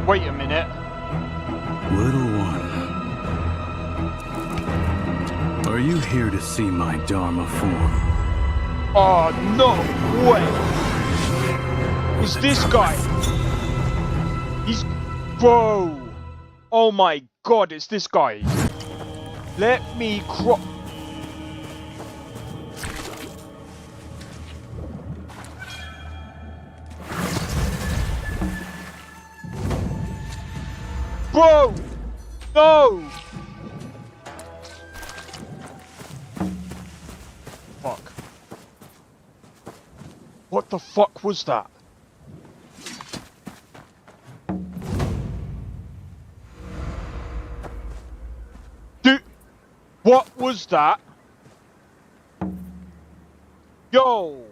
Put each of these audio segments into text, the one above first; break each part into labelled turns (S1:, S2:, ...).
S1: Wait a minute.
S2: Little one, are you here to see my Dharma form?
S1: Oh, no way. It's this guy. He's... Bro. Oh my god, it's this guy. Let me cro... Bro! No! Fuck. What the fuck was that? Dude! What was that? Yo!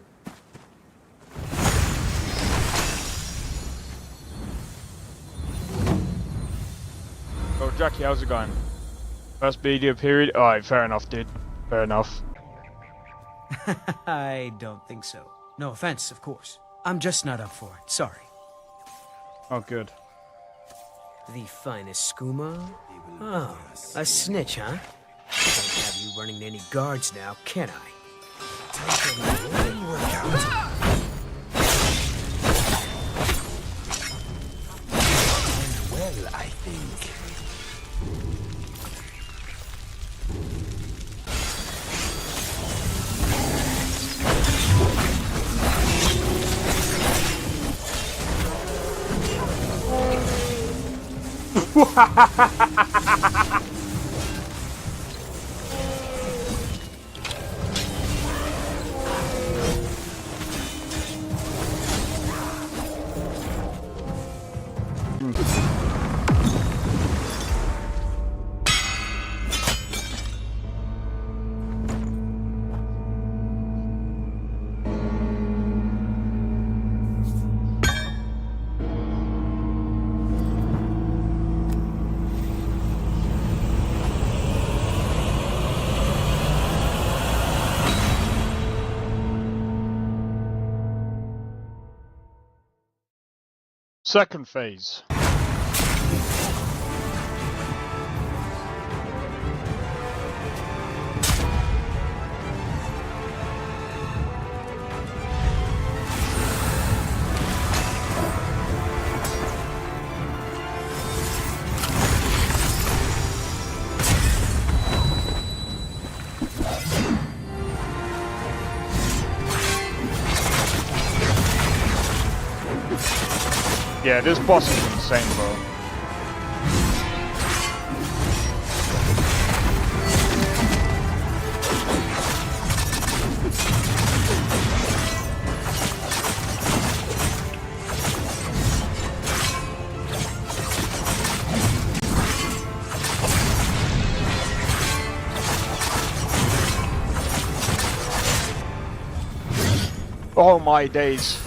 S1: Oh, Jackie, how's it going? First media period? Alright, fair enough, dude. Fair enough.
S3: I don't think so. No offense, of course. I'm just not up for it. Sorry.
S1: Oh, good.
S3: The finest skooma? Oh, a snitch, huh? Can't have you running any guards now, can I?
S4: Well, I think.
S1: Second phase. Yeah, this boss is insane, bro. Oh my days.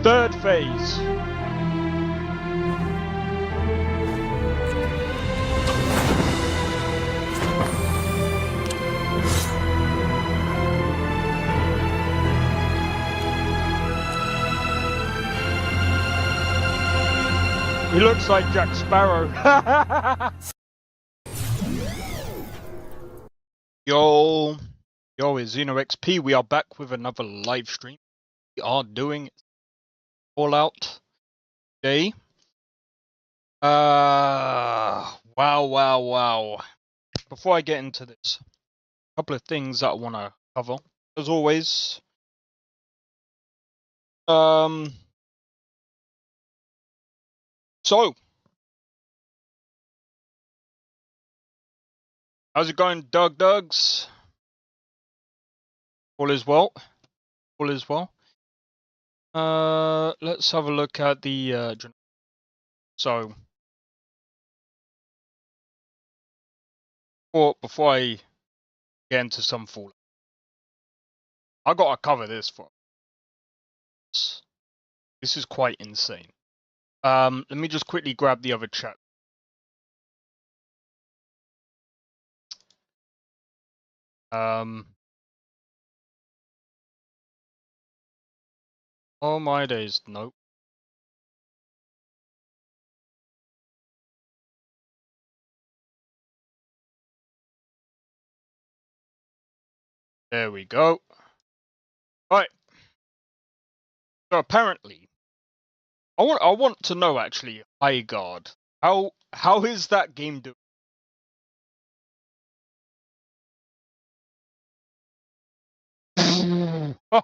S1: Third phase. He looks like Jack Sparrow. Yo, it's XP. We are back with another live stream. We are doing Fallout Day. Wow. Before I get into this, a couple of things that I want to cover. As always, so how's it going, Dougs? All is well. Let's have a look at the so before I get into some Fallout, I gotta cover this for us. This is quite insane. Let me just quickly grab the other chat. Oh my days, nope. There we go. Right. So apparently, I want to know actually, High Guard, how is that game doing?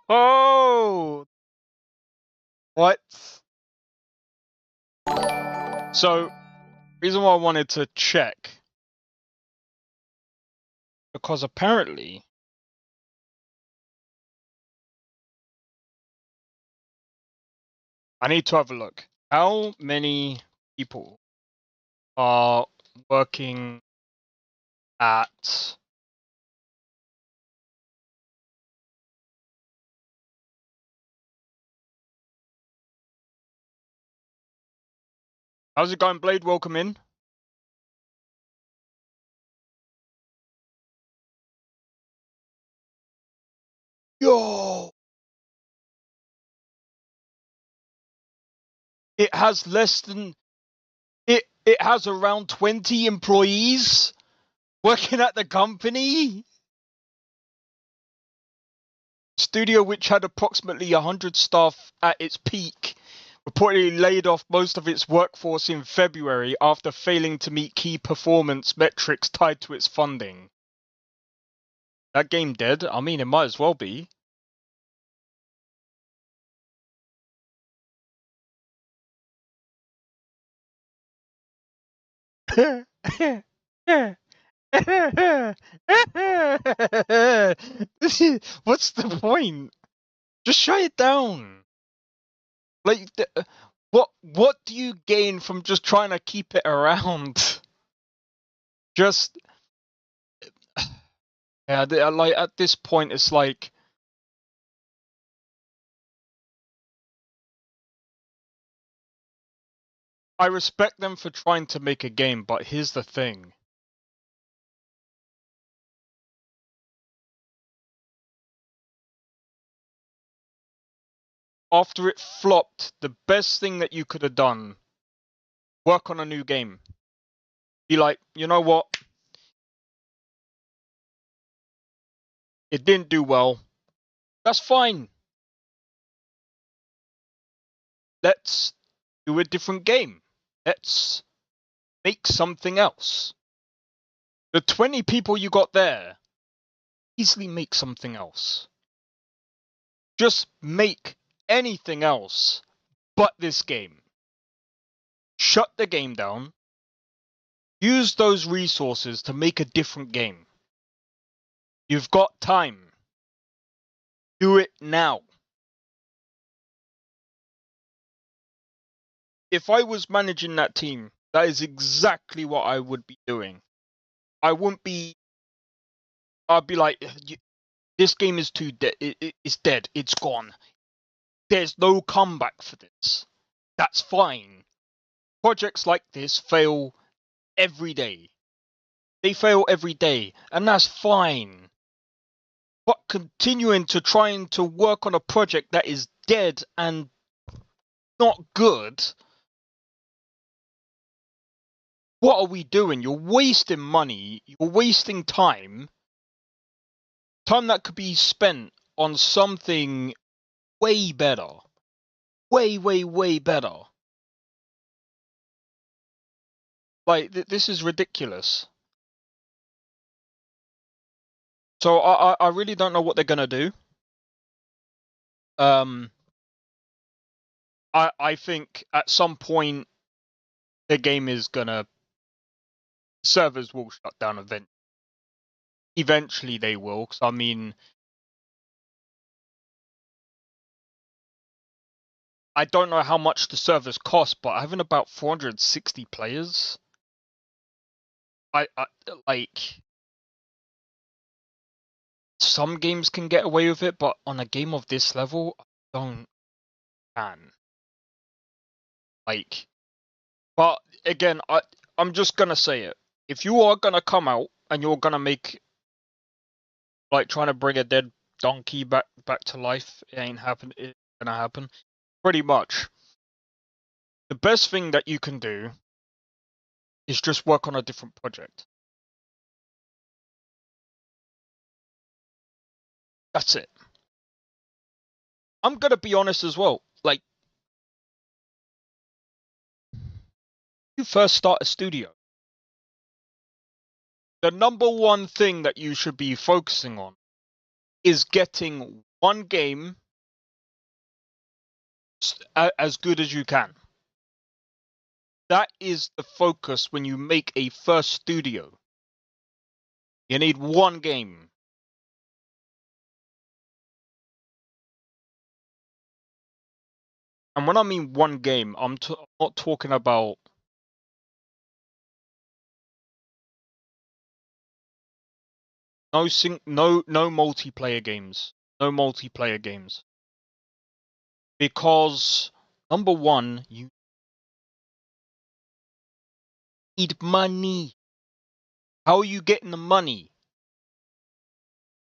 S1: Oh, what? So, reason why I wanted to check, because apparently, I need to have a look. How many people are working at... How's it going, Blade? Welcome in. Yo! It has less than... It has around 20 employees working at the company. Studio, which had approximately 100 staff at its peak, reportedly laid off most of its workforce in February after failing to meet key performance metrics tied to its funding. That game dead? I mean, it might as well be. What's the point? Just shut it down. Like, what do you gain from just trying to keep it around? Just, yeah, like at this point, it's like, I respect them for trying to make a game, but here's the thing. After it flopped, the best thing that you could have done, work on a new game. Be like, you know what? It didn't do well. That's fine. Let's do a different game. Let's make something else. The 20 people you got there, easily make something else. Just make anything else but this game. Shut the game down. Use those resources to make a different game. You've got time. Do it now. If I was managing that team, that is exactly what I would be doing. I wouldn't be... I'd be like, this game is too dead. It's dead. It's gone. There's no comeback for this. That's fine. Projects like this fail every day. They fail every day, and that's fine. But continuing to trying to work on a project that is dead and not good, what are we doing? You're wasting money, you're wasting time that could be spent on something way better. Way better. Like, this is ridiculous. So I really don't know what they're gonna do. I think at some point the game is gonna... servers will shut down eventually they will, because I mean, I don't know how much the servers cost, but having about 460 players, I like some games can get away with it, but on a game of this level, I don't can. Like, but again, I'm just gonna say it. If you are gonna come out and you're gonna make like trying to bring a dead donkey back to life, it ain't happen. It ain't gonna happen. Pretty much. The best thing that you can do is just work on a different project. That's it. I'm gonna be honest as well. Like, you first start a studio, the number one thing that you should be focusing on is getting one game as good as you can. That is the focus when you make a first studio. You need one game. And when I mean one game, I'm not talking about no multiplayer games. No multiplayer games. Because number one, you need money. How are you getting the money?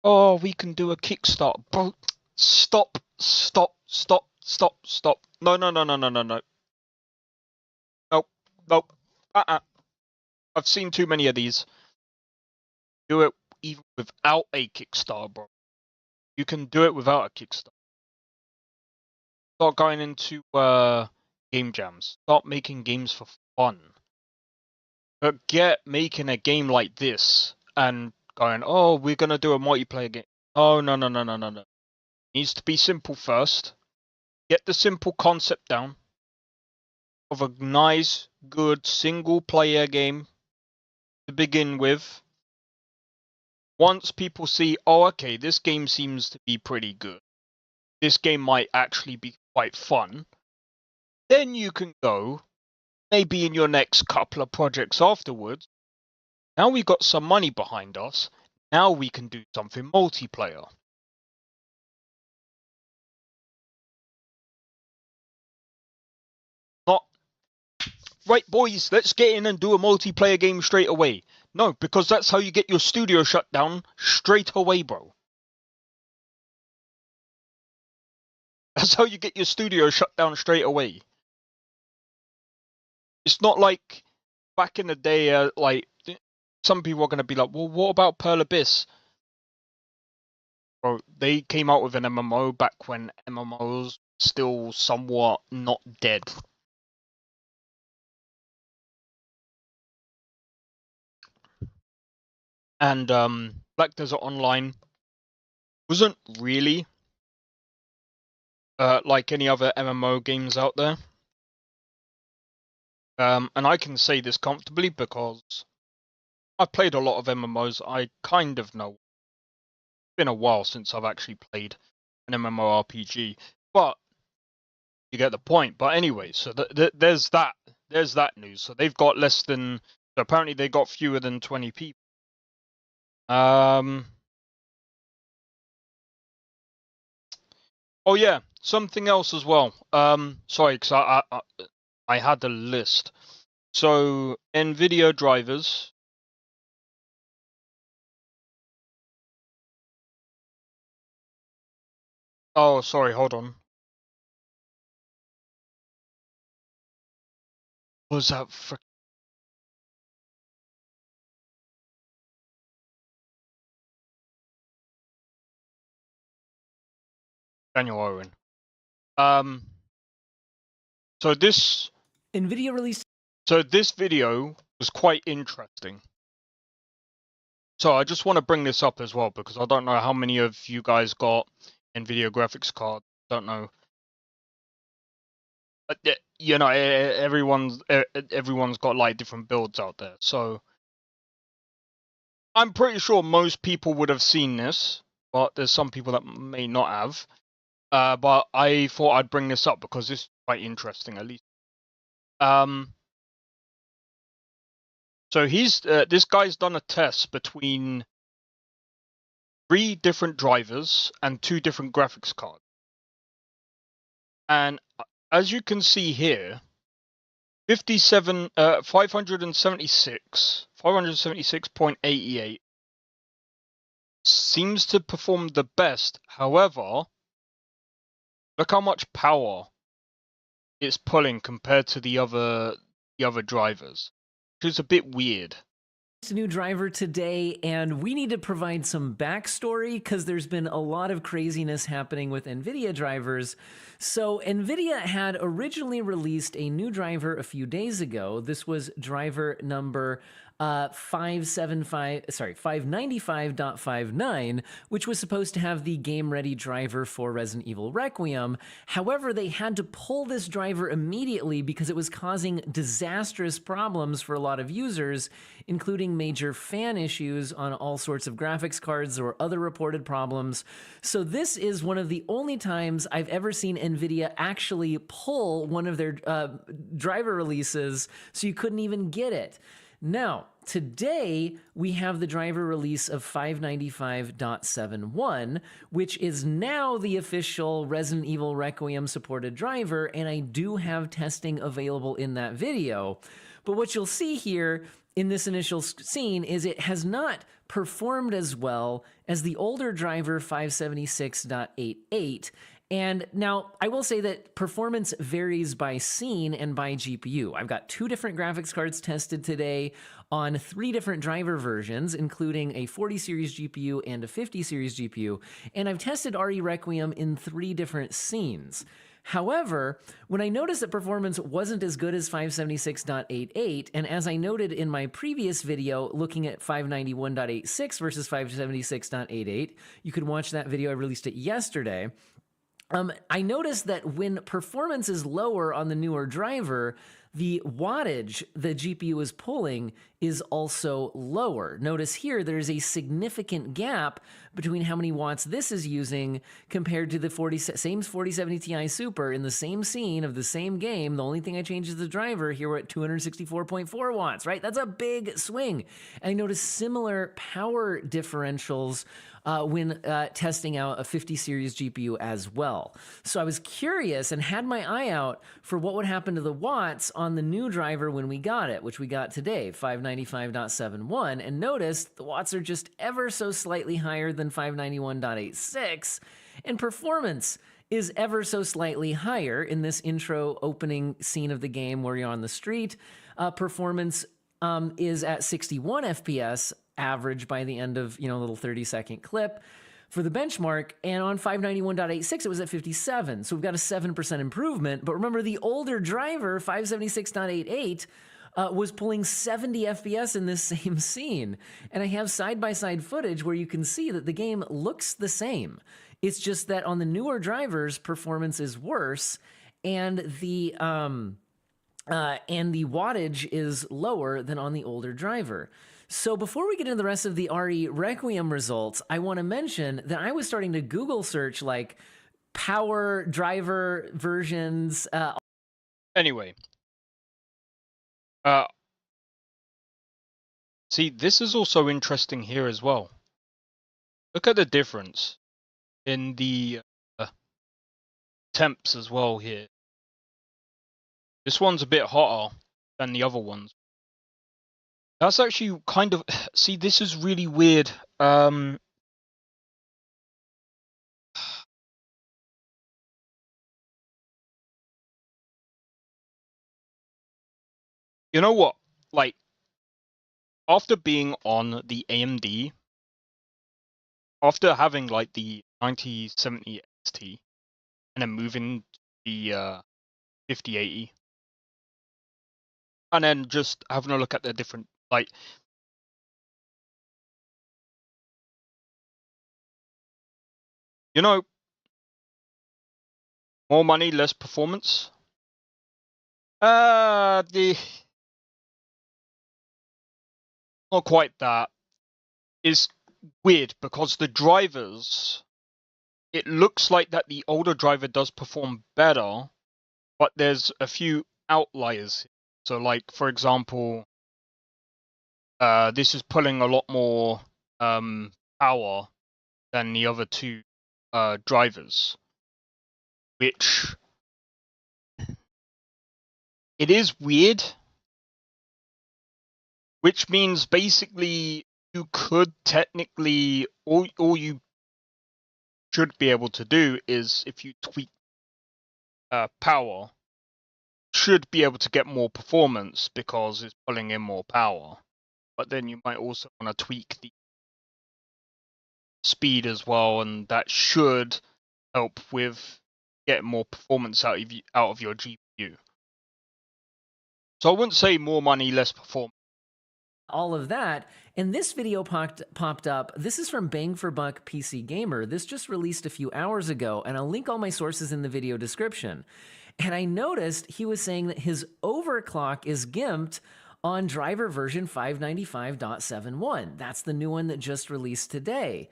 S1: Oh, we can do a Kickstarter. Bro, stop. No. Nope. I've seen too many of these. Do it even without a Kickstarter, bro. You can do it without a Kickstarter. Start going into game jams. Start making games for fun. Forget making a game like this and going, oh, we're gonna do a multiplayer game. Oh, no. It needs to be simple first. Get the simple concept down of a nice, good single-player game to begin with. Once people see, oh, okay, this game seems to be pretty good. This game might actually be quite fun. Then you can go, maybe in your next couple of projects afterwards. Now we got some money behind us. Now we can do something multiplayer. Not, right, boys, let's get in and do a multiplayer game straight away. No, because that's how you get your studio shut down straight away, bro. That's how you get your studio shut down straight away. It's not like back in the day, like, some people are going to be like, well, what about Pearl Abyss? Bro, they came out with an MMO back when MMOs still somewhat not dead. And Black Desert Online wasn't really like any other MMO games out there. And I can say this comfortably because I've played a lot of MMOs. I kind of know. It's been a while since I've actually played an MMORPG, but you get the point. But anyway, so there's that. There's that news. So they've got less than. So apparently they got fewer than 20 people. Oh yeah, something else as well. Sorry, because I had a list. So NVIDIA drivers. Oh, sorry, hold on. What was that for? Daniel Owen. So this
S3: NVIDIA released.
S1: So this video was quite interesting. So I just want to bring this up as well because I don't know how many of you guys got NVIDIA graphics card. Don't know. But you know, everyone's got like different builds out there. So I'm pretty sure most people would have seen this, but there's some people that may not have. But I thought I'd bring this up because this is quite interesting, at least. So this guy's done a test between 3 different drivers and 2 different graphics cards. And as you can see here, 576.88 seems to perform the best. However, look how much power it's pulling compared to the other drivers, which is a bit weird.
S4: A new driver today, and we need to provide some backstory because there's been a lot of craziness happening with NVIDIA drivers. So NVIDIA had originally released a new driver a few days ago. This was driver number 595.59, which was supposed to have the game-ready driver for Resident Evil Requiem. However, they had to pull this driver immediately because it was causing disastrous problems for a lot of users, including major fan issues on all sorts of graphics cards. There were other reported problems. So this is one of the only times I've ever seen NVIDIA actually pull one of their driver releases, so you couldn't even get it. Now, today we have the driver release of 595.71, which is now the official Resident Evil Requiem supported driver, and I do have testing available in that video. But what you'll see here in this initial scene is it has not performed as well as the older driver 576.88. And now, I will say that performance varies by scene and by GPU. I've got 2 different graphics cards tested today on 3 different driver versions, including a 40 series GPU and a 50 series GPU, and I've tested RE Requiem in 3 different scenes. However, when I noticed that performance wasn't as good as 576.88, and as I noted in my previous video looking at 591.86 versus 576.88, you can watch that video, I released it yesterday. I noticed that when performance is lower on the newer driver, the wattage the GPU is pulling is also lower. Notice here there's a significant gap between how many watts this is using compared to the same 4070 Ti Super in the same scene of the same game. The only thing I changed is the driver. Here we're at 264.4 watts, right? That's a big swing. And I noticed similar power differentials when testing out a 50 series GPU as well. So I was curious and had my eye out for what would happen to the watts on the new driver when we got it, which we got today, 595.71, and noticed the watts are just ever so slightly higher than 591.86, and performance is ever so slightly higher in this intro opening scene of the game where you're on the street. Performance is at 61 FPS average by the end of, a little 30-second clip for the benchmark, and on 591.86 it was at 57, so we've got a 7% improvement. But remember, the older driver 576.88 was pulling 70 FPS in this same scene, and I have side-by-side footage where you can see that the game looks the same. It's just that on the newer drivers, performance is worse, and the wattage is lower than on the older driver. So before we get into the rest of the RE Requiem results, I want to mention that I was starting to Google search like power driver versions.
S1: Anyway, see, this is also interesting here as well. Look at the difference in the temps as well here. This one's a bit hotter than the other ones. That's actually kind of... See, this is really weird. You know what? Like, after being on the AMD, after having like the 9070 XT, and then moving to the 5080, and then just having a look at the different, like, more money, less performance. Not quite that. Is weird because the drivers it looks like that the older driver does perform better, but there's a few outliers. So, like for example, this is pulling a lot more power than the other two drivers, which it is weird. Which means basically you could technically all you should be able to do is if you tweak power, should be able to get more performance because it's pulling in more power. But then you might also want to tweak the speed as well, and that should help with getting more performance out of your GPU. So I wouldn't say more money, less performance.
S4: All of that, and this video popped up. This is from Bang for Buck PC Gamer. This just released a few hours ago, and I'll link all my sources in the video description. And I noticed he was saying that his overclock is gimped on driver version 595.71. That's the new one that just released today.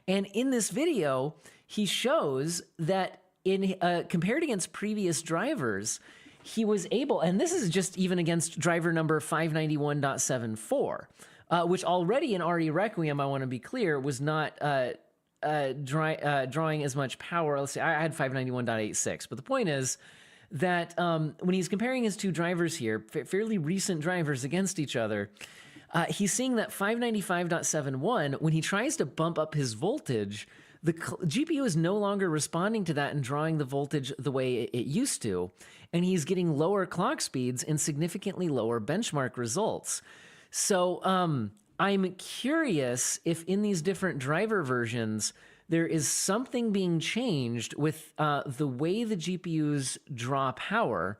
S4: And in this video, he shows that in compared against previous drivers, he was able, and this is just even against driver number 591.74, which already in RE Requiem, I want to be clear, was not drawing as much power. Let's see, I had 591.86, but the point is that when he's comparing his two drivers here, fairly recent drivers against each other, he's seeing that 595.71, when he tries to bump up his voltage, the GPU is no longer responding to that and drawing the voltage the way it used to, and he's getting lower clock speeds and significantly lower benchmark results. So I'm curious if in these different driver versions, there is something being changed with the way the GPUs draw power,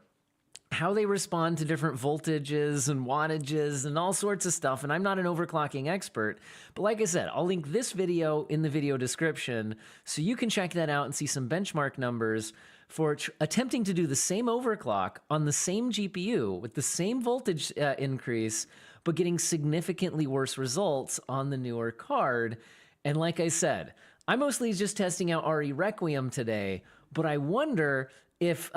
S4: how they respond to different voltages and wattages and all sorts of stuff. And I'm not an overclocking expert, but like I said, I'll link this video in the video description so you can check that out and see some benchmark numbers for attempting to do the same overclock on the same GPU with the same voltage increase, but getting significantly worse results on the newer card. And like I said, I'm mostly just testing out RE Requiem today, but I wonder if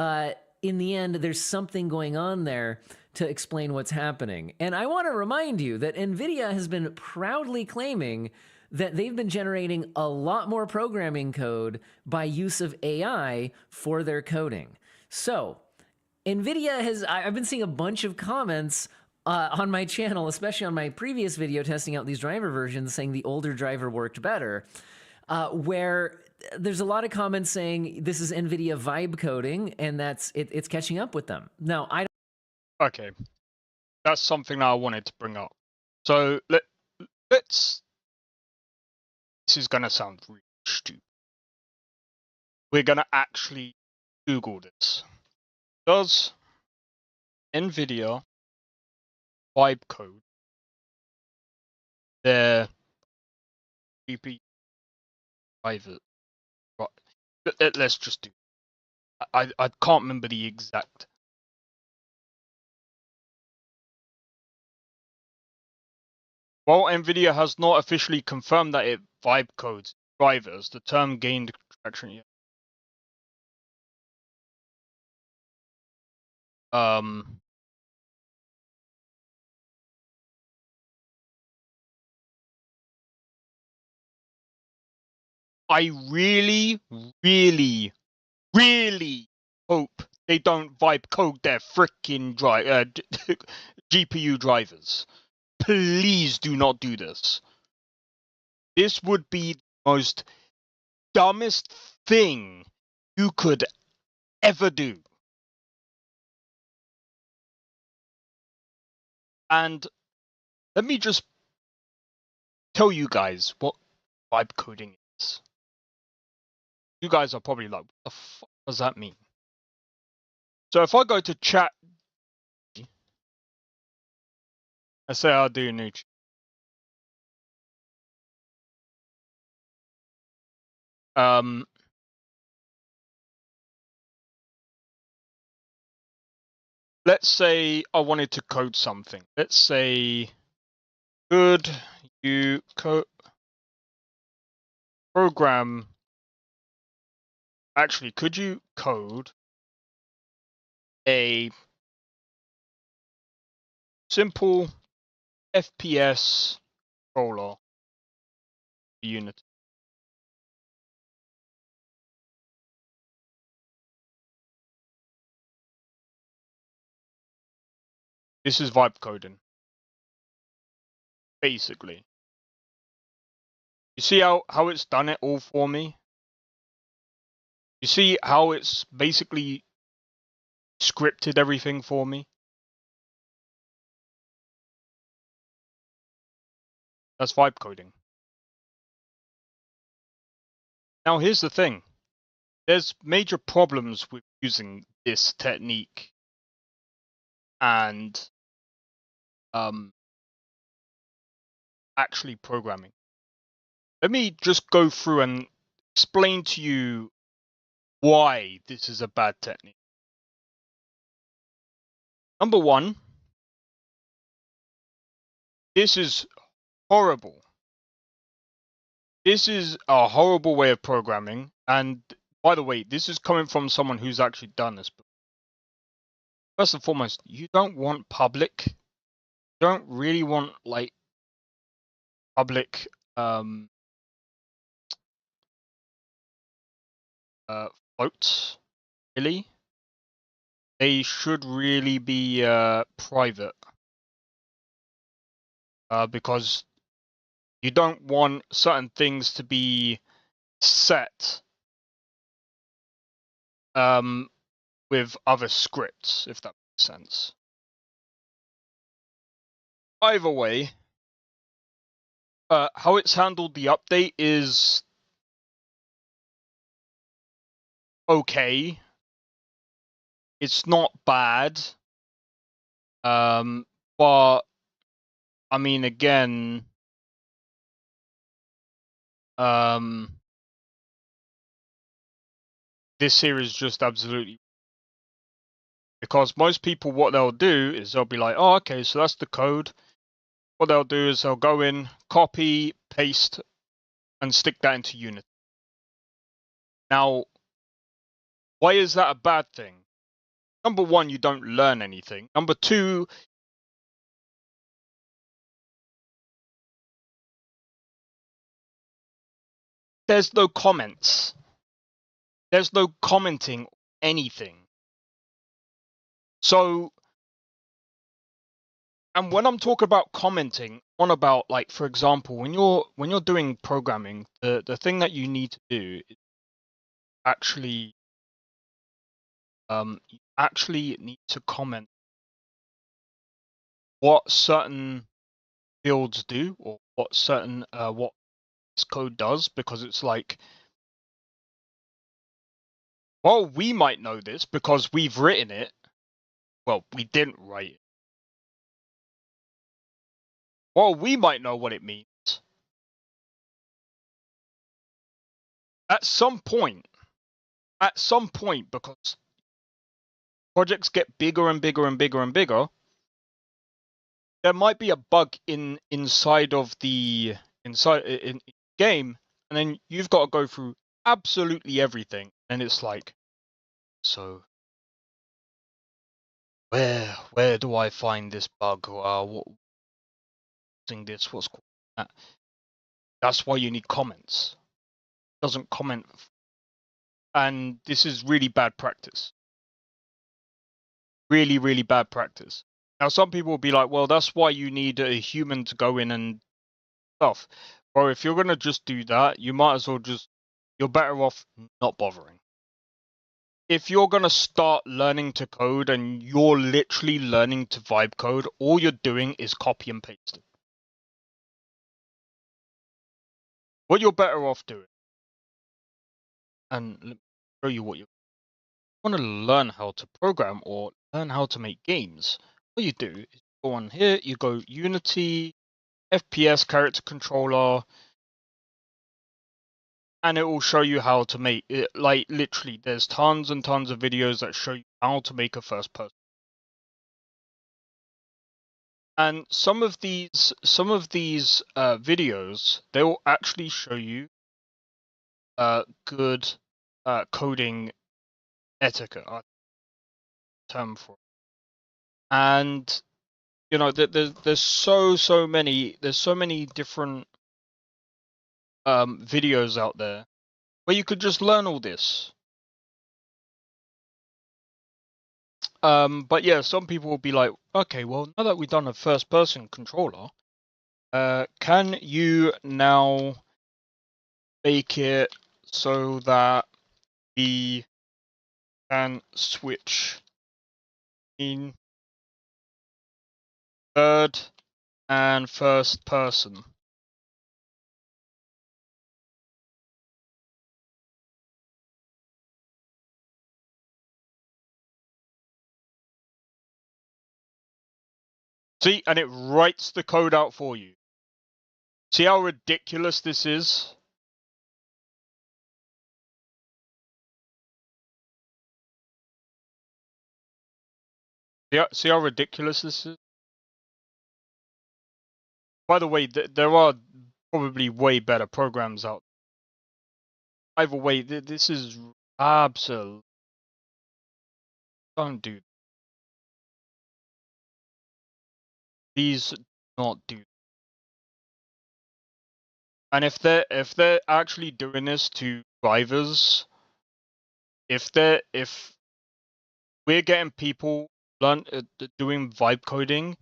S4: in the end, there's something going on there to explain what's happening. And I want to remind you that NVIDIA has been proudly claiming that they've been generating a lot more programming code by use of AI for their coding. So NVIDIA I've been seeing a bunch of comments on my channel, especially on my previous video testing out these driver versions, saying the older driver worked better, where there's a lot of comments saying this is NVIDIA vibe coding, and it's catching up with them. Now,
S1: Okay, that's something that I wanted to bring up. So let's. This is gonna sound really stupid. We're gonna actually Google this. Does NVIDIA vibe code their GPU drivers? Right. Let's just do. I can't remember the exact. While NVIDIA has not officially confirmed that it vibe codes drivers, the term gained traction. Yeah. I really, really, really hope they don't vibe code their freaking GPU drivers. Please do not do this. This would be the most dumbest thing you could ever do. And let me just tell you guys what vibe coding is. You guys are probably like, what the fuck does that mean? So if I go to chat, I say I'll do new chat. Let's say I wanted to code something. Let's say, could you program Actually, could you code a simple FPS controller for Unity? This is vibe coding, basically. You see how it's done it all for me? You see how it's basically scripted everything for me? That's vibe coding. Now here's the thing. There's major problems with using this technique and actually programming. Let me just go through and explain to you why this is a bad technique. Number one, this is horrible. This is a horrible way of programming. And by the way, this is coming from someone who's actually done this. First and foremost, you don't want public. You don't really want like public floats, really. They should really be private. Because you don't want certain things to be set with other scripts, if that makes sense. Either way, how it's handled the update is okay. It's not bad. But I mean, again, this here is just absolutely, because most people, what they'll do is they'll be like, oh, okay, so that's the code. What they'll do is they'll go in, copy, paste, and stick that into Unity. Now, why is that a bad thing? Number one, you don't learn anything. Number two, there's no comments. There's no commenting anything. So, and when I'm talking about commenting, on about, like, for example, when you're doing programming, the thing that you need to do is actually you actually need to comment what certain fields do, or what certain what this code does, because it's like, well, we might know this because we've written it. Well, we didn't write it. Well, we might know what it means. At some point, because projects get bigger and bigger and bigger and bigger, there might be a bug inside the game, and then you've got to go through absolutely everything, and it's like, so where do I find this bug? What using this? What's called that? That's why you need comments. It doesn't comment, and this is really bad practice. Really, really bad practice. Now, some people will be like, well, that's why you need a human to go in and stuff. Or if you're going to just do that, you might as well you're better off not bothering. If you're going to start learning to code and you're literally learning to vibe code, all you're doing is copy and paste it. What you're better off doing, and let me show you what you want to learn how to program or learn how to make games. What you do is go on here, you go Unity, FPS character controller, and it will show you how to make it. Like, literally, there's tons and tons of videos that show you how to make a first person. And some of these videos, they will actually show you good coding etiquette, term for it. And you know, there's so many different videos out there where you could just learn all this. But yeah, some people will be like, okay, well, now that we've done a first-person controller, can you now make it so that we can switch in third and first person? See, and it writes the code out for you. See how ridiculous this is? See how ridiculous this is? By the way, there are probably way better programs out. Either way, this is absolute. Don't do. These not do. And if they're actually doing this to drivers, if we're getting people doing vibe coding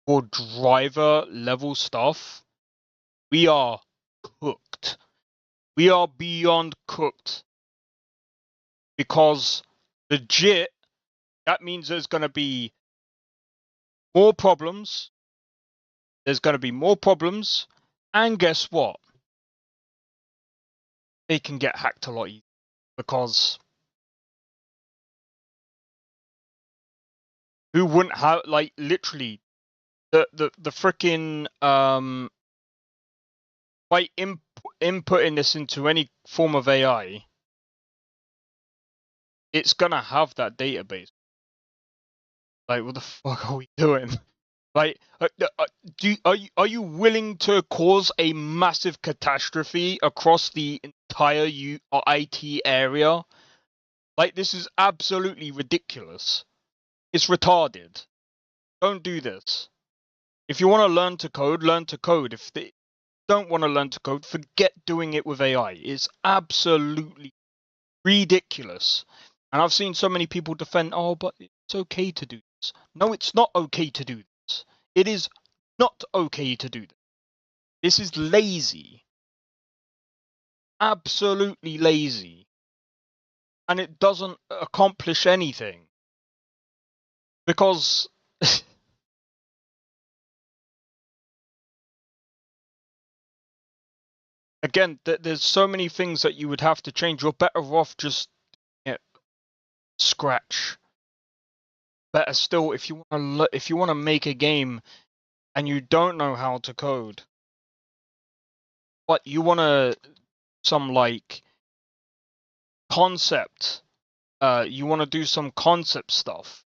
S1: for driver level stuff, we are cooked. We are beyond cooked. Because legit, that means there's going to be more problems. There's going to be more problems. And guess what? They can get hacked a lot easier. Because who wouldn't have, like, literally, the freaking, by inputting this into any form of AI, it's going to have that database. Like, what the fuck are we doing? Like, are you willing to cause a massive catastrophe across the entire IT area? Like, this is absolutely ridiculous. It's retarded. Don't do this. If you want to learn to code, learn to code. If they don't want to learn to code, forget doing it with AI. It's absolutely ridiculous. And I've seen so many people defend, oh, but it's okay to do this. No, it's not okay to do this. It is not okay to do this. This is lazy. Absolutely lazy. And it doesn't accomplish anything. Because again, there's so many things that you would have to change. You're better off just scratch. Better still, if you want to make a game and you don't know how to code, but you want to some like concept, you want to do some concept stuff.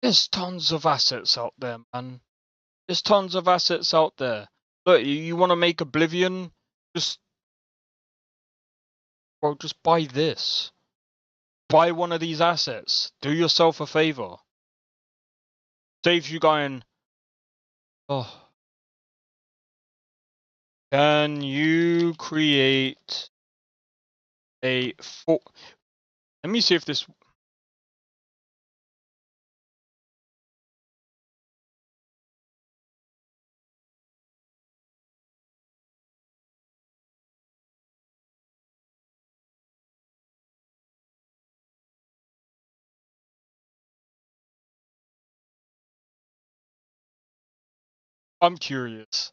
S1: There's tons of assets out there, man. There's tons of assets out there. Look, you want to make Oblivion? Just buy this. Buy one of these assets. Do yourself a favor. Saves you going, oh, can you create a full... Let me see if this... I'm curious.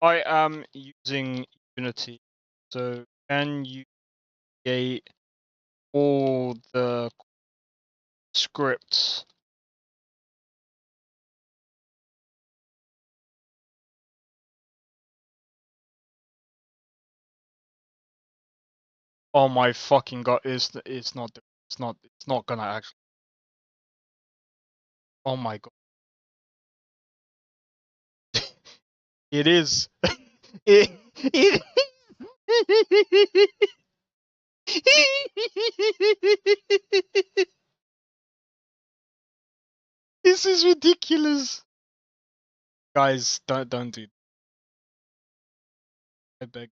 S1: I am using Unity, so can you create all the scripts Oh my fucking god! It's not gonna actually. Oh my god! It is. It This is ridiculous. Guys, don't do. I beg.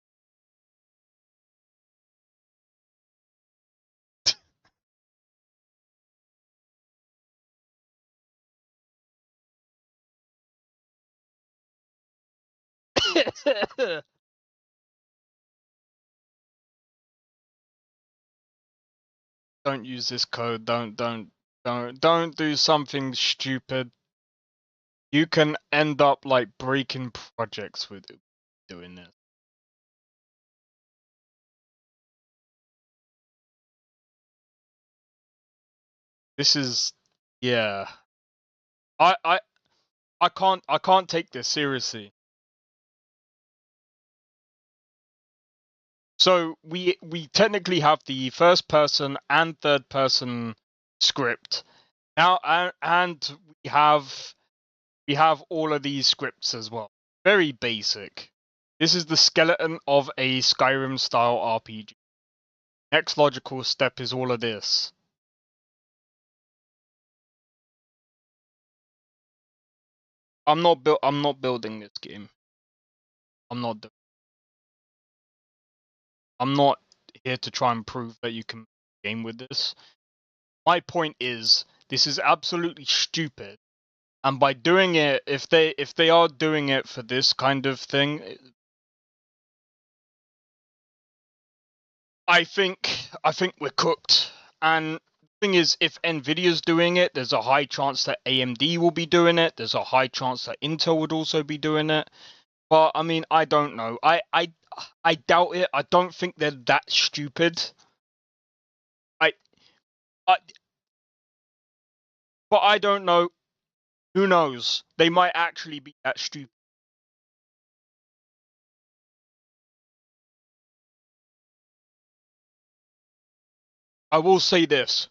S1: Don't use this code. Don't do something stupid. You can end up like breaking projects with doing this. This is, yeah. I I I can't take this seriously. So we technically have the first person and third person script now, and we have all of these scripts as well. Very basic. This is the skeleton of a Skyrim style RPG. Next logical step is all of this. I'm not building this game. I'm not I'm not here to try and prove that you can game with this. My point is this is absolutely stupid. And by doing it, if they are doing it for this kind of thing, I think we're cooked. And the thing is, if Nvidia's doing it, there's a high chance that AMD will be doing it. There's a high chance that Intel would also be doing it. But I mean, I don't know. I doubt it. I don't think they're that stupid. I, I but I don't know. Who knows? They might actually be that stupid. I will say this.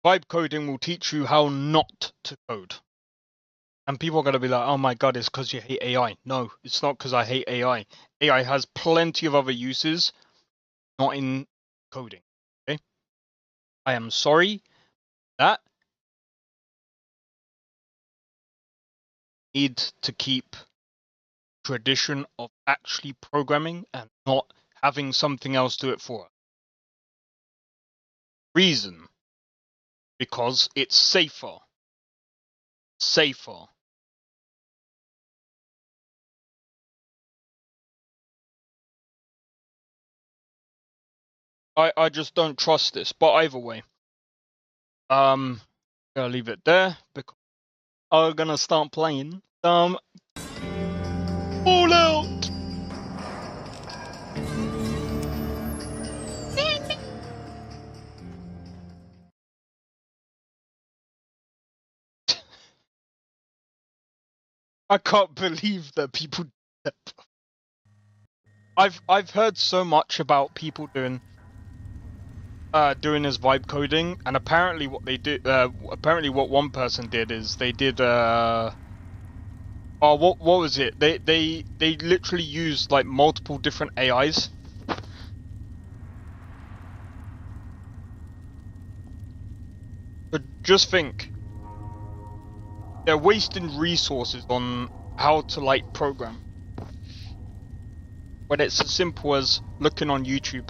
S1: Vibe coding will teach you how not to code. And people are going to be like, oh my god, it's because you hate AI. No, it's not because I hate AI. AI has plenty of other uses, not in coding. Okay? I am sorry that need to keep tradition of actually programming and not having something else do it for us. Reason, because it's safer. Safer. I just don't trust this. But either way, I'll leave it there because I'm gonna start playing Fallout. I can't believe that people do that. I've heard so much about people doing this vibe coding, and apparently what they did apparently what one person did is they did oh what was it? They literally used like multiple different AIs. But just think, they're wasting resources on how to like program when it's as simple as looking on YouTube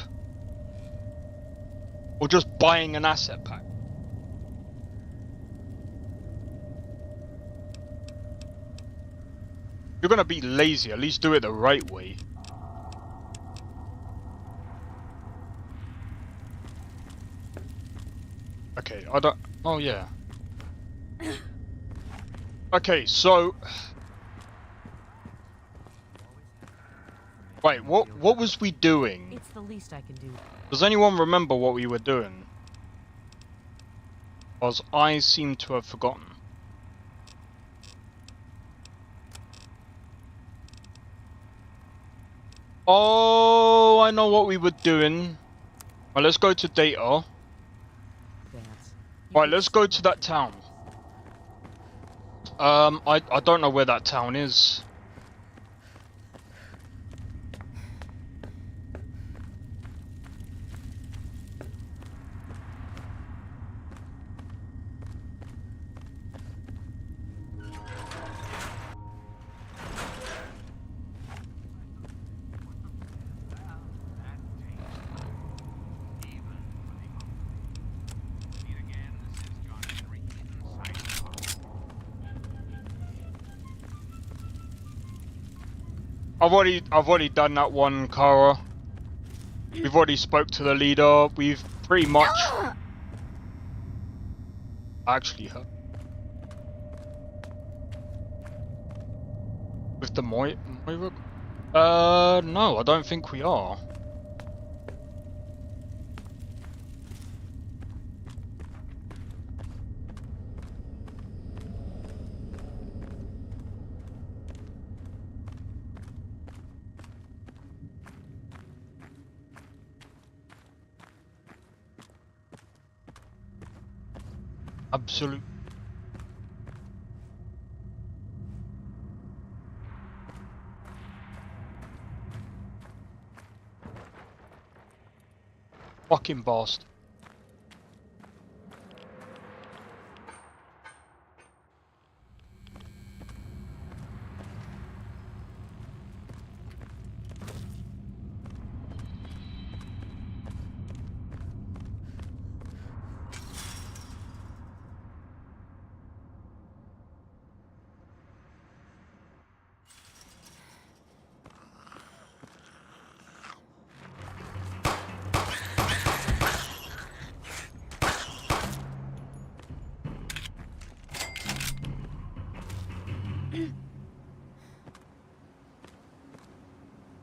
S1: or just buying an asset pack. If you're gonna be lazy, at least do it the right way. Okay, I don't. Oh yeah. Okay, so. Wait, what was we doing?
S5: It's the least I can do.
S1: Does anyone remember what we were doing? Because I seem to have forgotten. Oh, I know what we were doing. Well, let's go to data. Right, let's go to that town. I don't know where that town is. I've already done that one, Kara. We've already spoke to the leader. We've pretty much actually heard with the Moira. No, I don't think we are. Absolute. Fucking bastard.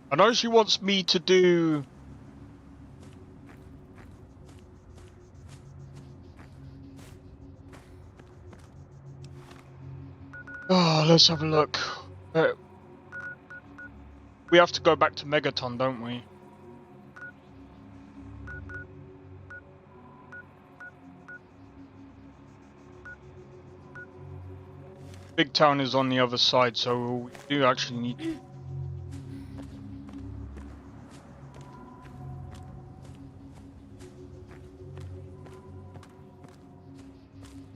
S1: I know she wants me to do. Oh, let's have a look. We have to go back to Megaton, don't we? Big Town is on the other side, so we do actually need.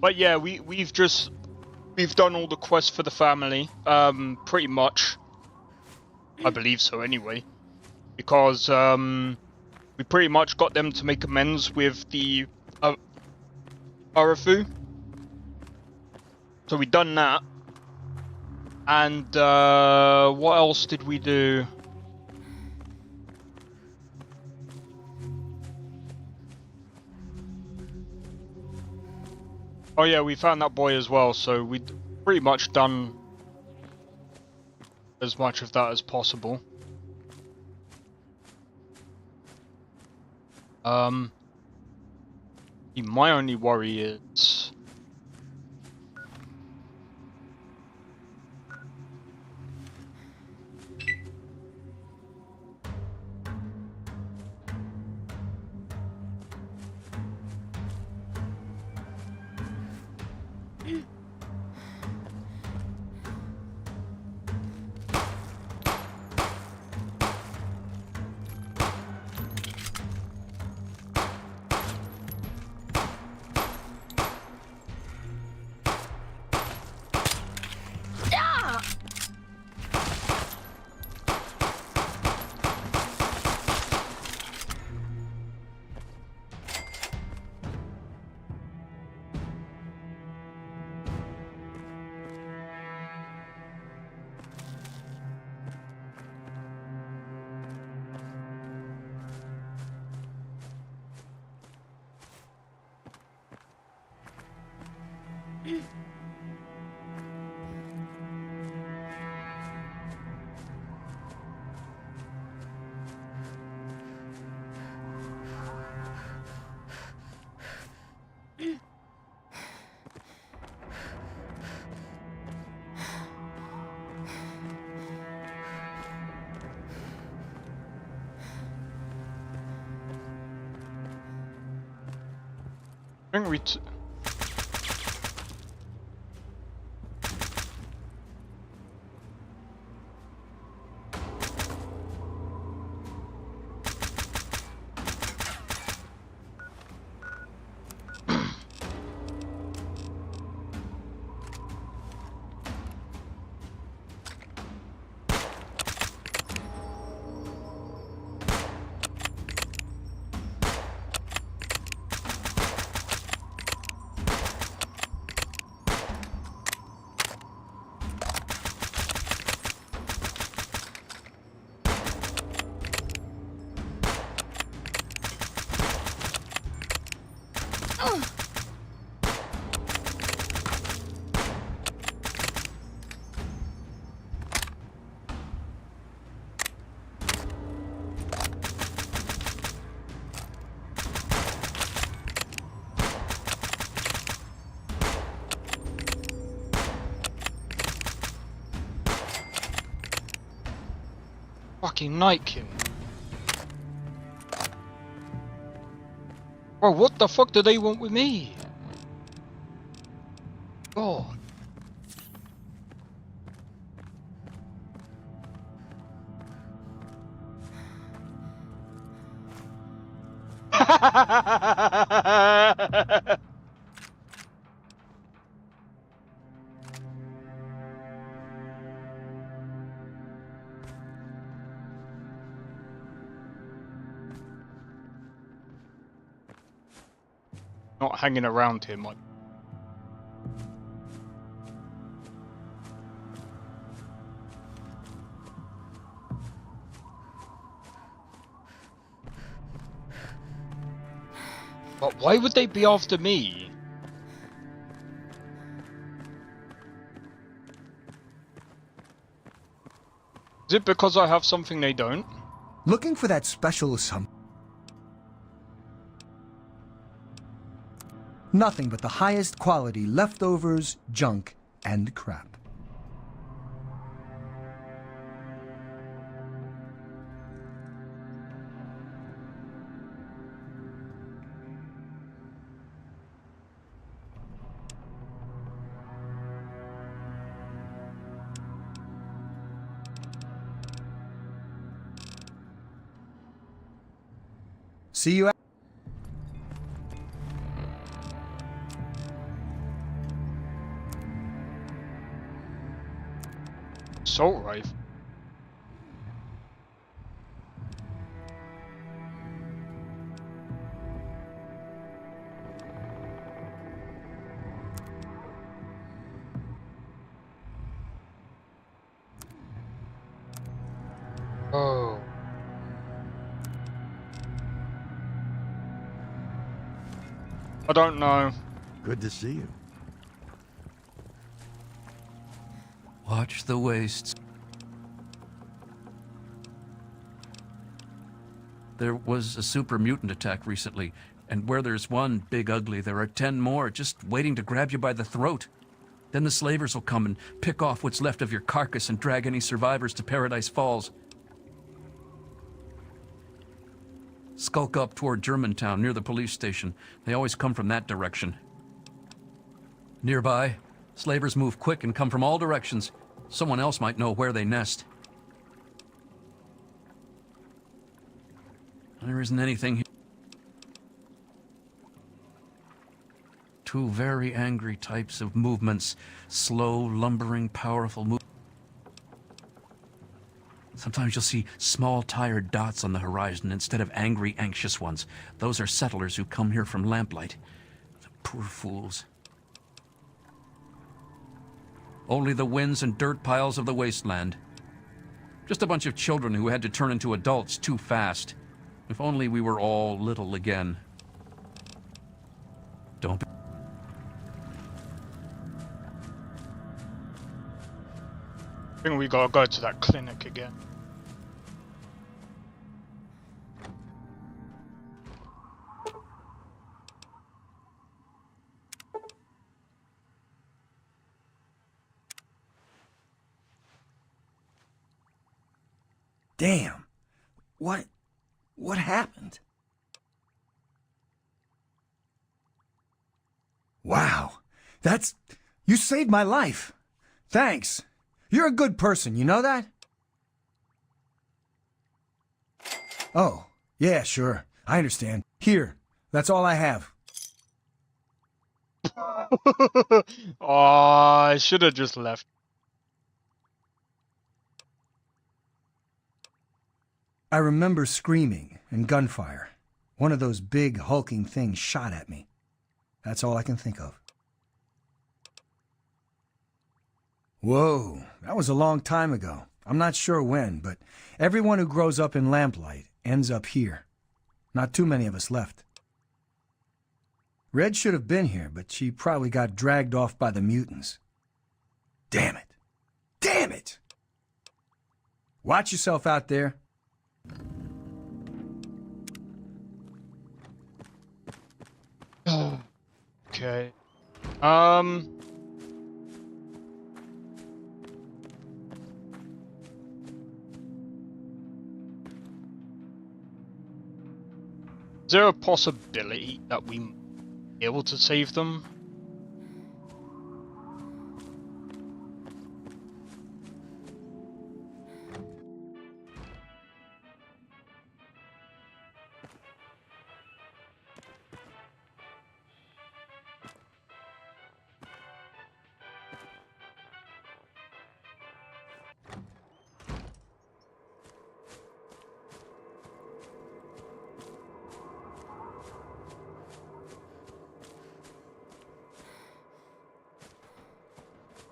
S1: But yeah, we've done all the quests for the family. Pretty much. I believe so anyway. Because we pretty much got them to make amends with the Arafu. So we done that. And what else did we do? Oh yeah, we found that boy as well, so we'd pretty much done as much of that as possible. My only worry is I think we fucking Nike. Bro, what the fuck do they want with me? God. Not hanging around here, Mike. But why would they be after me? Is it because I have something they don't?
S5: Looking for that special Nothing but the highest quality leftovers, junk, and crap. See you.
S1: Assault rifle. Oh. I don't know.
S6: Good to see you.
S2: Watch the wastes. There was a super mutant attack recently, and where there's one big ugly, there are 10 more just waiting to grab you by the throat. Then the slavers will come and pick off what's left of your carcass and drag any survivors to Paradise Falls. Skulk up toward Germantown, near the police station. They always come from that direction. Nearby, slavers move quick and come from all directions. Someone else might know where they nest. There isn't anything here. Two very angry types of movements. Slow, lumbering, powerful movements. Sometimes you'll see small, tired dots on the horizon instead of angry, anxious ones. Those are settlers who come here from lamplight. The poor fools. Only the winds and dirt piles of the wasteland. Just a bunch of children who had to turn into adults too fast. If only we were all little again. Don't be...
S1: I think we gotta go to that clinic again.
S5: Damn. What happened? Wow. You saved my life. Thanks. You're a good person, you know that? Oh, yeah, sure. I understand. Here, that's all I have.
S1: Oh, I should have just left.
S5: I remember screaming and gunfire. One of those big, hulking things shot at me. That's all I can think of. Whoa, that was a long time ago. I'm not sure when, but everyone who grows up in Lamplight ends up here. Not too many of us left. Red should have been here, but she probably got dragged off by the mutants. Damn it! Damn it! Watch yourself out there.
S1: Okay. Is there a possibility that we might be able to save them?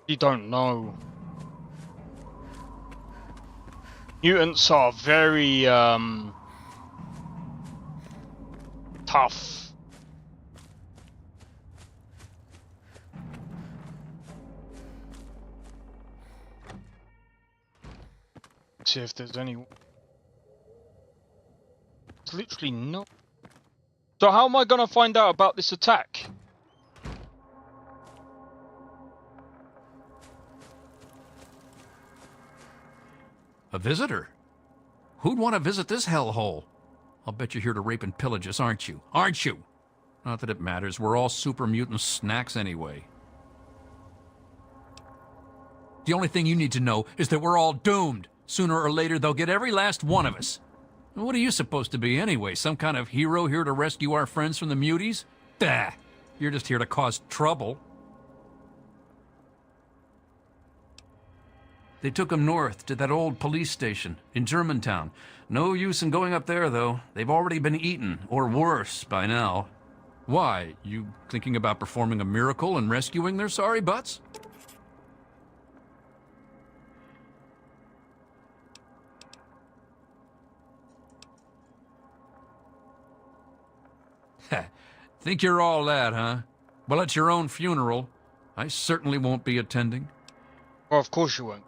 S1: You don't know. Mutants are very, tough. Let's see if there's any. There's literally no. So how am I gonna find out about this attack?
S2: A visitor? Who'd want to visit this hellhole? I'll bet you're here to rape and pillage us, aren't you? Aren't you? Not that it matters. We're all super mutant snacks anyway. The only thing you need to know is that we're all doomed. Sooner or later, they'll get every last one of us. What are you supposed to be anyway? Some kind of hero here to rescue our friends from the muties? Dah! You're just here to cause trouble. They took him north to that old police station in Germantown. No use in going up there, though. They've already been eaten, or worse, by now. Why? You thinking about performing a miracle and rescuing their sorry butts? Think you're all that, huh? Well, at your own funeral, I certainly won't be attending.
S1: Well, of course you won't.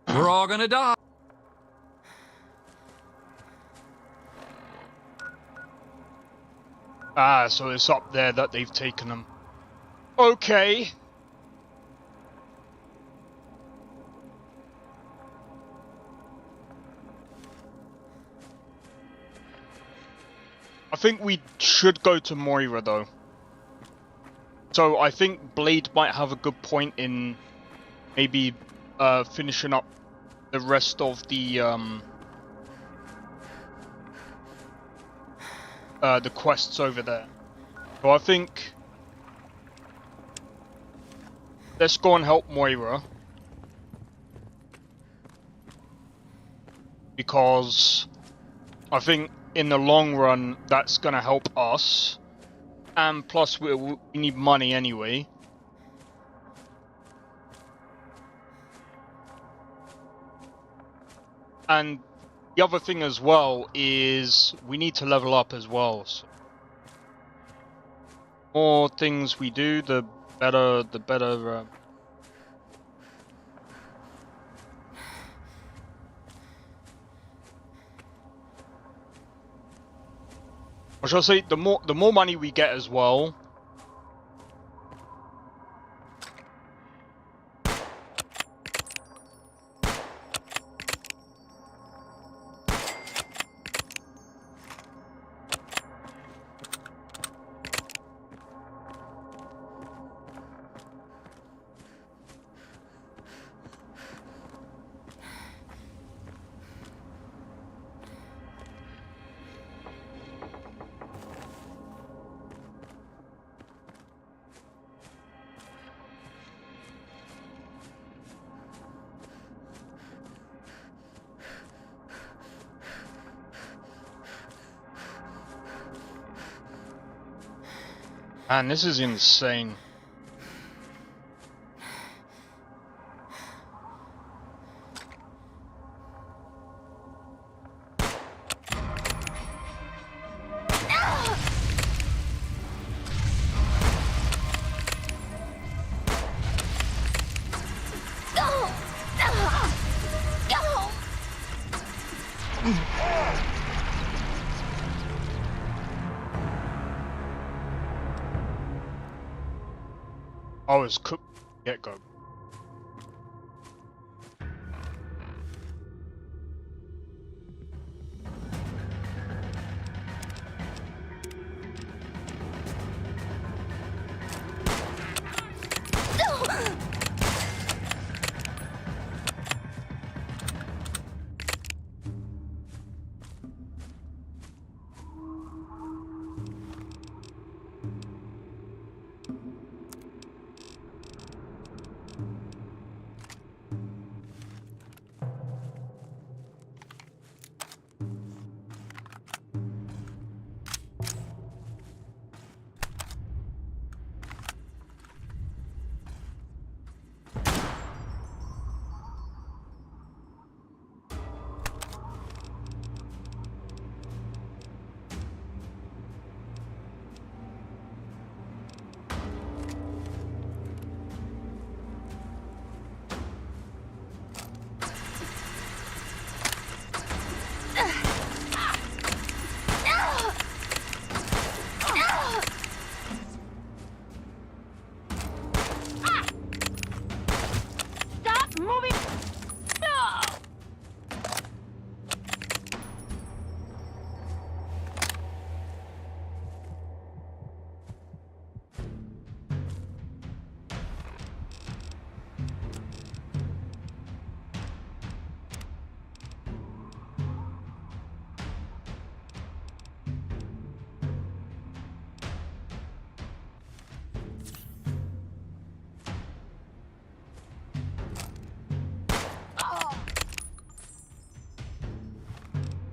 S2: We're all gonna die.
S1: Ah, so it's up there that they've taken them. Okay. I think we should go to Moira, though. So I think Blade might have a good point in maybe finishing up the rest of the quests over there. So I think let's go and help Moira, because I think in the long run that's gonna help us, and plus we need money anyway. And the other thing as well is we need to level up as well. So more things we do, the better. Or shall I say, the more money we get as well. Man, this is insane. I was cooked from the get-go.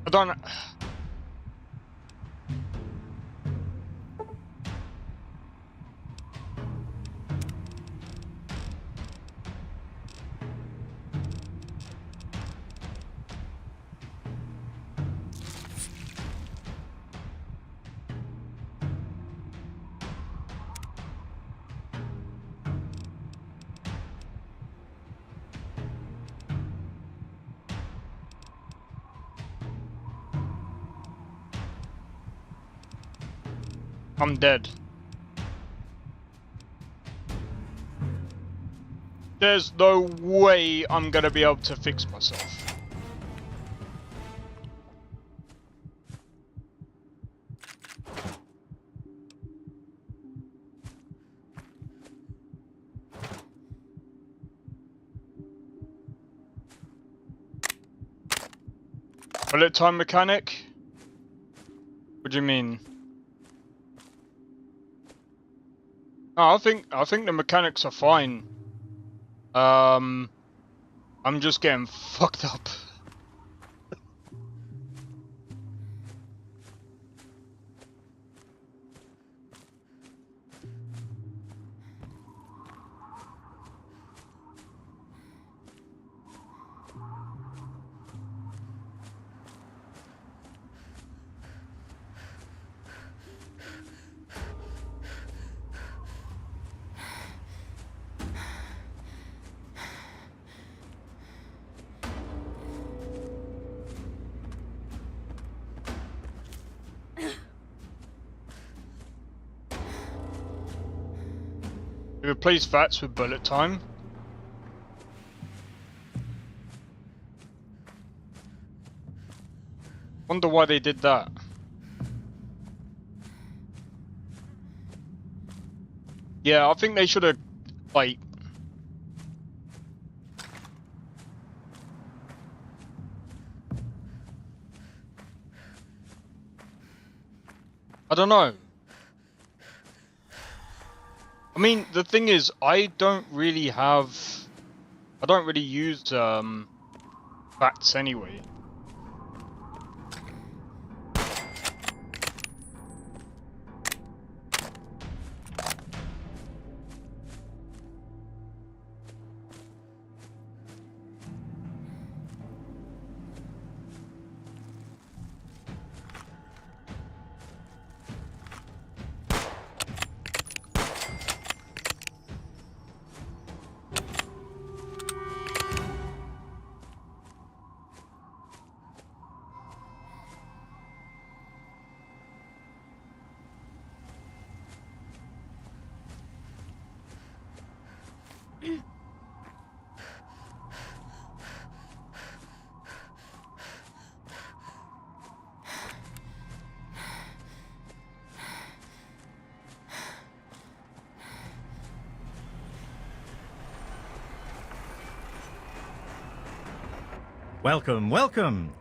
S1: I don't. I'm dead. There's no way I'm gonna be able to fix myself. Bullet time mechanic? What do you mean? No, I think the mechanics are fine. I'm just getting fucked up. Replace VATS with bullet time. Wonder why they did that. Yeah, I think they should have, like... I don't know. I mean, the thing is, I don't really use, VATS anyway.
S6: Welcome, welcome.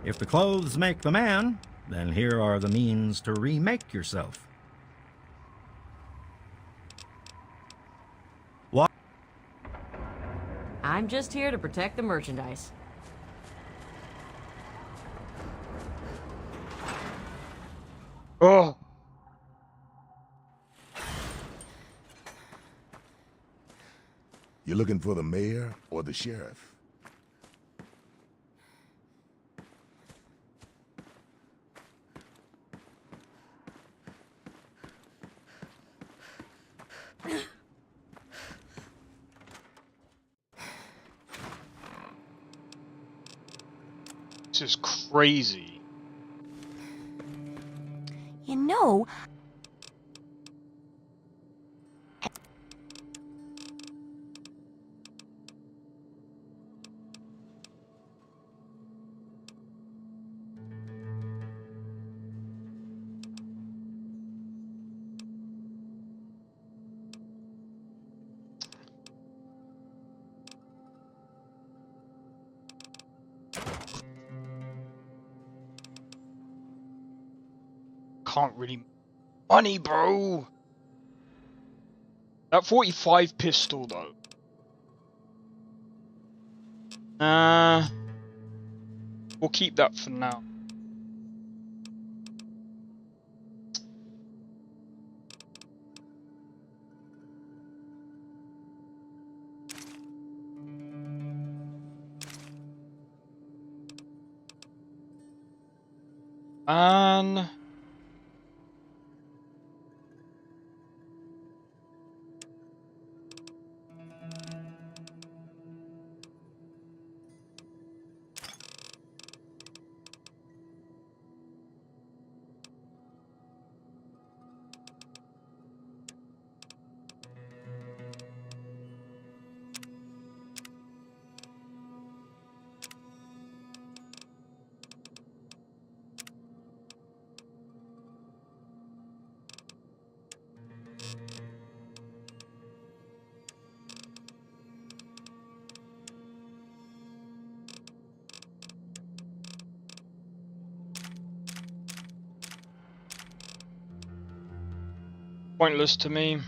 S6: If the clothes make the man, then here are the means to remake yourself.
S7: I'm just here to protect the merchandise.
S1: Oh.
S8: You looking for the mayor or the sheriff?
S1: This is crazy.
S9: You know,
S1: Can't really make money, bro. That 45 pistol though. We'll keep that for now. And pointless to me.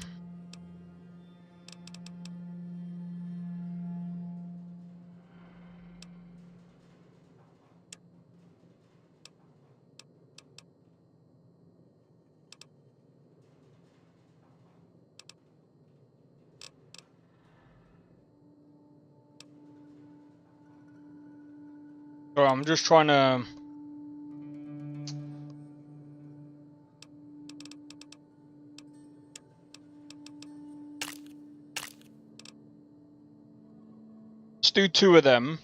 S1: So I'm just trying to let's do 2 of them.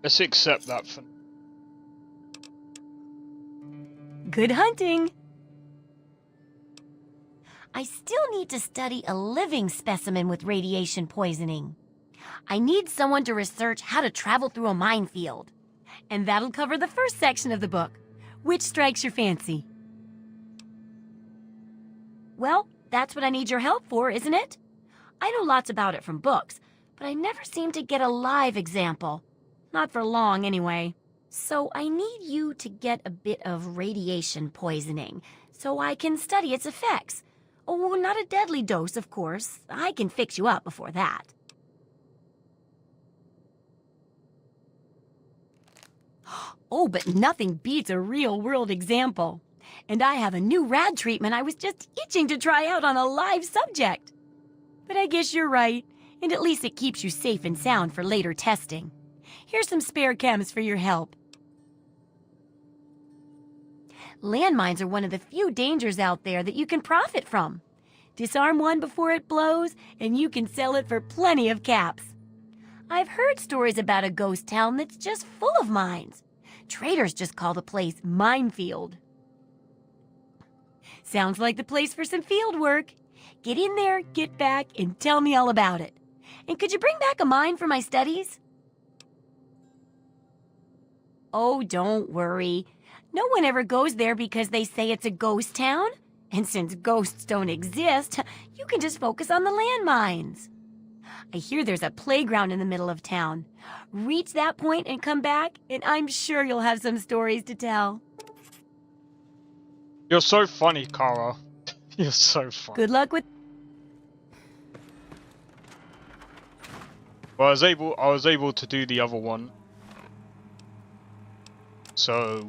S1: Let's accept that for
S9: good hunting. I still need to study a living specimen with radiation poisoning. I need someone to research how to travel through a minefield. And that'll cover the first section of the book. Which strikes your fancy? Well, that's what I need your help for, isn't it? I know lots about it from books, but I never seem to get a live example. Not for long, anyway. So I need you to get a bit of radiation poisoning, so I can study its effects. Oh, not a deadly dose, of course. I can fix you up before that. Oh, but nothing beats a real-world example. And I have a new rad treatment I was just itching to try out on a live subject. But I guess you're right, and at least it keeps you safe and sound for later testing. Here's some spare chems for your help. Landmines are one of the few dangers out there that you can profit from. Disarm one before it blows, and you can sell it for plenty of caps. I've heard stories about a ghost town that's just full of mines. Traders just call the place Minefield. Sounds like the place for some field work. Get in there, get back, and tell me all about it. And could you bring back a mine for my studies? Oh, don't worry. No one ever goes there because they say it's a ghost town. And since ghosts don't exist, you can just focus on the landmines. I hear there's a playground in the middle of town. Reach that point and come back, and I'm sure you'll have some stories to tell.
S1: You're so funny, Kara. You're so funny.
S9: Good luck with...
S1: Well, I was able to do the other one. So,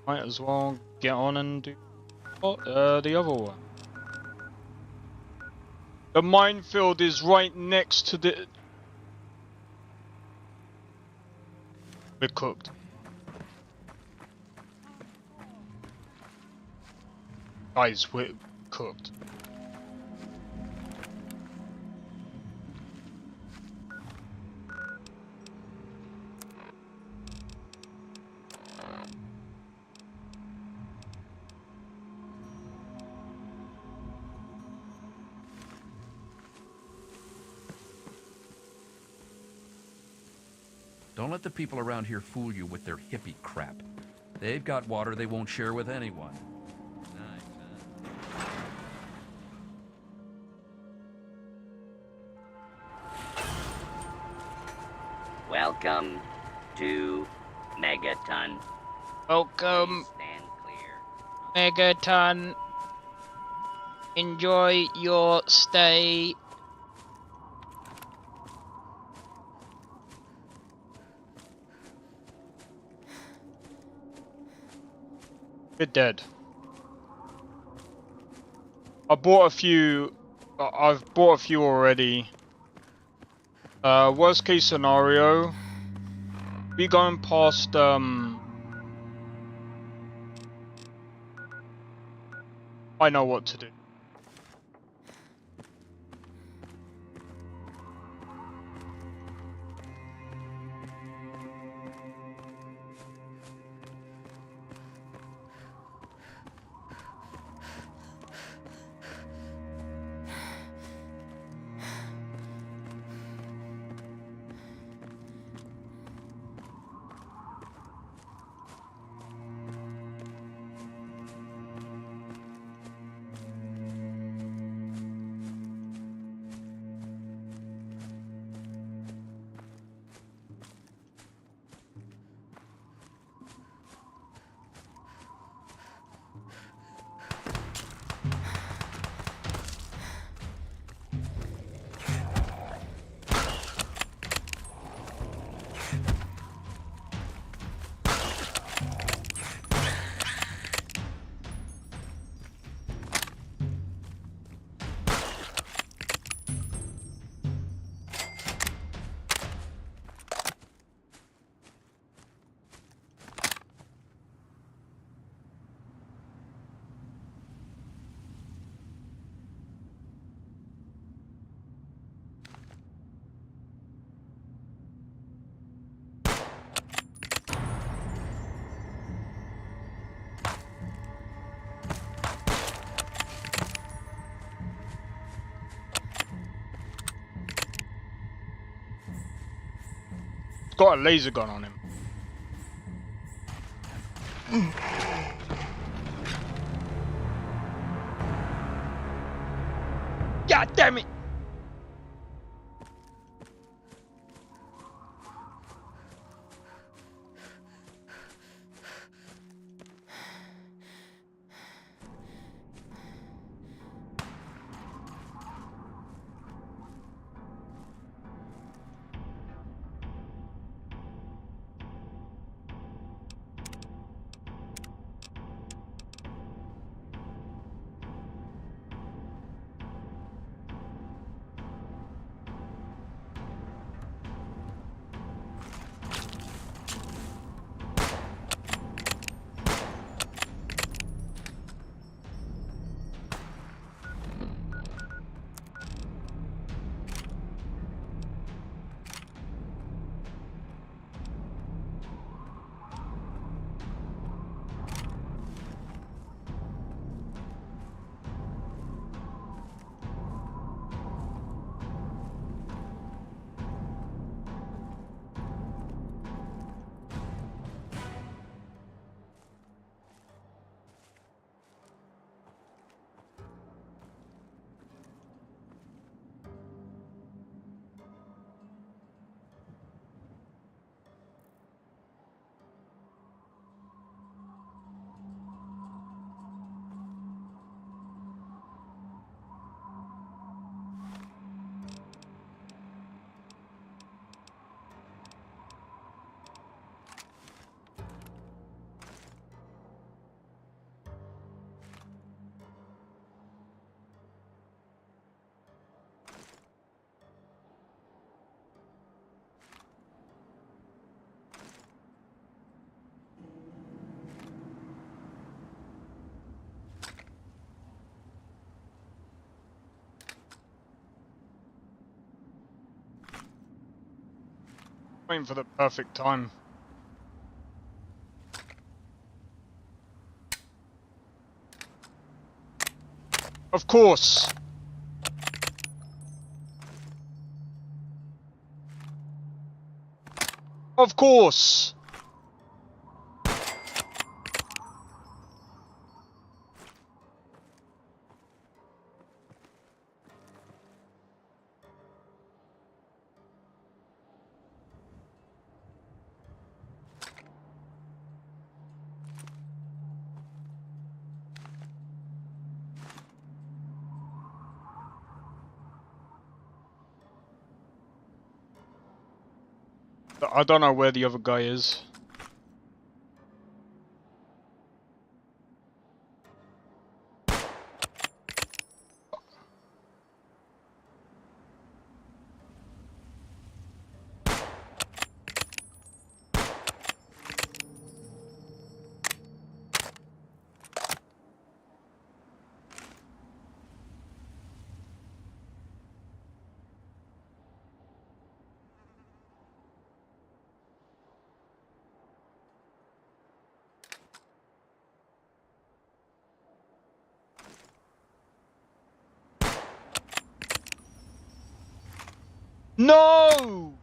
S1: might as well get on and do the other one. The minefield is right next to the... We're cooked. Guys, we're cooked.
S2: Don't let the people around here fool you with their hippie crap. They've got water they won't share with anyone.
S10: Welcome to Megaton.
S1: Welcome,
S10: Please stand clear.
S1: Megaton. Enjoy your stay. We're dead. I've bought a few already. Worst case scenario, we going past I know what to do. Got a laser gun on him. God damn it! Waiting for the perfect time. Of course. Of course. I don't know where the other guy is. No!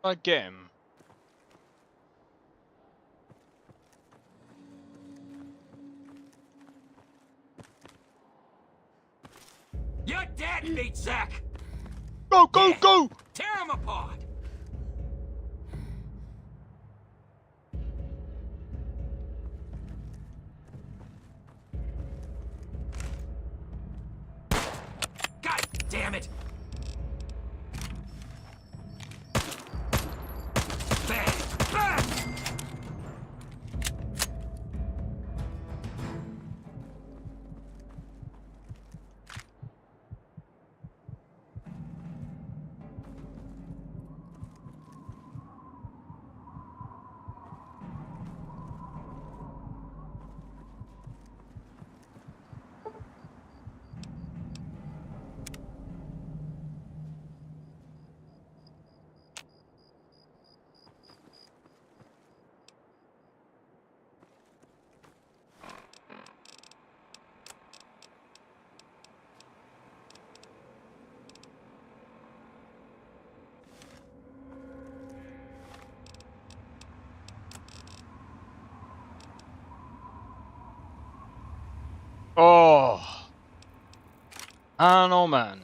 S1: I get him.
S2: You're dead, meat sack!
S1: Go, go, go!
S2: Tear him apart! God damn it! Bang! Bang!
S1: Oh. Man, oh man.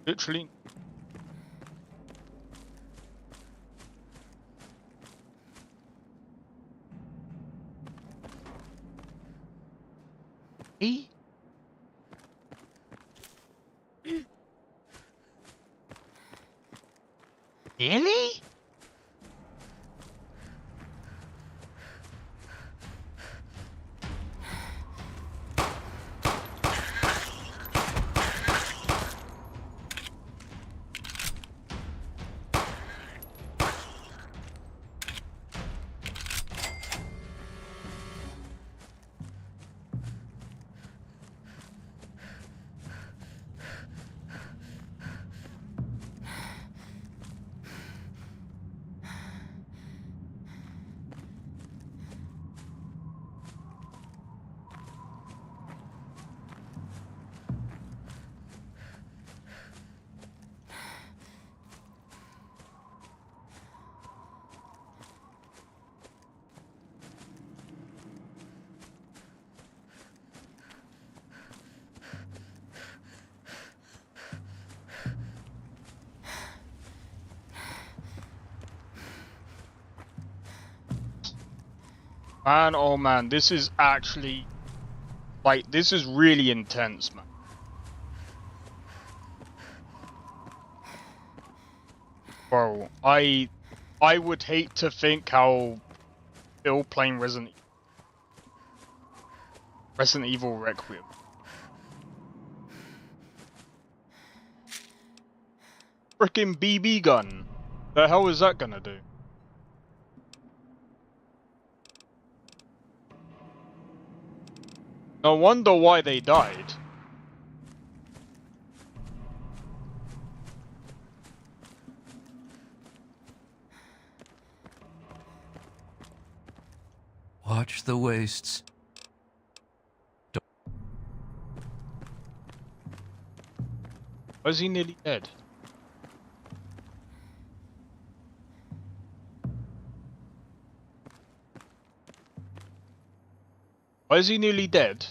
S1: Literally. E? Really? Man, oh man, this is actually, like, this is really intense, man. Bro, I would hate to think how Bill playing Resident Evil Requiem. Frickin' BB gun. The hell is that gonna do? No wonder why they died.
S2: Watch the wastes.
S1: Was he nearly dead? Why is he nearly dead?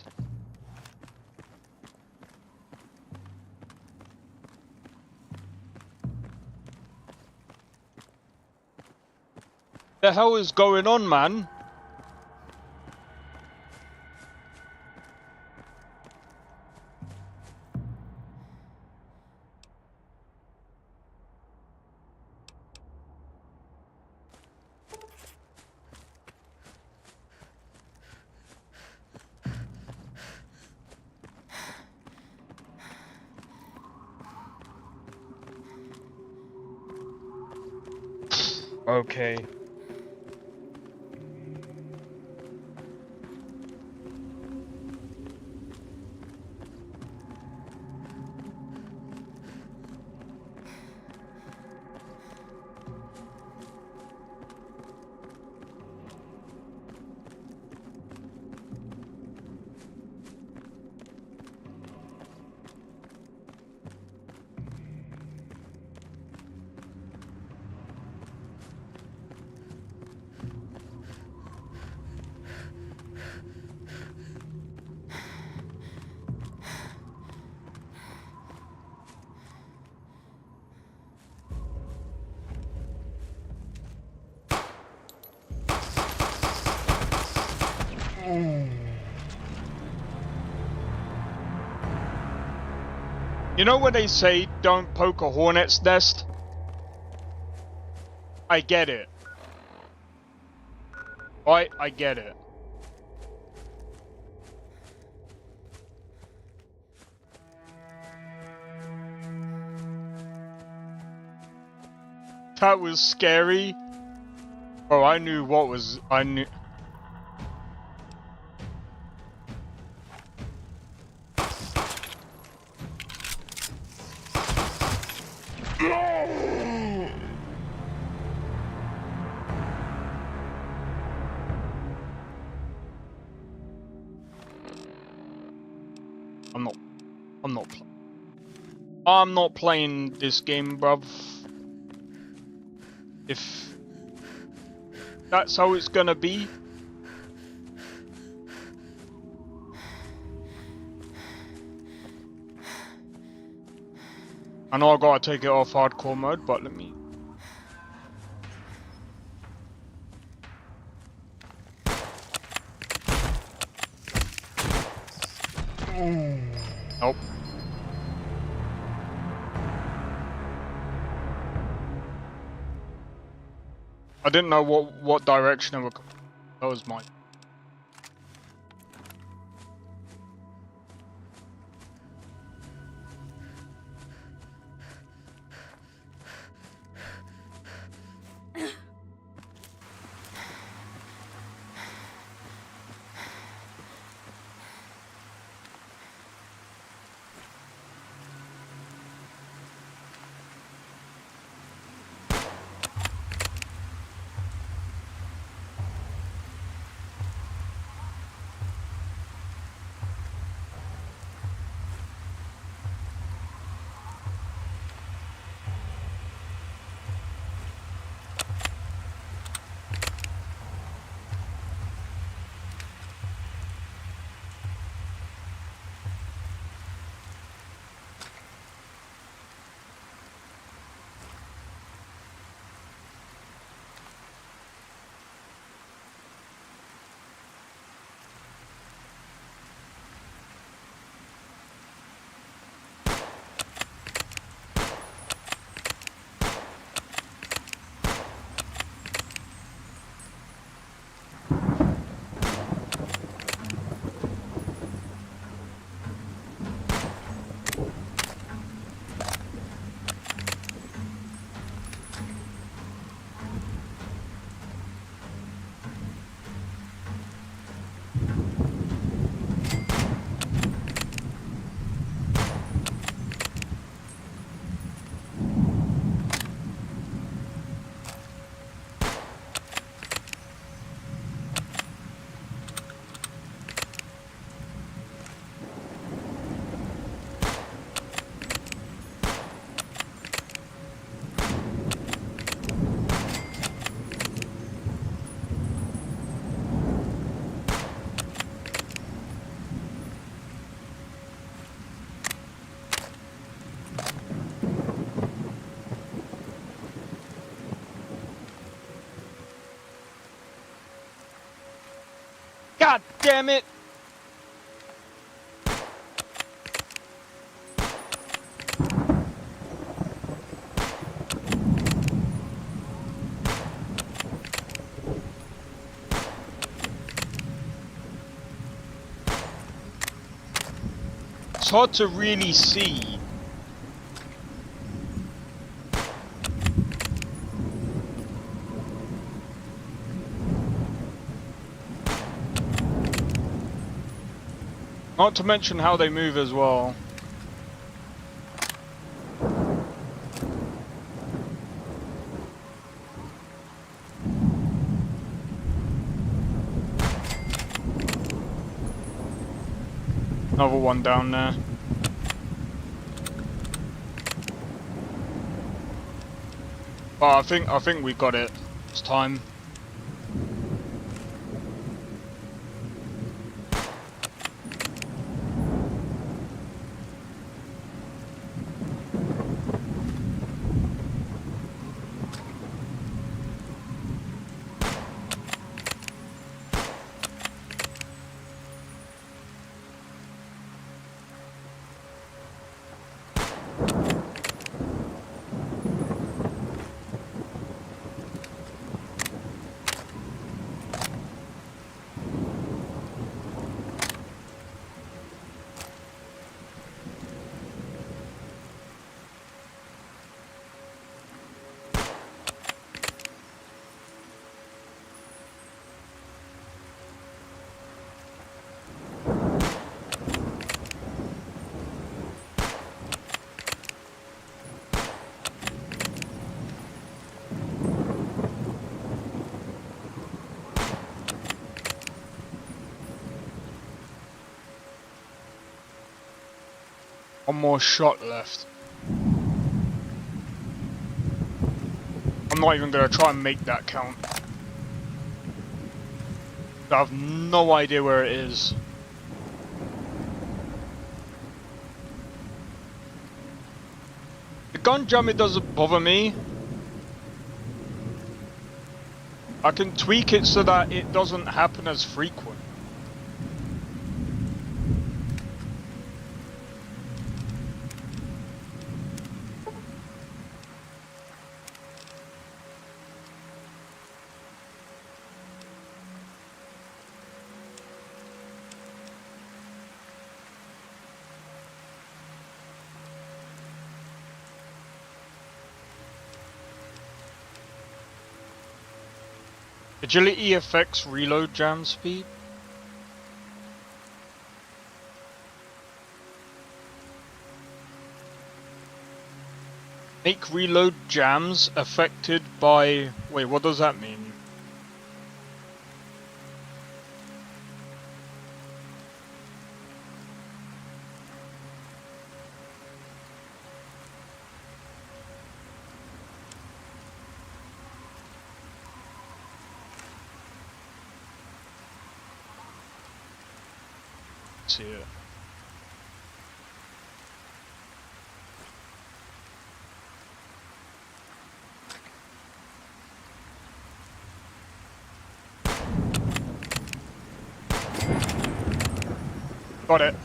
S1: The hell is going on, man? Okay. You know when they say don't poke a hornet's nest? I get it. I get it. That was scary. Bro, I knew what was... I knew... I'm not playing this game, bruv. If that's how it's gonna be. I know I gotta take it off hardcore mode, but let me... Nope. I didn't know what direction it would go. That was mine. God damn it! It's hard to really see. Not to mention how they move as well. Another one down there. Oh, I think we got it. It's time. One more shot left. I'm not even gonna try and make that count. I have no idea where it is. The gun jamming doesn't bother me. I can tweak it so that it doesn't happen as frequent. Agility affects reload jam speed. Make reload jams affected by... Wait, what does that mean? Let's see it. Got it.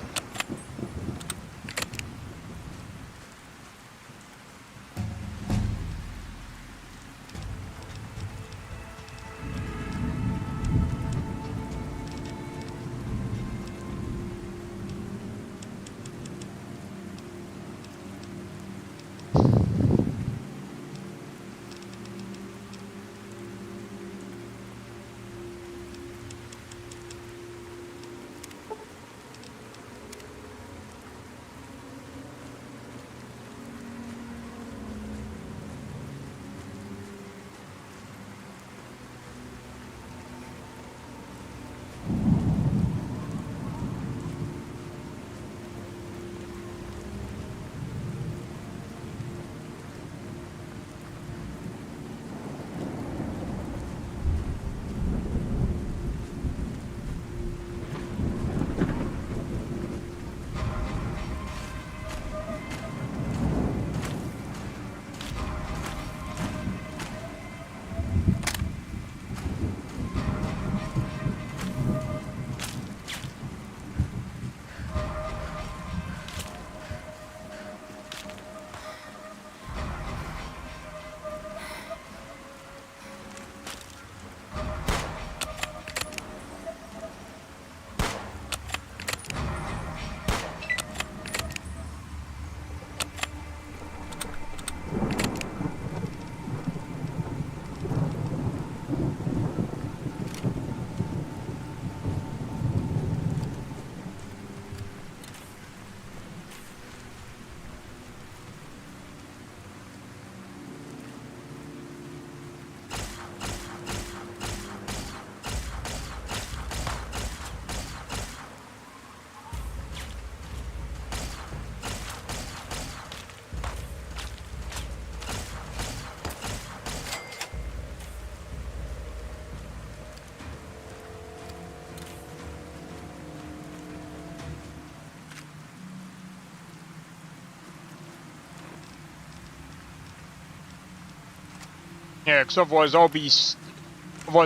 S1: Yeah, because otherwise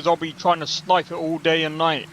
S1: I'll be trying to snipe it all day and night.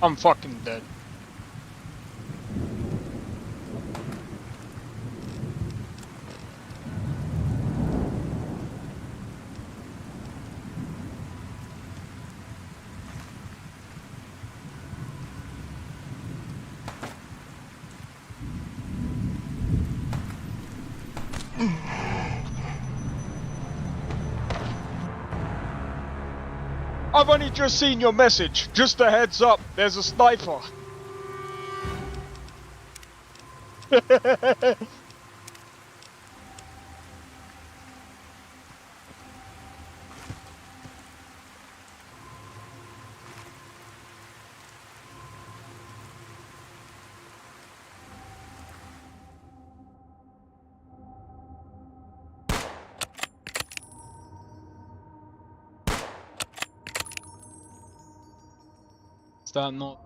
S1: I'm fucking dead. I've only just seen your message. Just a heads up, there's a sniper. Is that not?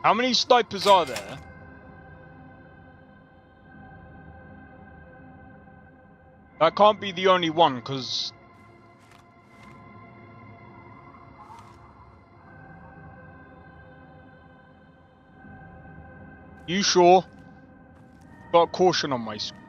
S1: How many snipers are there? That can't be the only one, because... You sure? Got caution on my screen.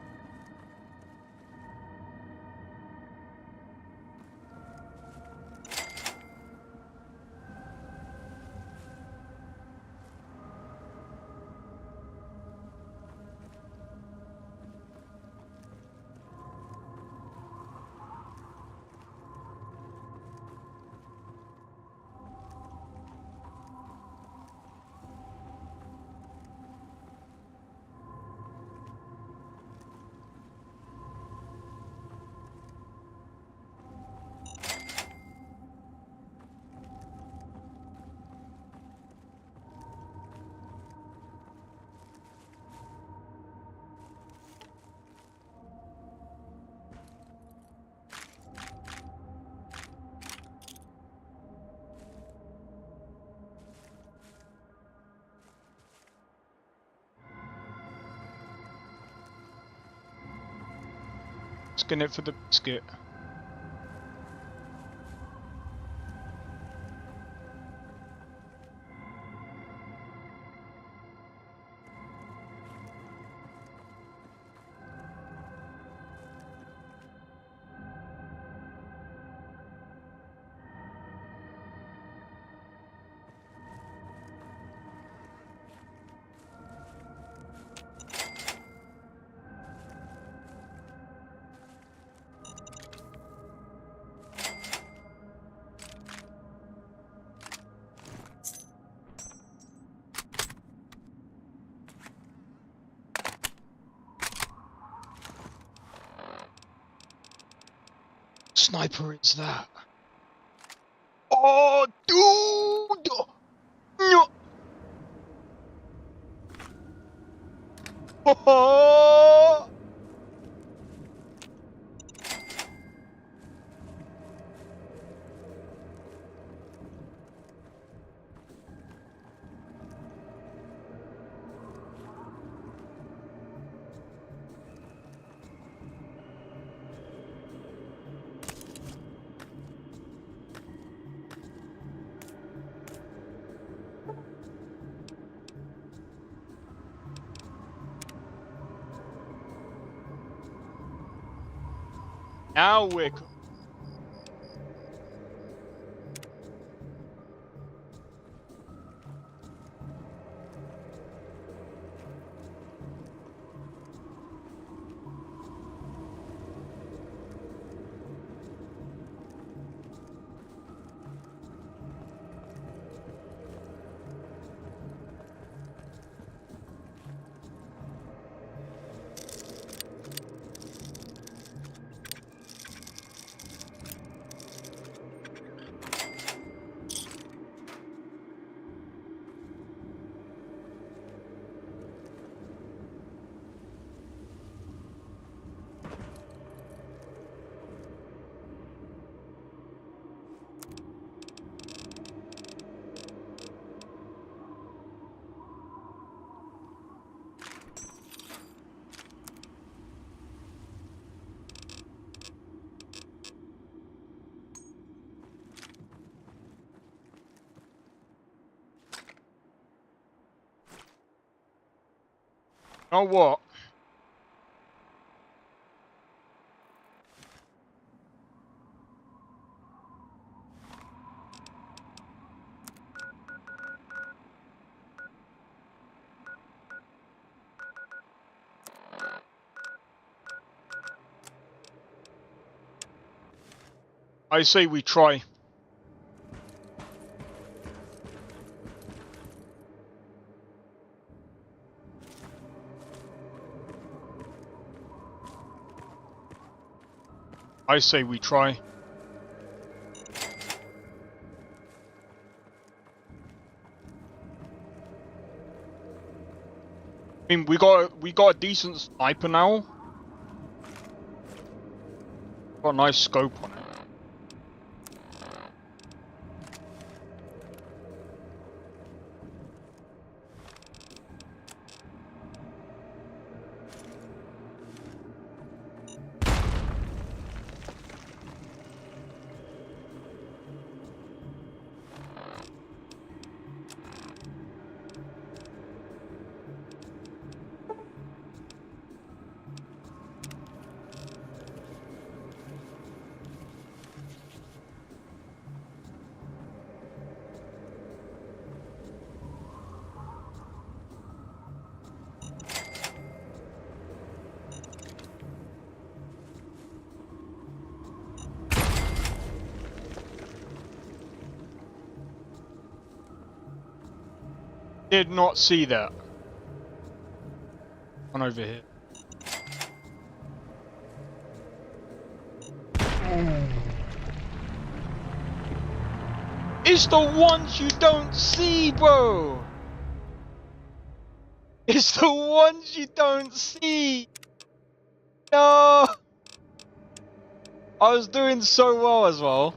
S1: Skin it for the biscuit. Sniper is that? Oh, dude! No. Oh. Now we're... Oh, what? I say we try. I say we try. I mean, we got a decent sniper now. Got a nice scope on it. Did not see that. One over here. It's the ones you don't see, bro! It's the ones you don't see! No! I was doing so well as well.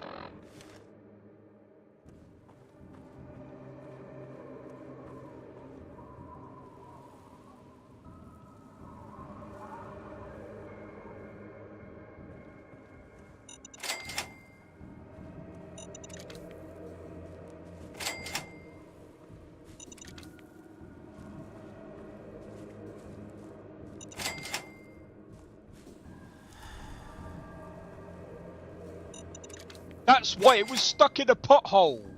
S1: That's why it was stuck in a pothole.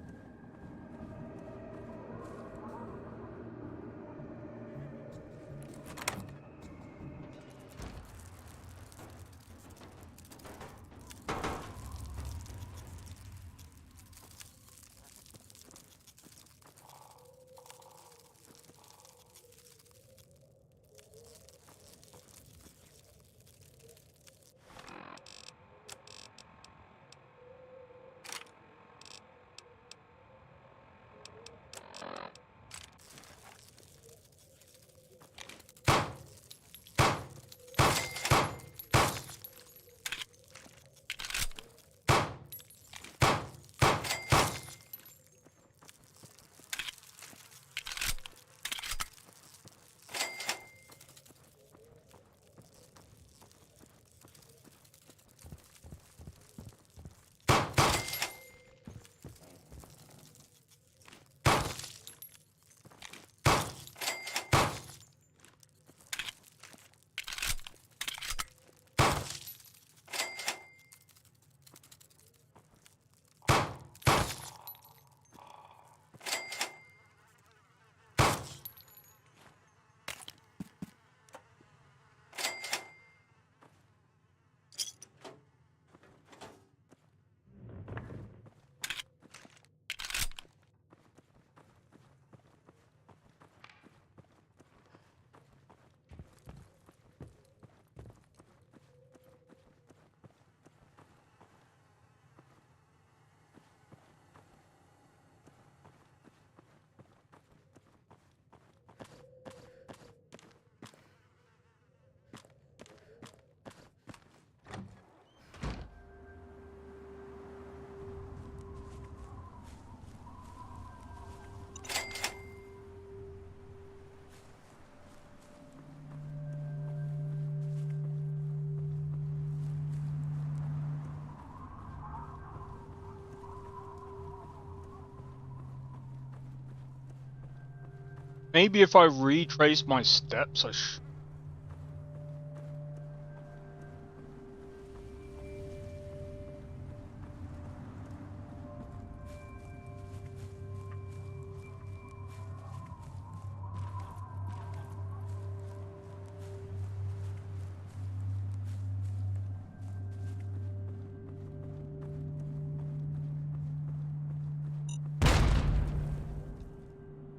S1: Maybe if I retrace my steps,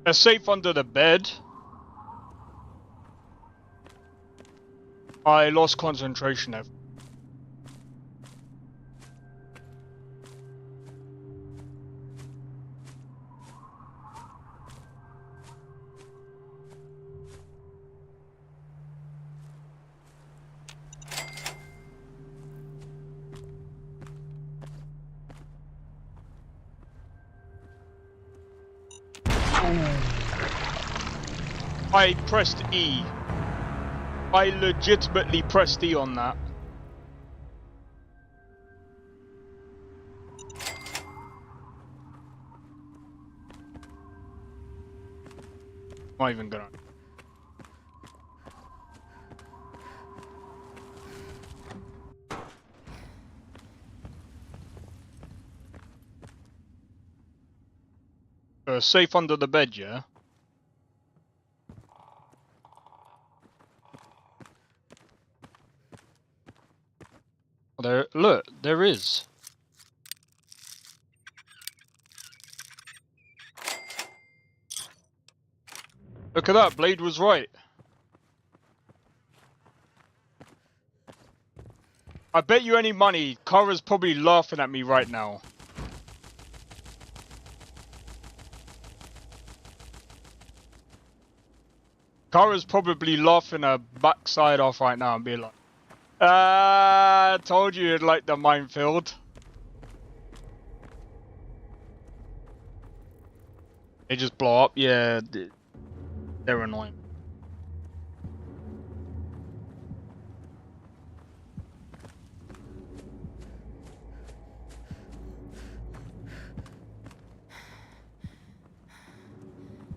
S1: They're safe under the bed. I lost concentration there. I pressed E. I legitimately pressed E on that. Not even gonna. Safe under the bed, yeah? There, look, there is. Look at that, Blade was right. I bet you any money, Kara's probably laughing at me right now. Kara's probably laughing her backside off right now and being like, I told you you'd like the minefield. They just blow up, yeah, they're annoying.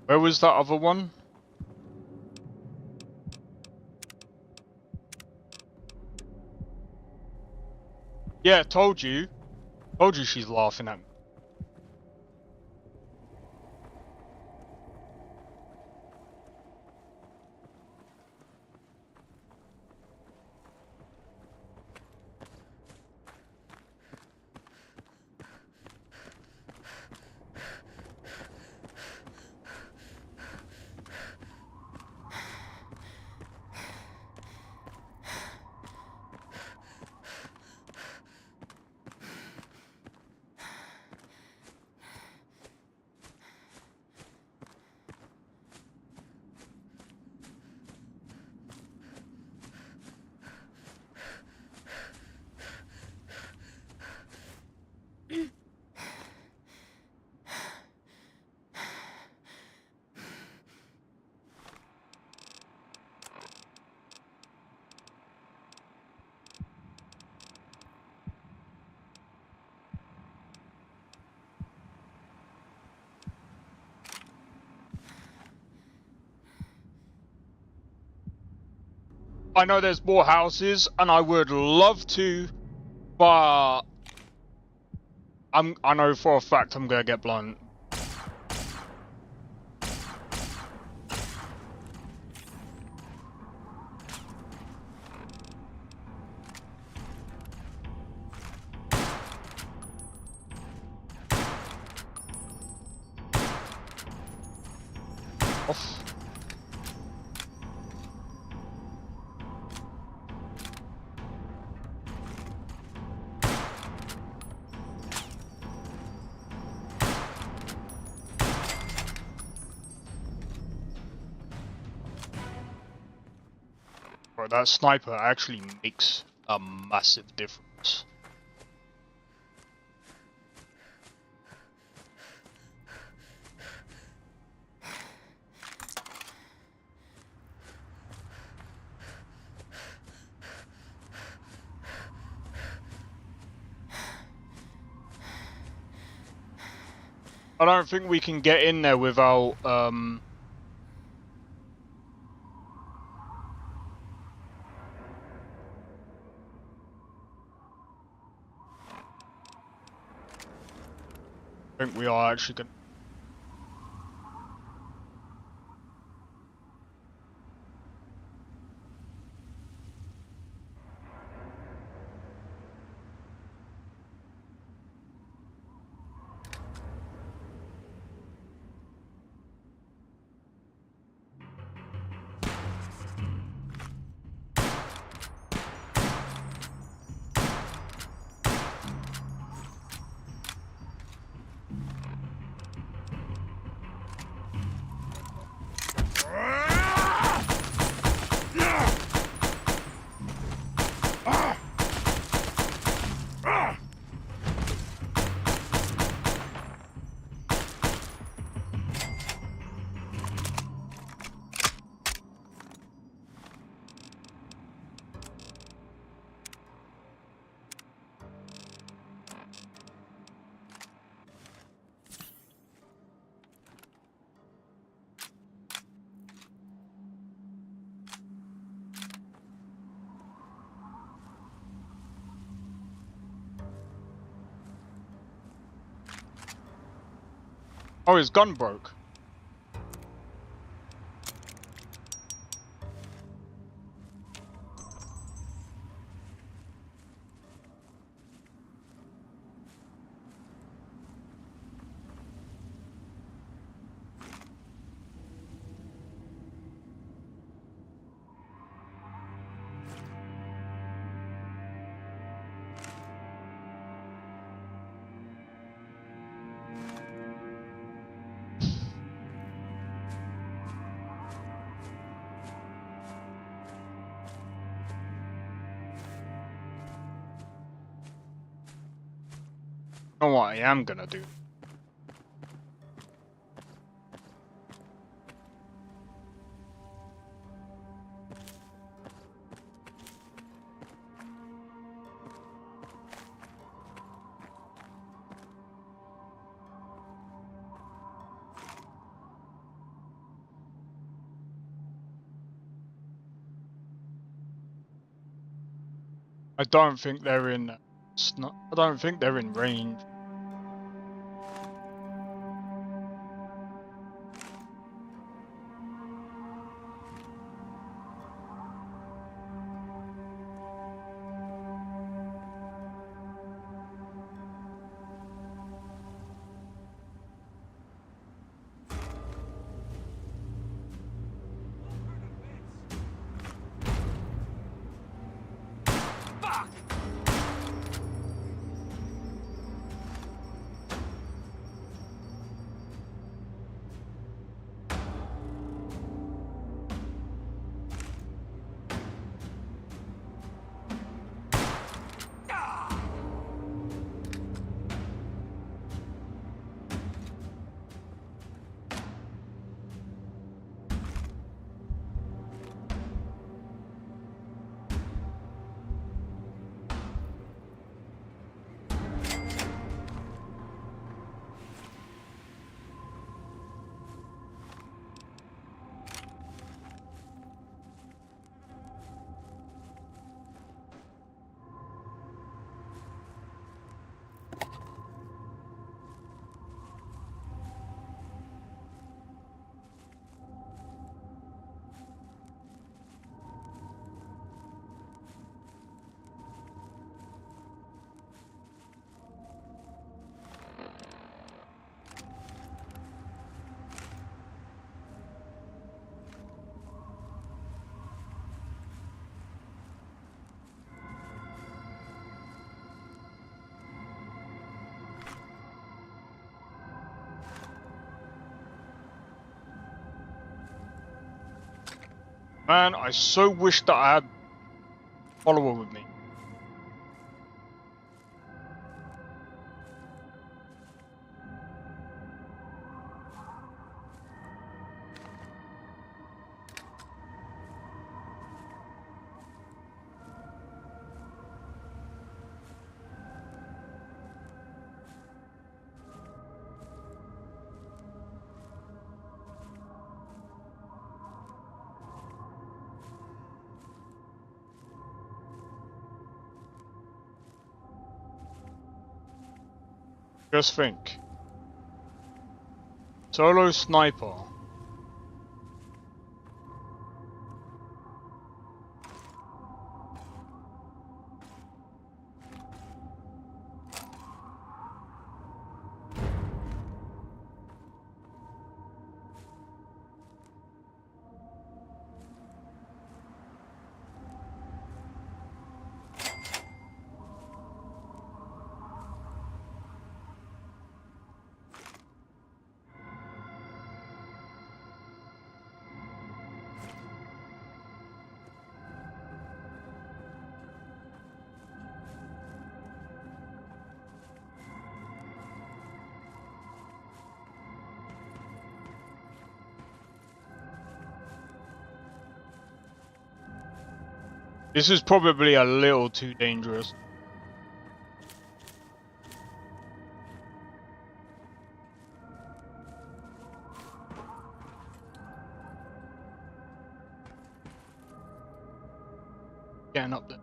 S1: Where was that other one? Yeah, told you. Told you she's laughing at me. I know there's more houses, and I would love to, but I know for a fact I'm gonna get blown. Off. Bro, that sniper actually makes a massive difference. I don't think we can get in there without I think we are actually going to... Oh, his gun broke. You know what I am gonna do? I don't think they're in... I don't think they're in range. Man, I so wish that I had a follower with me. Just think. Solo sniper. This is probably a little too dangerous. Getting up there.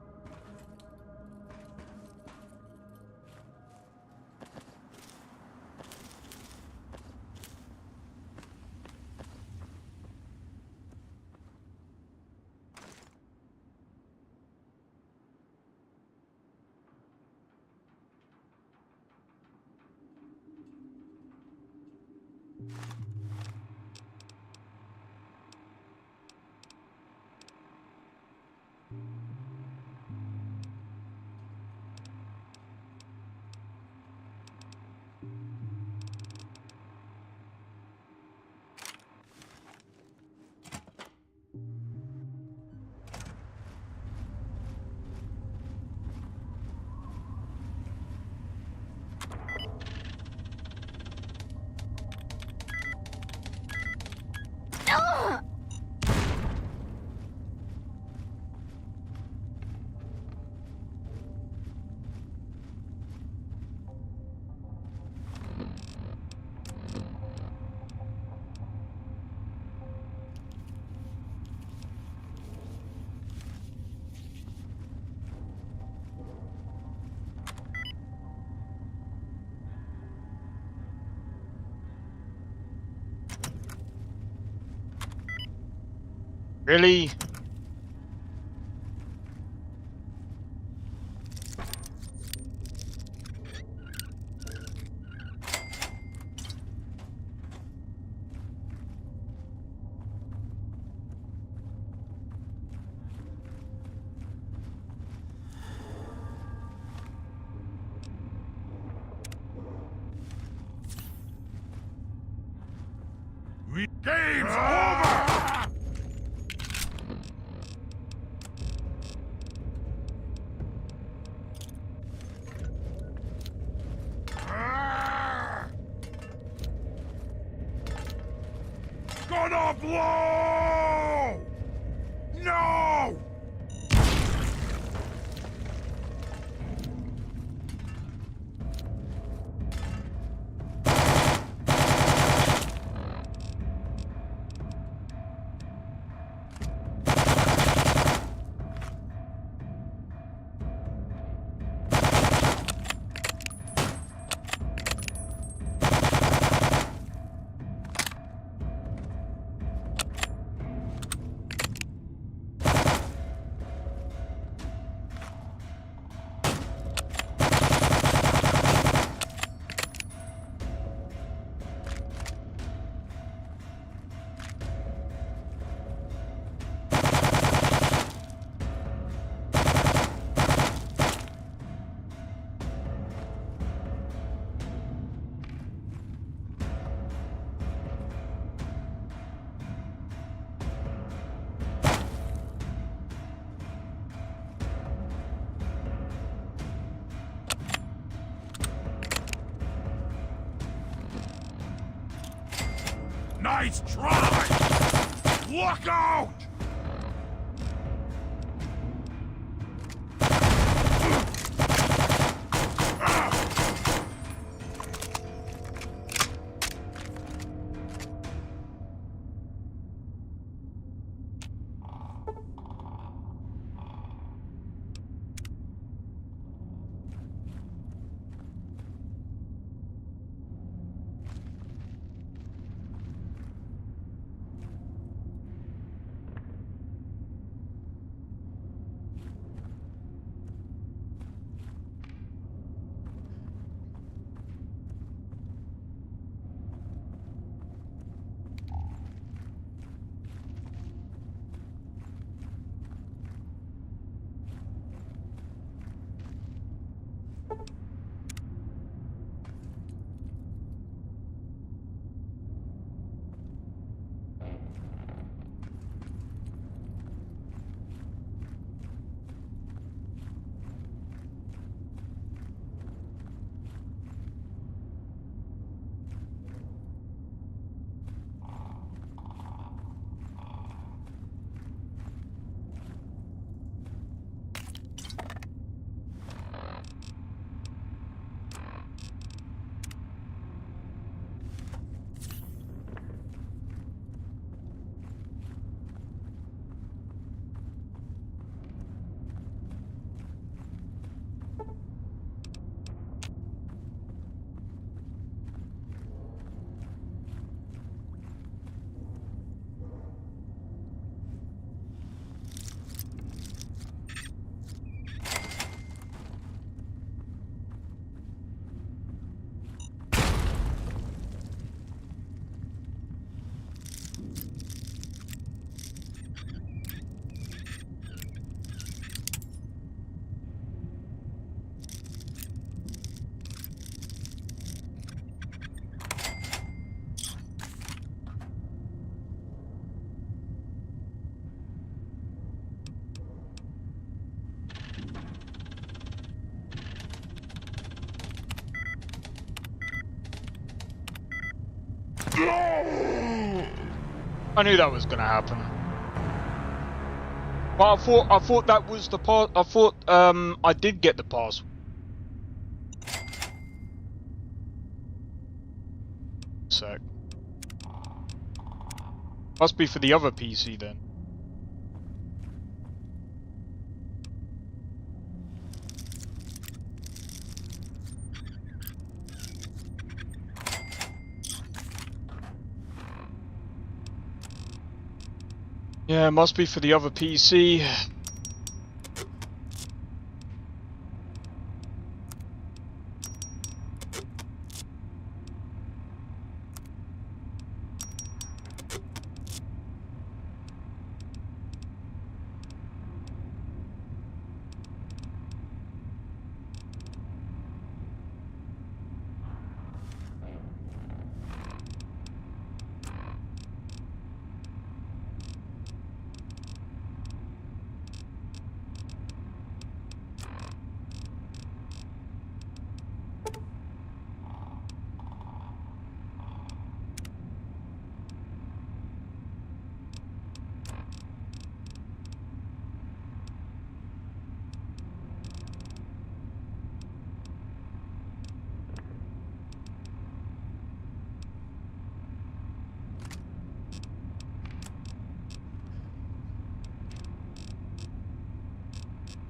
S1: Really?
S8: Game's over! Gonna blow! No! Nice try! Look out!
S1: I knew that was gonna happen. But I thought that was the pass. I thought I did get the password. Sec. Must be for the other PC then. Yeah, must be for the other PC.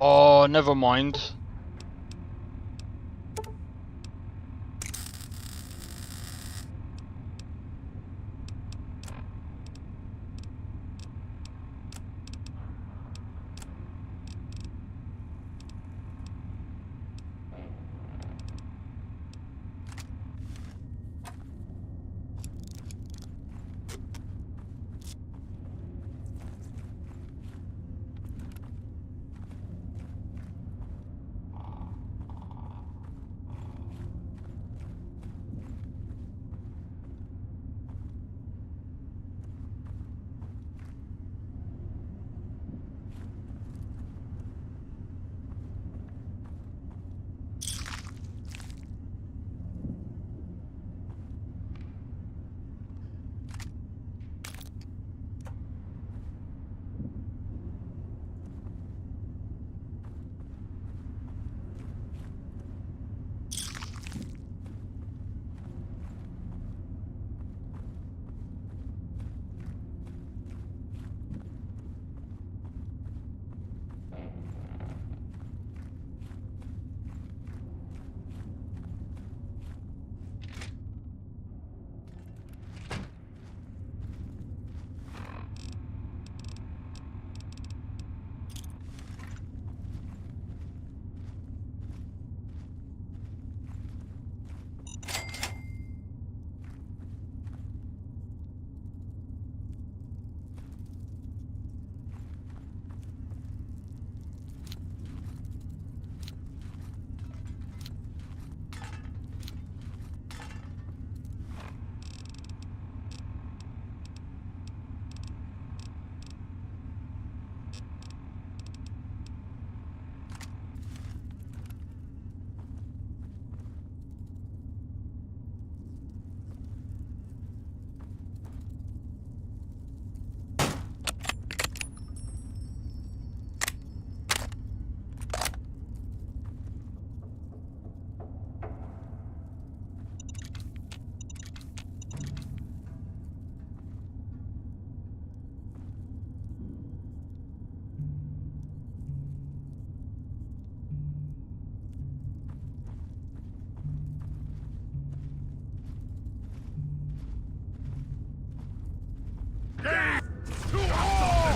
S1: Oh, never mind.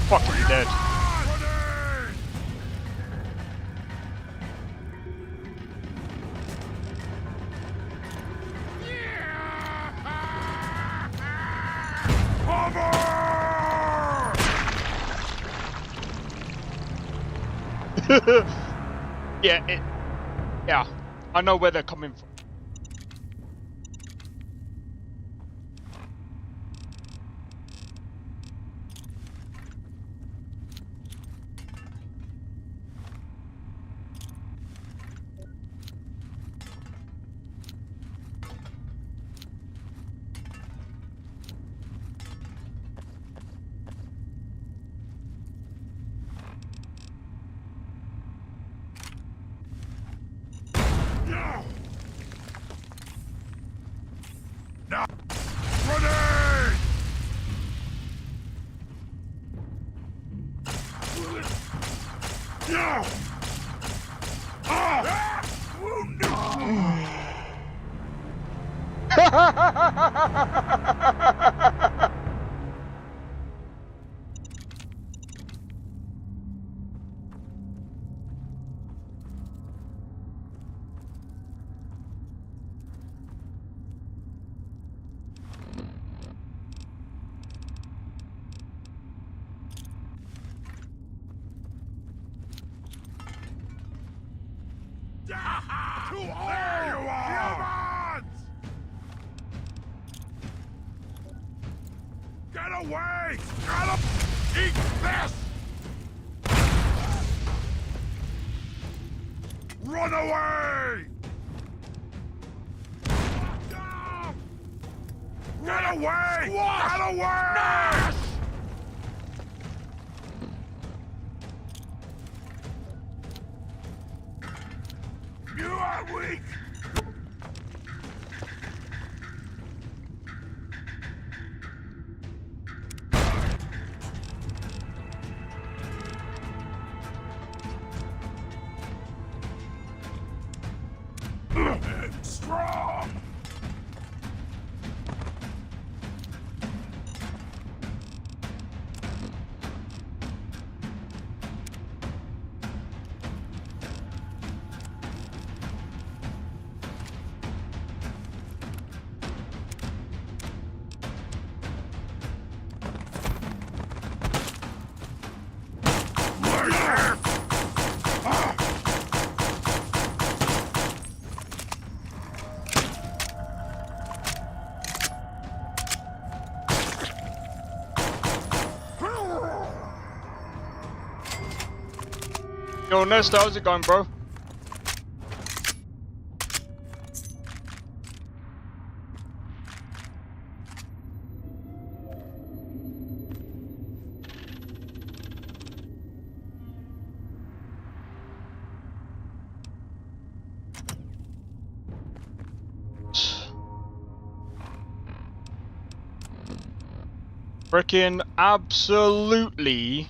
S1: Fucking dead. Yeah, I know where they're coming from.
S8: There you are! Get away! Gotta eat this! Run away! Get away! Get away! You are weak! Strong!
S1: Yo, Nesta, how's it going, bro? Freaking absolutely.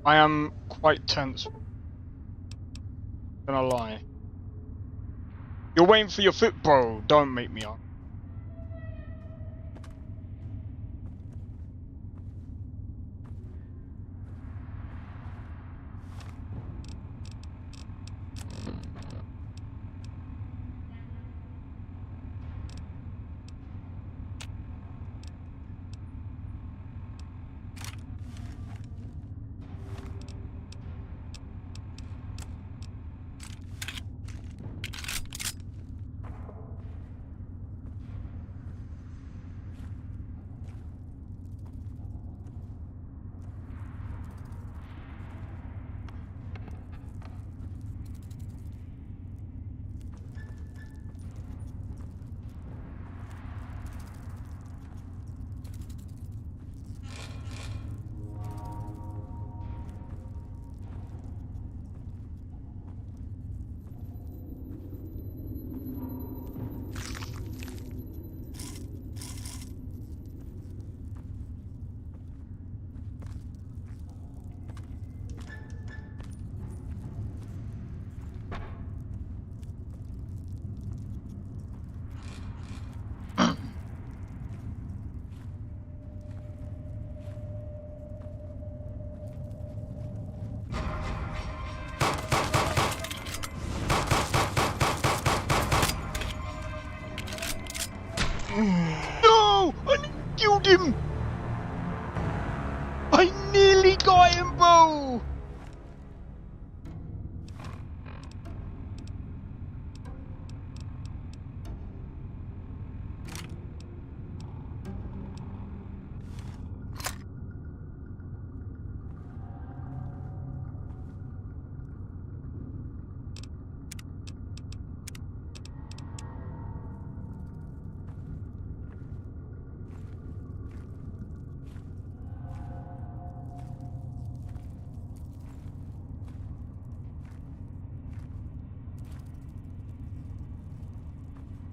S1: I am quite tense. Gonna lie. You're waiting for your foot, bro. Don't make me up. No! I killed him! I nearly got him, bro!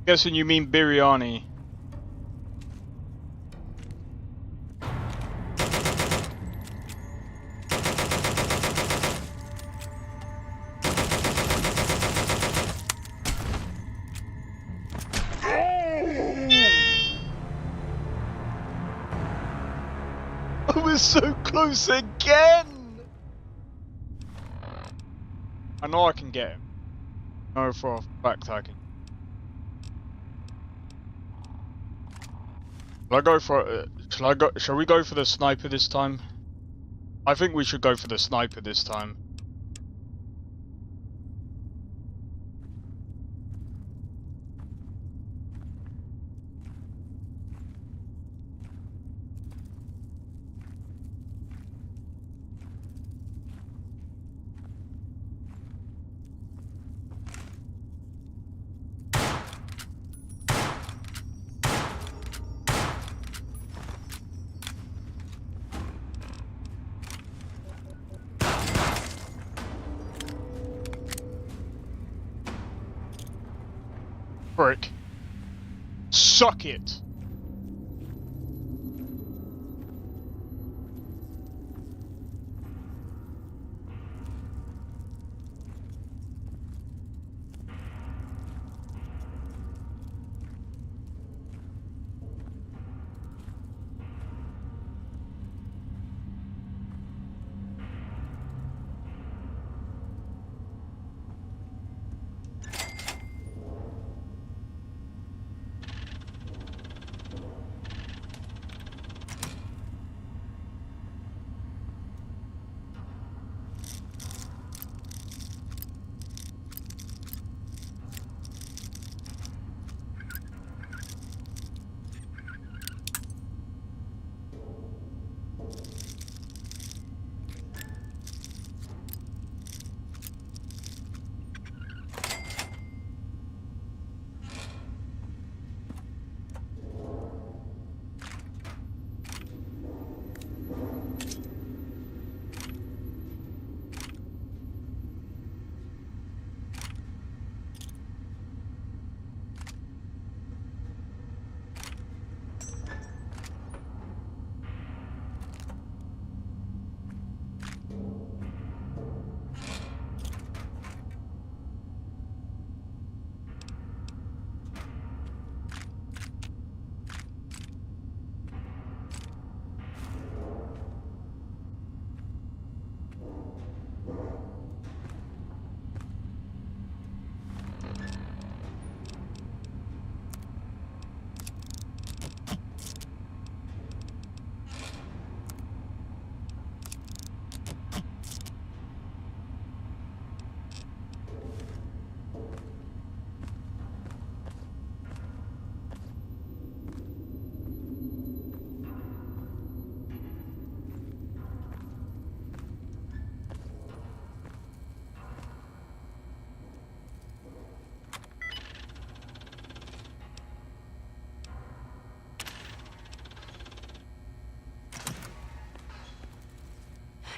S1: Guessing you mean biryani. so close again! I know I can get him. I know for a fact I can. Shall I go for shall we go for the sniper this time? I think we should go for the sniper this time. Frick. Suck it!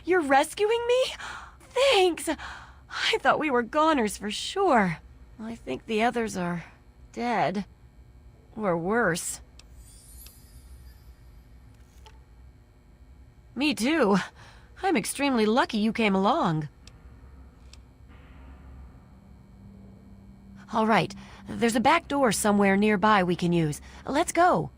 S9: You're rescuing me? Thanks! I thought we were goners for sure. I think the others are dead. Or worse. Me too. I'm extremely lucky you came along. All right, there's a back door somewhere nearby we can use. Let's go.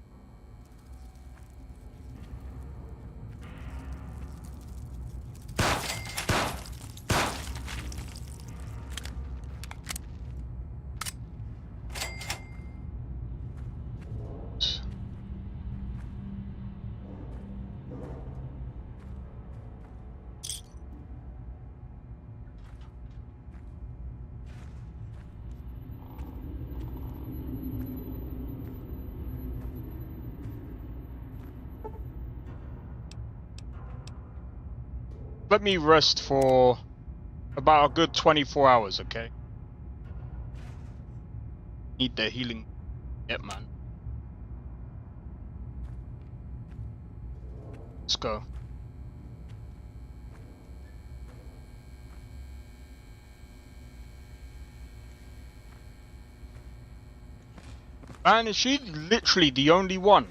S1: Let me rest for about a good 24 hours, okay? Need the healing. Yep, man. Let's go. Man, is she literally the only one?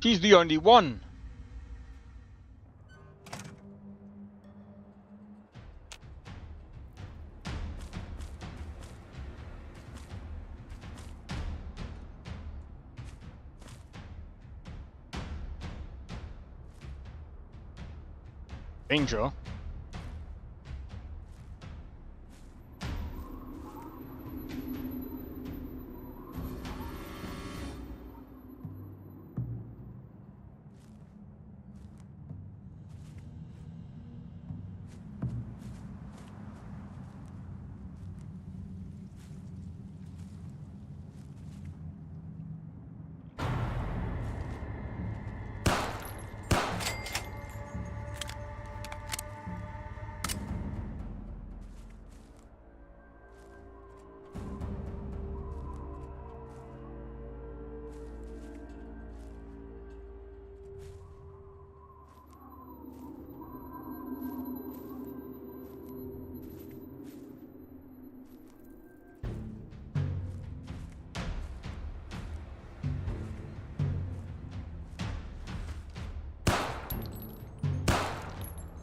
S1: She's the only one. Danger.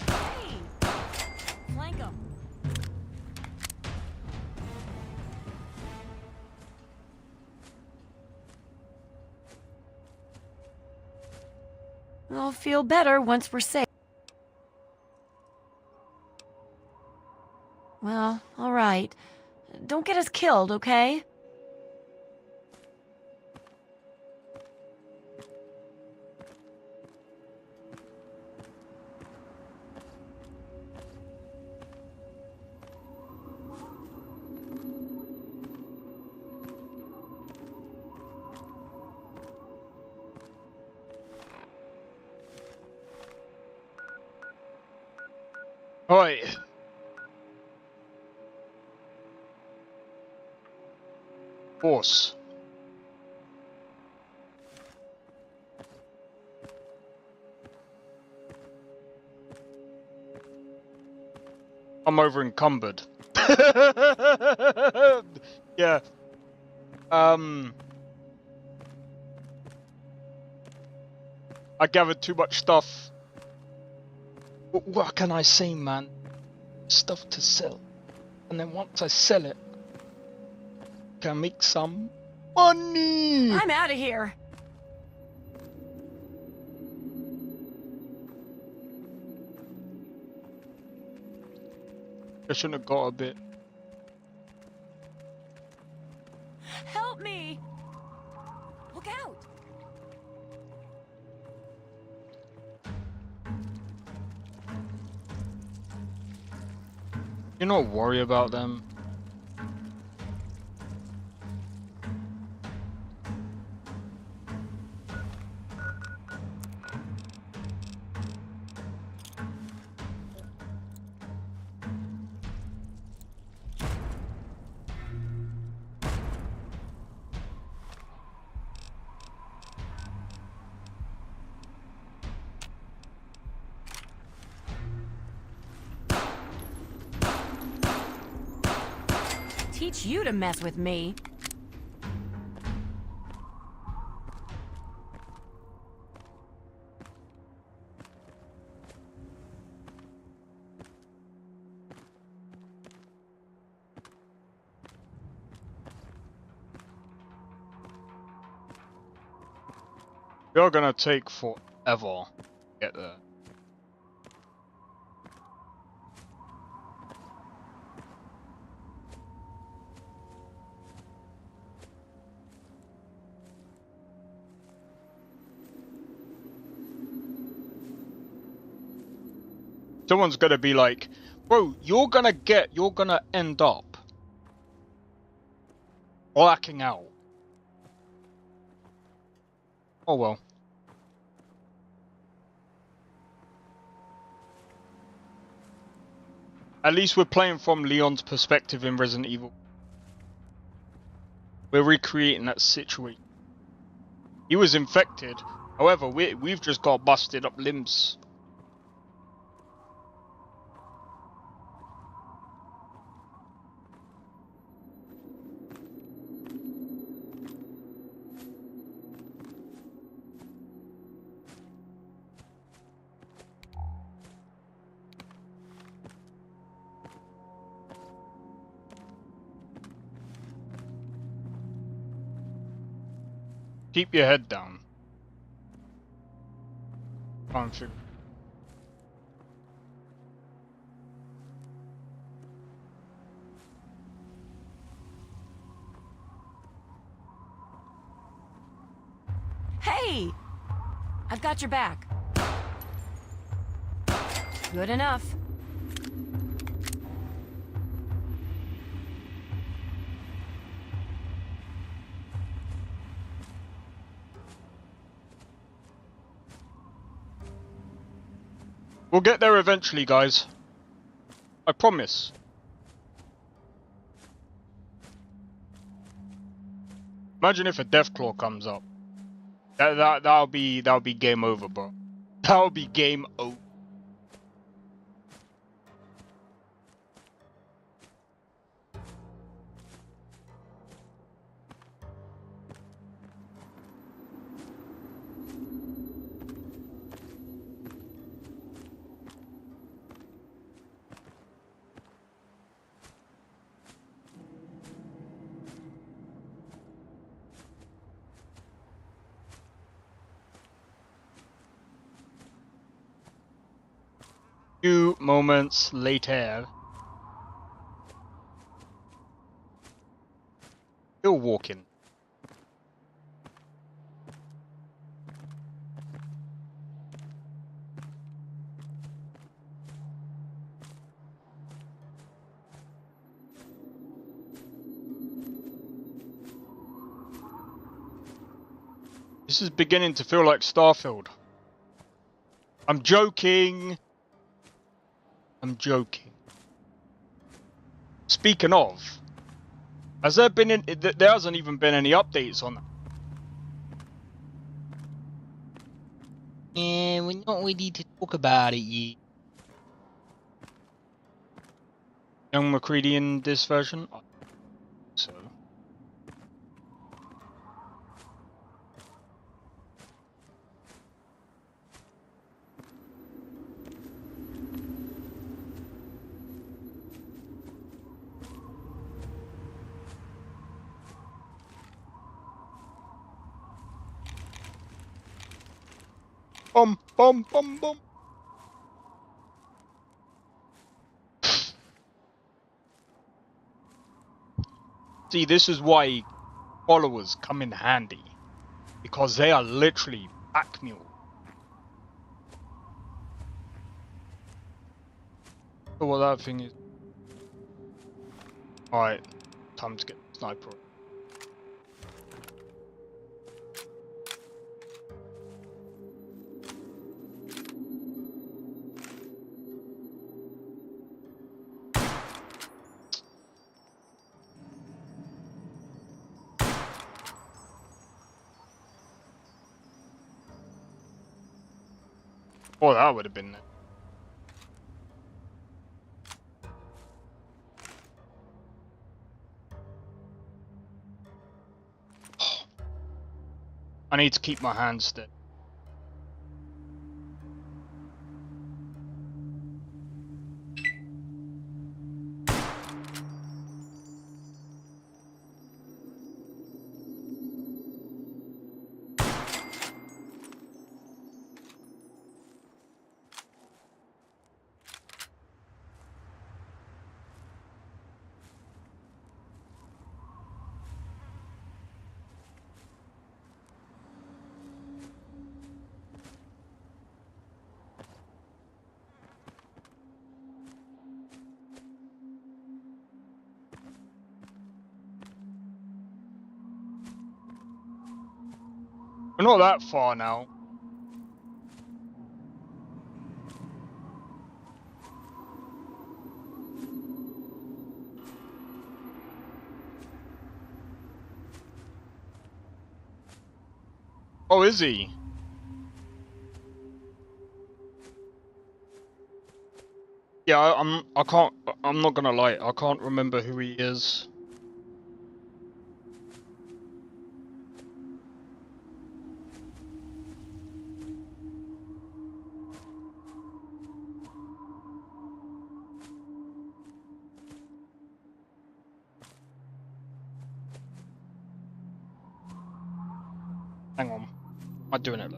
S9: Hey! Flank 'em. I'll feel better once we're safe. Well, all right. Don't get us killed, okay?
S1: Oi. Force. I'm over encumbered. Yeah. I gathered too much stuff. What can I say, man? Stuff to sell. And then once I sell it, I can make some money.
S9: I'm out of here.
S1: I shouldn't have got a bit.
S9: Help me! Look out!
S1: You not worry about them.
S9: Teach you to mess with me.
S1: You're gonna take forever to get there. Someone's gonna be like, bro, you're gonna end up blacking out. Oh well. At least we're playing from Leon's perspective in Resident Evil. We're recreating that situation. He was infected, however, we've just got busted up limbs. Keep your head down. Can't figure.
S9: see. I've got your back. Good enough.
S1: We'll get there eventually, guys. I promise. Imagine if a Deathclaw comes up. That'll be game over, bro. That'll be game over. Few moments later. Still walking. This is beginning to feel like Starfield. I'm joking. I'm joking. Speaking of, has there been there hasn't even been any updates on that. And we're not ready to talk about it yet. Young McCready in this version? I think so. Bum bum bum bum. See, this is why followers come in handy, because they are literally pack mule. So what that thing is. Alright, time to get the sniper. Oh, that would have been it. I need to keep my hands steady. We're not that far now. Oh, is he? Yeah, I'm not gonna lie, I can't remember who he is. Hang on. I'm doing it.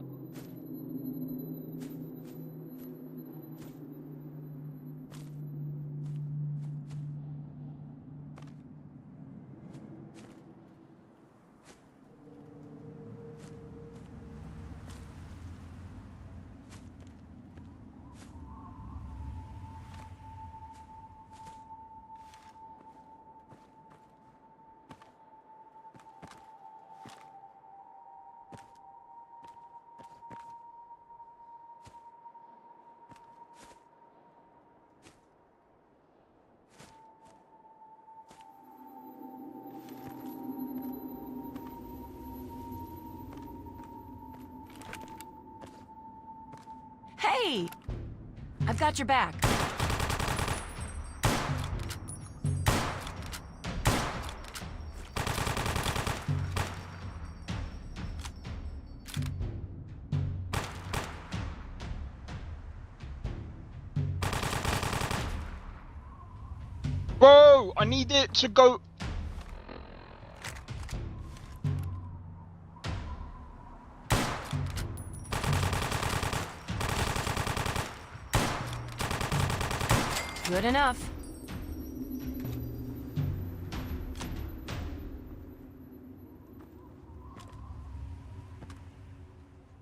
S9: Hey! I've got your back.
S1: Whoa! I need it to go.
S9: Good enough.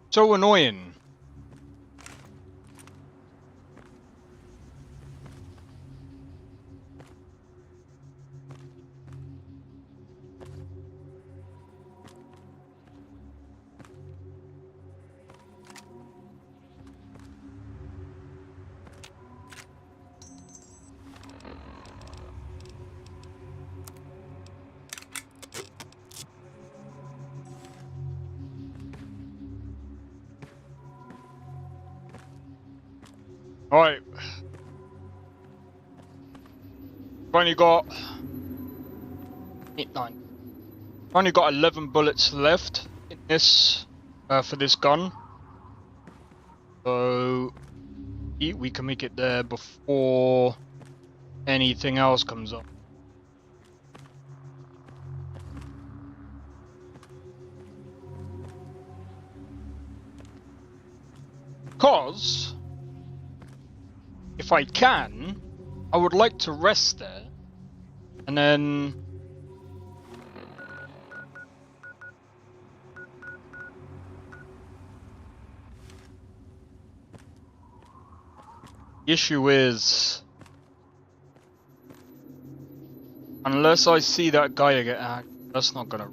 S1: So annoying. Alright. I've only got 8, 9. I've only got 11 bullets left in this for this gun. So we can make it there before anything else comes up. Because if I can, I would like to rest there and then the issue is, unless I see that guy again, that's not gonna.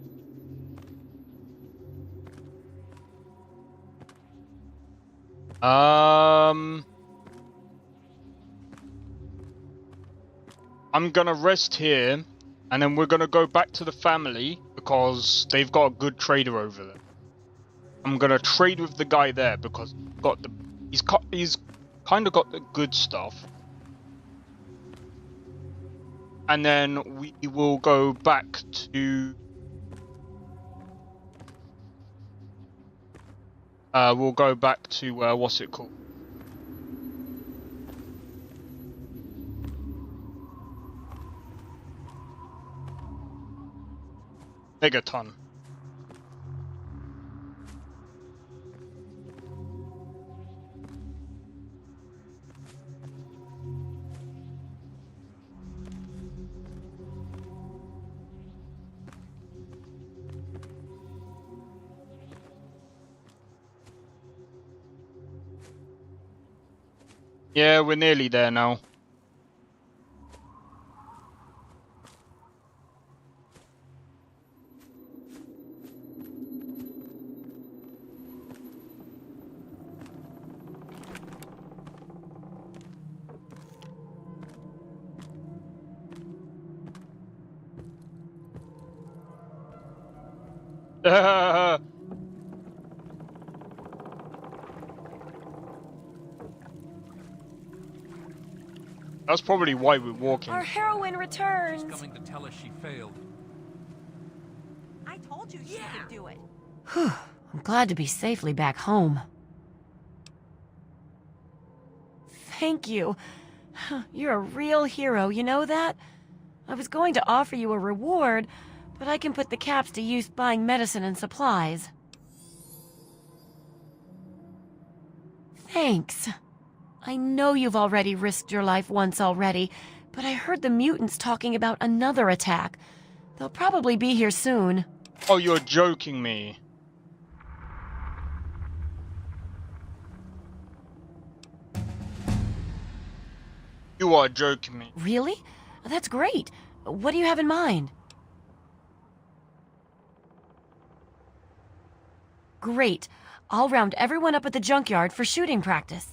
S1: I'm gonna rest here, and then we're gonna go back to the family because they've got a good trader over there. I'm gonna trade with the guy there because he's kind of got the good stuff. And then we will go back to what's it called? Megaton. Yeah, we're nearly there now. That's probably why we're walking.
S9: Our heroine returns.
S2: She's coming to tell us she failed.
S7: I told you she could do it.
S9: Whew. I'm glad to be safely back home. Thank you. You're a real hero, you know that? I was going to offer you a reward, but I can put the caps to use buying medicine and supplies. Thanks. I know you've already risked your life once already, but I heard the mutants talking about another attack. They'll probably be here soon.
S1: Oh, you're joking me. You are joking me.
S9: Really? That's great. What do you have in mind? Great. I'll round everyone up at the junkyard for shooting practice.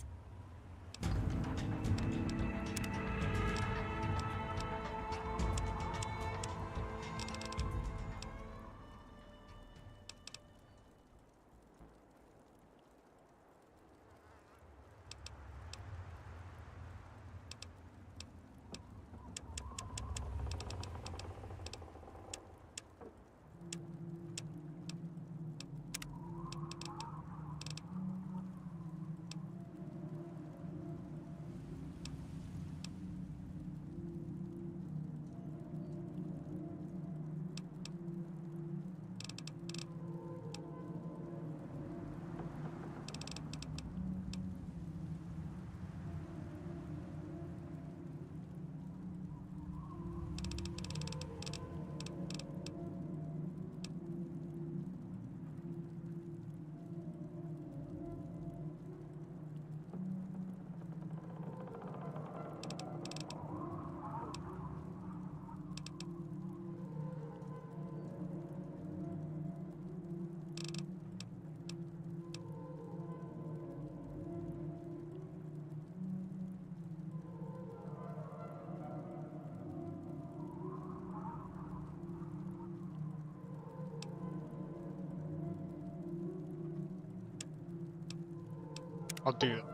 S1: I'll do that.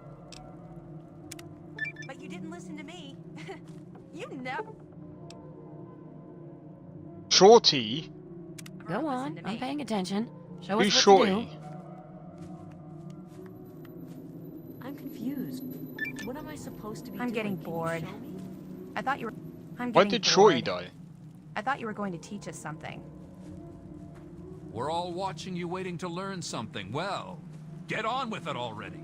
S11: But you didn't listen to me. You never.
S1: Shorty?
S9: Go on, I'm paying attention. Show
S1: Who's
S9: us what to
S1: Shorty?
S9: do.
S7: I'm confused. What am I supposed to be
S11: I'm
S7: doing?
S11: getting
S7: Can you
S11: bored.
S7: show me?
S11: I thought you were. I'm
S1: Why
S11: getting
S1: did Shorty
S11: bored.
S1: die?
S11: I thought you were going to teach us something.
S2: We're all watching you, waiting to learn something. Well, get on with it already.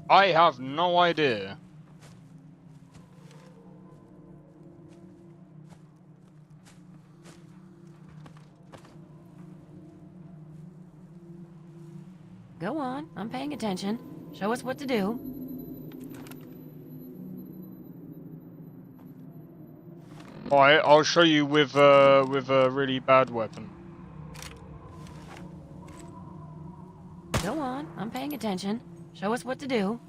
S1: I have no idea.
S9: Go on, I'm paying attention. Show us what to do.
S1: Alright, I'll show you with a really bad weapon.
S9: Go on, I'm paying attention. Show us what to do.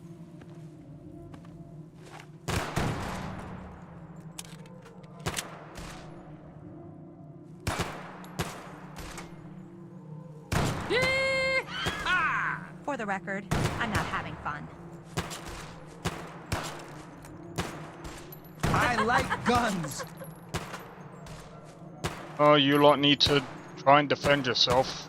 S11: For the record, I'm not having fun.
S5: I like guns.
S1: Oh, you lot need to try and defend yourself.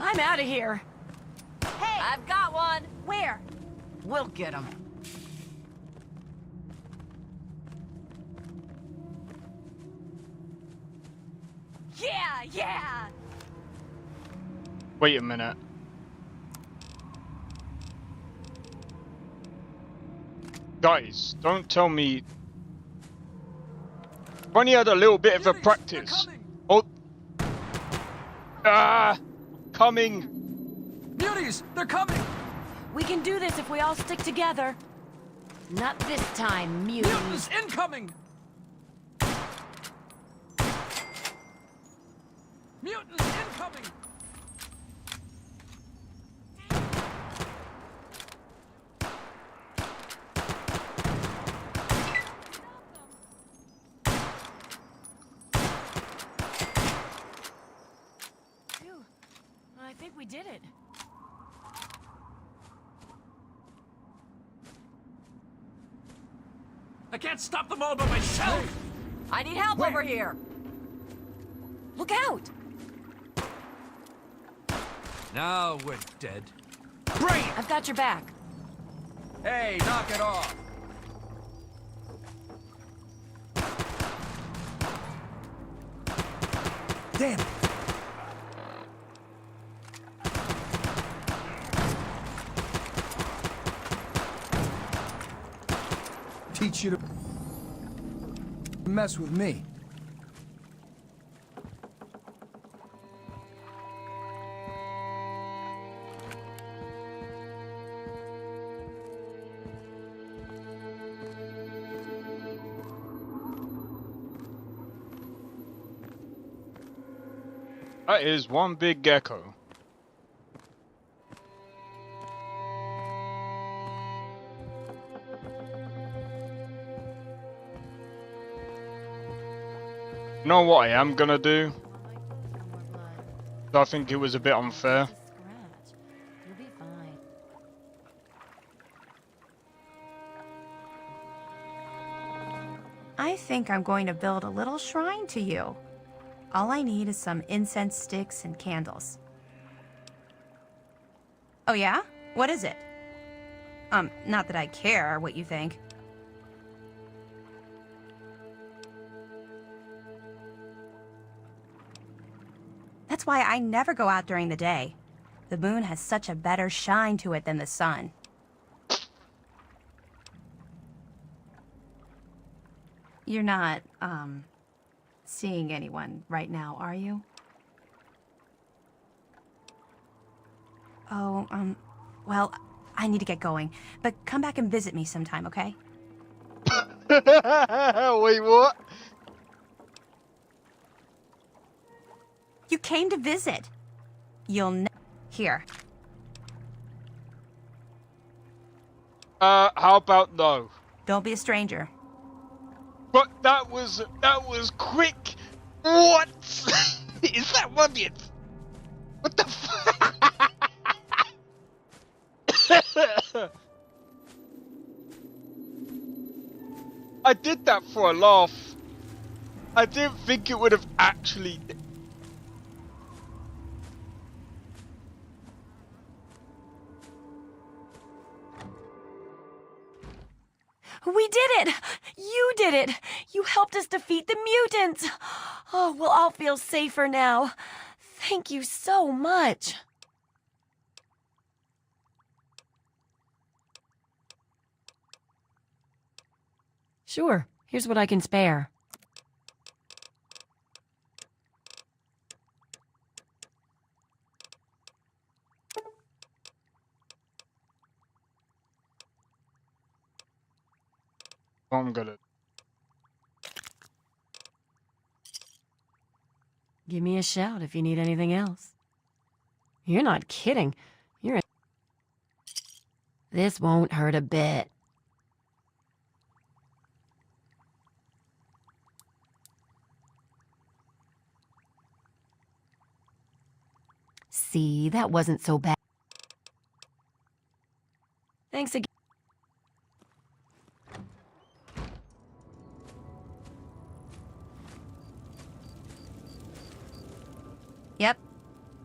S9: I'm out of here.
S11: Hey!
S7: I've got one.
S11: Where?
S7: We'll get him.
S11: Yeah, yeah!
S1: Wait a minute. Guys, don't tell me. I've only had a little bit of a practice. Oh. Ah! Coming!
S2: Muties, they're coming!
S9: We can do this if we all stick together. Not this time, mutants.
S2: Mutants incoming! Mutants incoming!
S9: Phew. I think we did it.
S2: I can't stop them all by myself!
S7: I need help over here.
S9: Look out!
S2: Now we're dead.
S9: I've got your back.
S2: Hey, knock it off!
S5: Damn it. Teach you to mess with me.
S1: That is one big gecko. You know what I am gonna do? I think it was a bit unfair.
S9: You'll be fine.
S11: I think I'm going to build a little shrine to you. All I need is some incense sticks and candles. Oh yeah? What is it? Not that I care what you think. That's why I never go out during the day. The moon has such a better shine to it than the sun. You're not, seeing anyone right now, are you? Oh, well, I need to get going. But come back and visit me sometime, okay?
S1: Wait, what?
S11: You came to visit. You'll Here.
S1: How about no?
S11: Don't be a stranger.
S1: But that was quick. What? Is that what it? What the fuck? I did that for a laugh. I didn't think it would have actually.
S9: We did it! You did it! You helped us defeat the mutants! Oh, we'll all feel safer now. Thank you so much. Sure, here's what I can spare.
S1: I'm gonna.
S9: Give me a shout if you need anything else. You're not kidding. This won't hurt a bit. See, that wasn't so bad. Thanks again.
S11: Yep.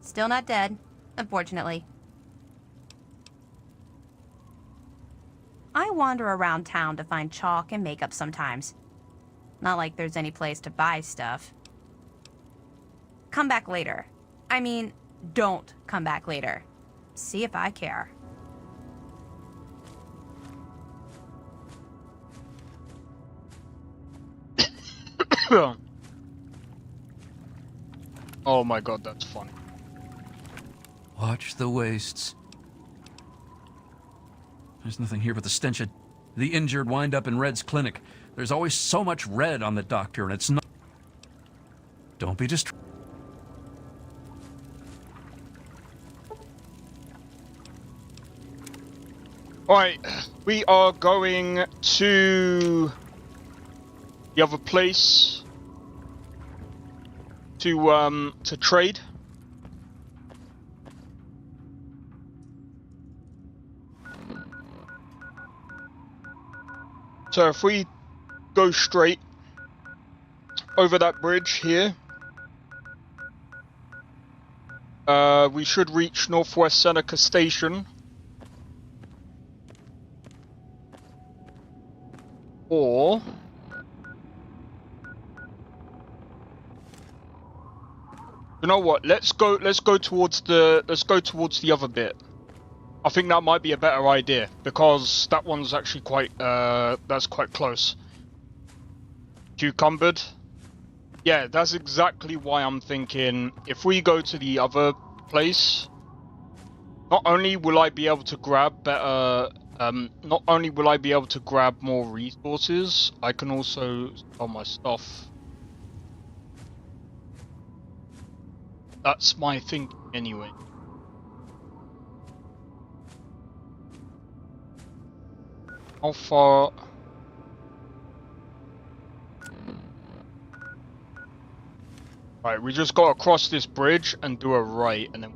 S11: Still not dead, unfortunately. I wander around town to find chalk and makeup sometimes. Not like there's any place to buy stuff. Come back later. I mean, don't come back later. See if I care.
S1: Oh my god, that's funny.
S2: Watch the wastes. There's nothing here but the stench of the injured wind up in Red's clinic. There's always so much red on the doctor, and it's not. Don't be distracted.
S1: Alright, we are going to the other place to trade. So if we go straight over that bridge here, we should reach Northwest Seneca Station. Or you know what? Let's go towards the other bit. I think that might be a better idea because that one's actually quite that's quite close. Cucumbered. Yeah, that's exactly why I'm thinking if we go to the other place, not only will I be able to grab better not only will I be able to grab more resources, I can also sell my stuff. That's my thinking anyway. How far? Right, we just gotta cross this bridge and do a right and then...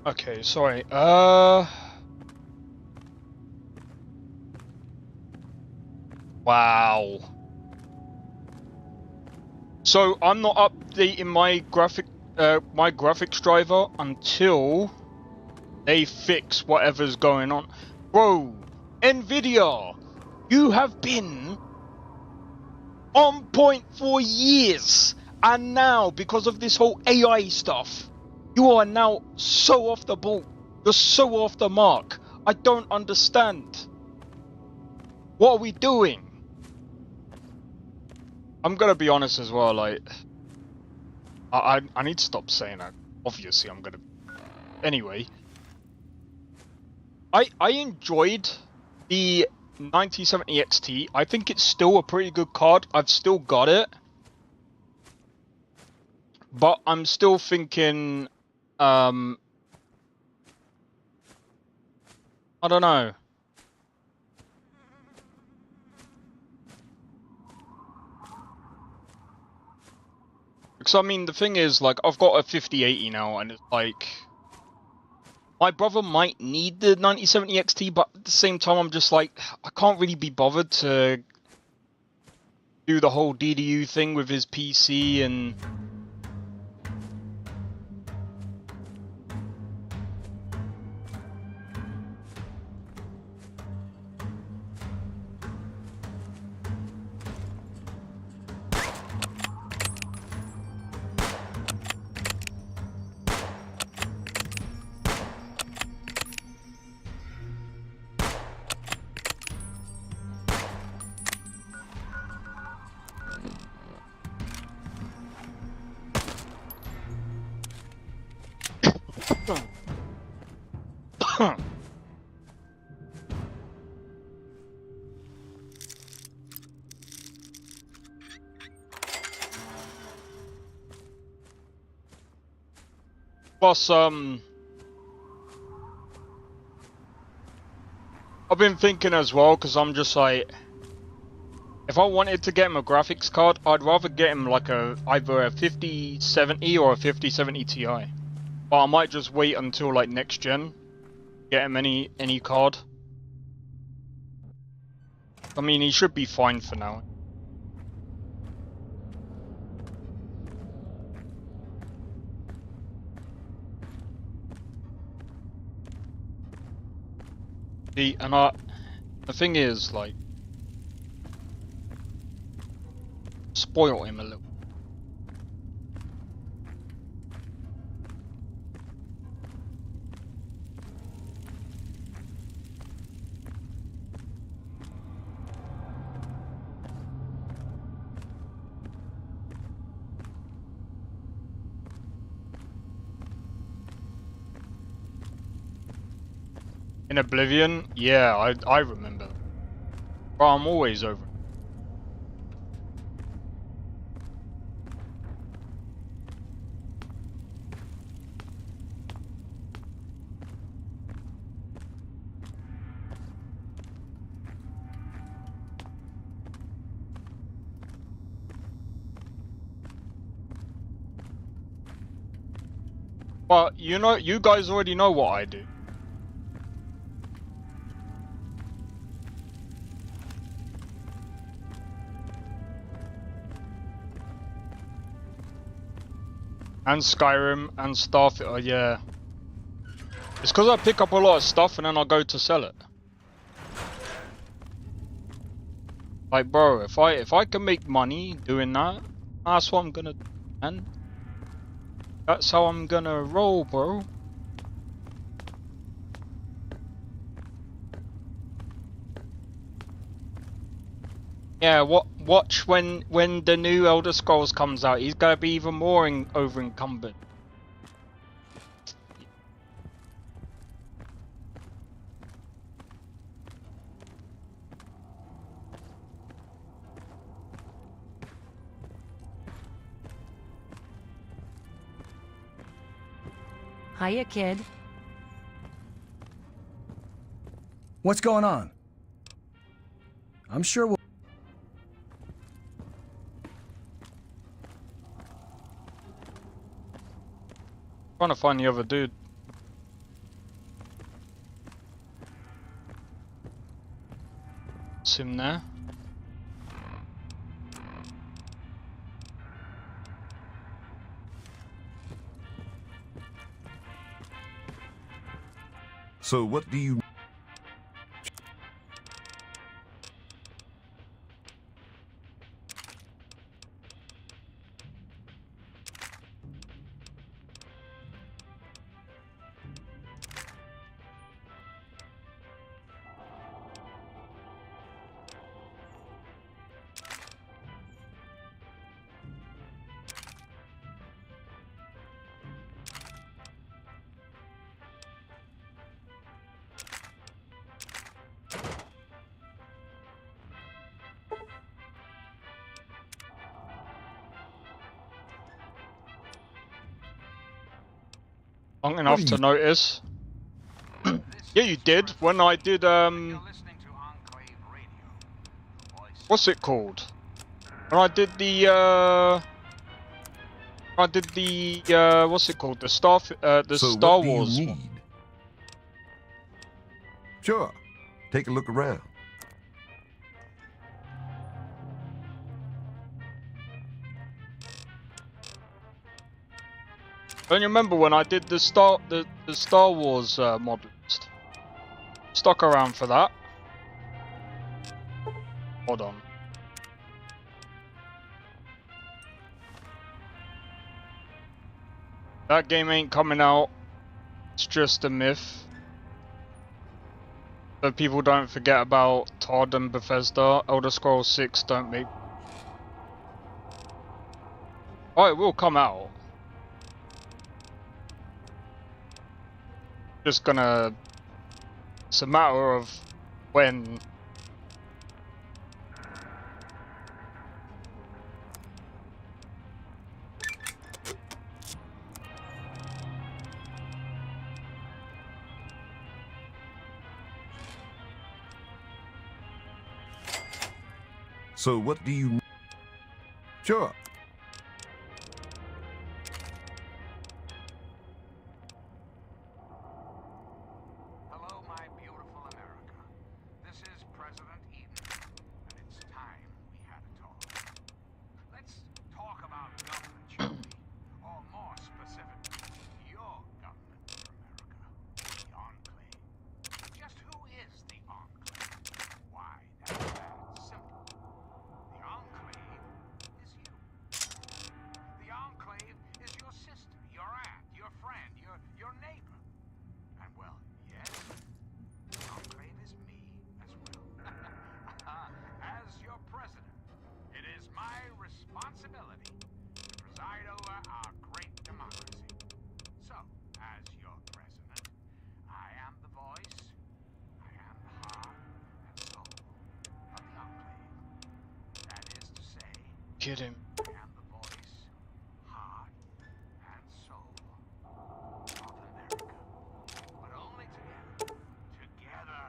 S1: Okay, sorry. Wow. So I'm not updating my graphic my graphics driver until they fix whatever's going on. Bro, Nvidia, you have been on point for years, and now because of this whole AI stuff, you are now so off the ball. You're so off the mark. I don't understand. What are we doing? I'm gonna be honest as well, like, I need to stop saying that. Obviously, I'm gonna... Anyway. I enjoyed the 9070 XT. I think it's still a pretty good card. I've still got it. But I'm still thinking... I don't know. Because, I mean, the thing is, like, I've got a 5080 now, and it's like... My brother might need the 9070 XT, but at the same time, I'm just like, I can't really be bothered to do the whole DDU thing with his PC and... Plus, I've been thinking as well, because I'm just like, if I wanted to get him a graphics card, I'd rather get him like either a 5070 or a 5070 Ti. But I might just wait until like next gen, get him any card. I mean, he should be fine for now. The thing is, like, spoil him a little. In Oblivion? Yeah, I remember. But I'm always over. But you know, you guys already know what I do. And Skyrim and stuff, yeah. It's because I pick up a lot of stuff and then I go to sell it. Like, bro, if I can make money doing that, that's what I'm gonna do, man. That's how I'm gonna roll, bro. Yeah, watch when the new Elder Scrolls comes out. He's gonna be even more over encumbered.
S9: Hiya, kid.
S5: What's going on? I'm sure we'll...
S1: Trying to find the other dude. It's him there.
S12: So what do you...
S1: Long enough to notice. Yeah, you did. When I did, what's it called? When I did the, what's it called? The Star Wars
S12: need?
S1: one.
S12: Sure. Take a look around.
S1: Don't you remember when I did the Star Wars Modlist? Stuck around for that. Hold on. That game ain't coming out. It's just a myth. So people don't forget about Todd and Bethesda. Elder Scrolls 6 don't make... Oh, it will come out. Just gonna... It's a matter of when.
S12: So what do you... Sure.
S13: Hello, my beautiful America. This is President Eden, and it's time we had a talk. Let's talk about government, shall we? Or more specifically, your government for America, the Enclave. Just who is the Enclave? Why, that's that simple. The Enclave is you. The Enclave is your sister, your aunt, your friend, your neighbor. And well, yes, the Enclave is me as well. As your president, it is my responsibility to preside over our great democracy. So, as your president, I am the voice, I am the heart and soul of the Enclave. That is to say,
S1: Get him.
S13: I am the voice, heart, and soul of America. But only together, together,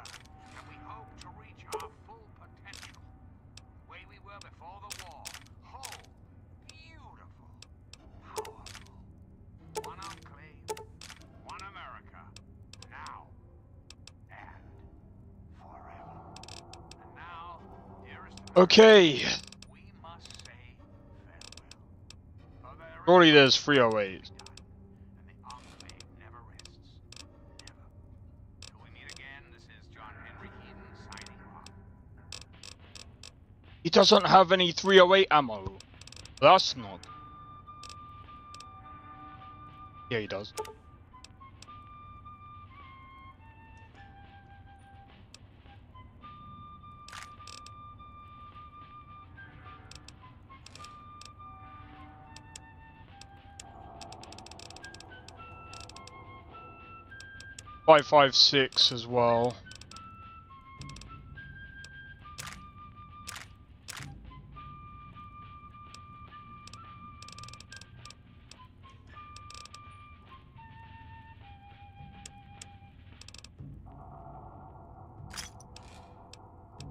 S13: can we hope to reach our full potential. The way we were before the war. Whole, beautiful, powerful. One Enclave, one America. Now, and forever. And now, dearest
S1: Okay.
S13: we must say farewell. For there is
S1: Surely there's
S13: much work to
S1: 308.
S13: be done, and the Enclave never rests. Never. Till we meet again, this is John Henry Eden signing off.
S1: He doesn't have any 308 ammo. That's not. Yeah, he does. .556 as well.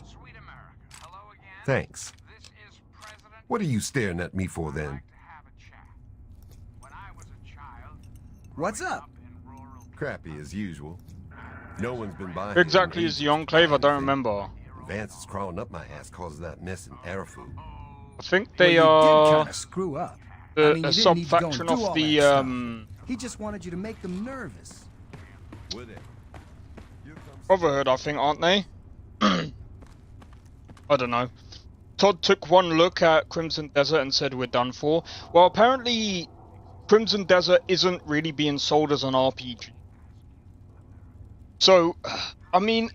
S13: Sweet America, hello again.
S12: Thanks.
S13: This is President.
S12: What are you staring at me for
S13: I'd
S12: then?
S13: like to have a chat. When I was a child,
S5: What's
S13: growing
S5: up?
S13: in rural
S12: Crappy as usual. No one's been by.
S1: Exactly as the Enclave, I don't remember.
S12: Vance is crawling up my ass cause of that mess in Arafu.
S1: I think
S5: Well,
S1: they
S5: you did
S1: are
S5: kind of screw up.
S1: a
S5: you didn't need to go and
S1: sub-faction
S5: do
S1: of
S5: all
S1: the
S5: that stuff. He just wanted you to make them nervous.
S12: Would it?
S1: Brotherhood, I think, aren't they? I don't know. Todd took one look at Crimson Desert and said we're done for. Well, apparently Crimson Desert isn't really being sold as an RPG. So, I mean...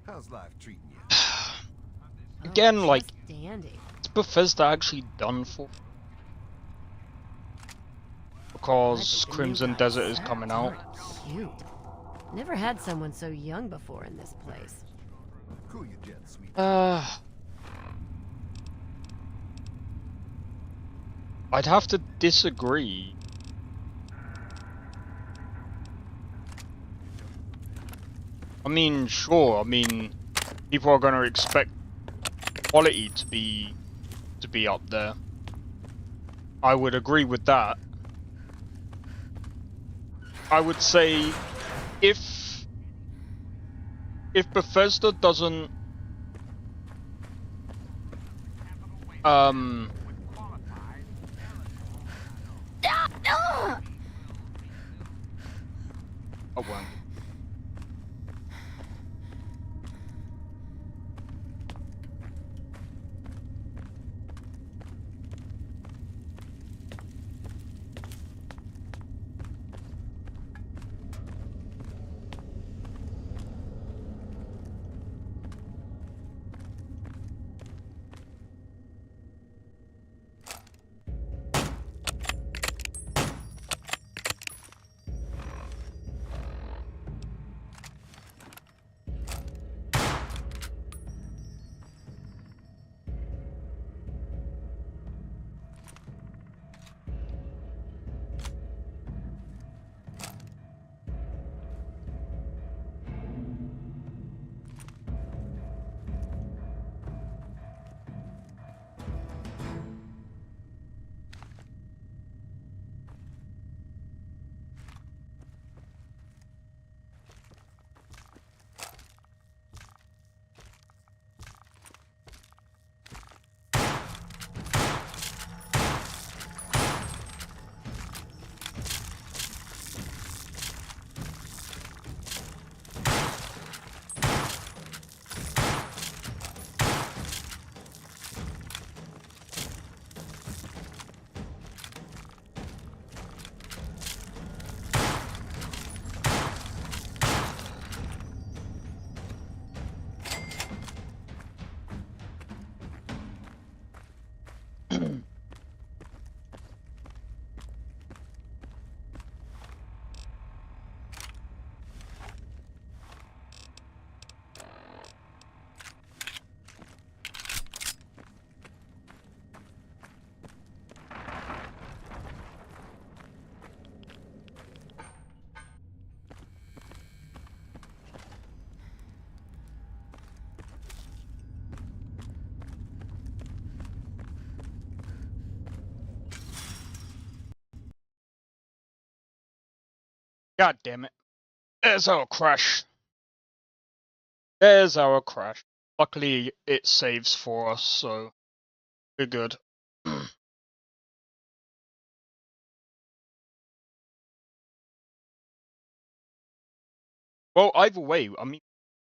S12: How's life treating you?
S1: Again, like,
S7: dandy.
S1: is Bethesda actually done for? Because Crimson Desert is coming out.
S7: Cute. Never had someone so young before in this place.
S12: Cool your jet, sweet.
S1: I'd have to disagree. I mean, sure. I mean, people are going to expect quality to be up there. I would agree with that. I would say if Bethesda doesn't oh, well. God damn it. There's our crash. There's our crash. Luckily, it saves for us, so we're good. Well, either way, I mean,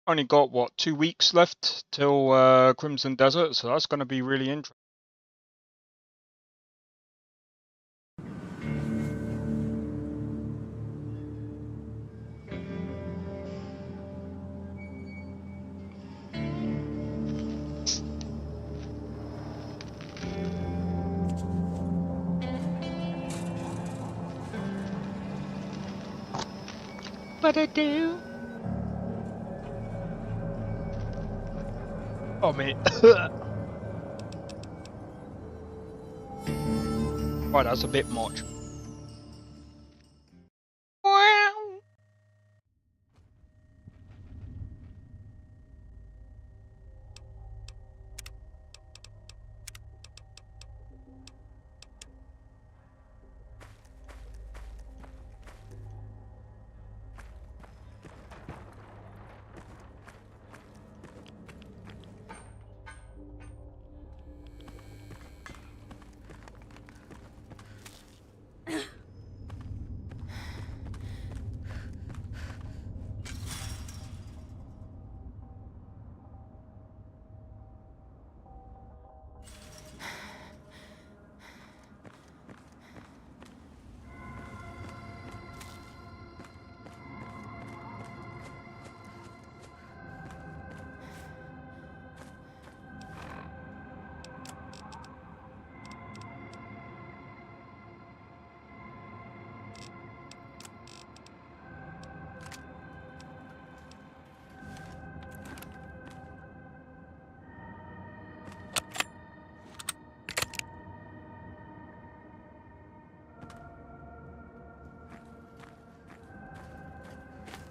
S1: only got, what, 2 weeks left till Crimson Desert, so that's going to be really interesting. What I do? Oh, mate. Right, that's a bit much. Wow.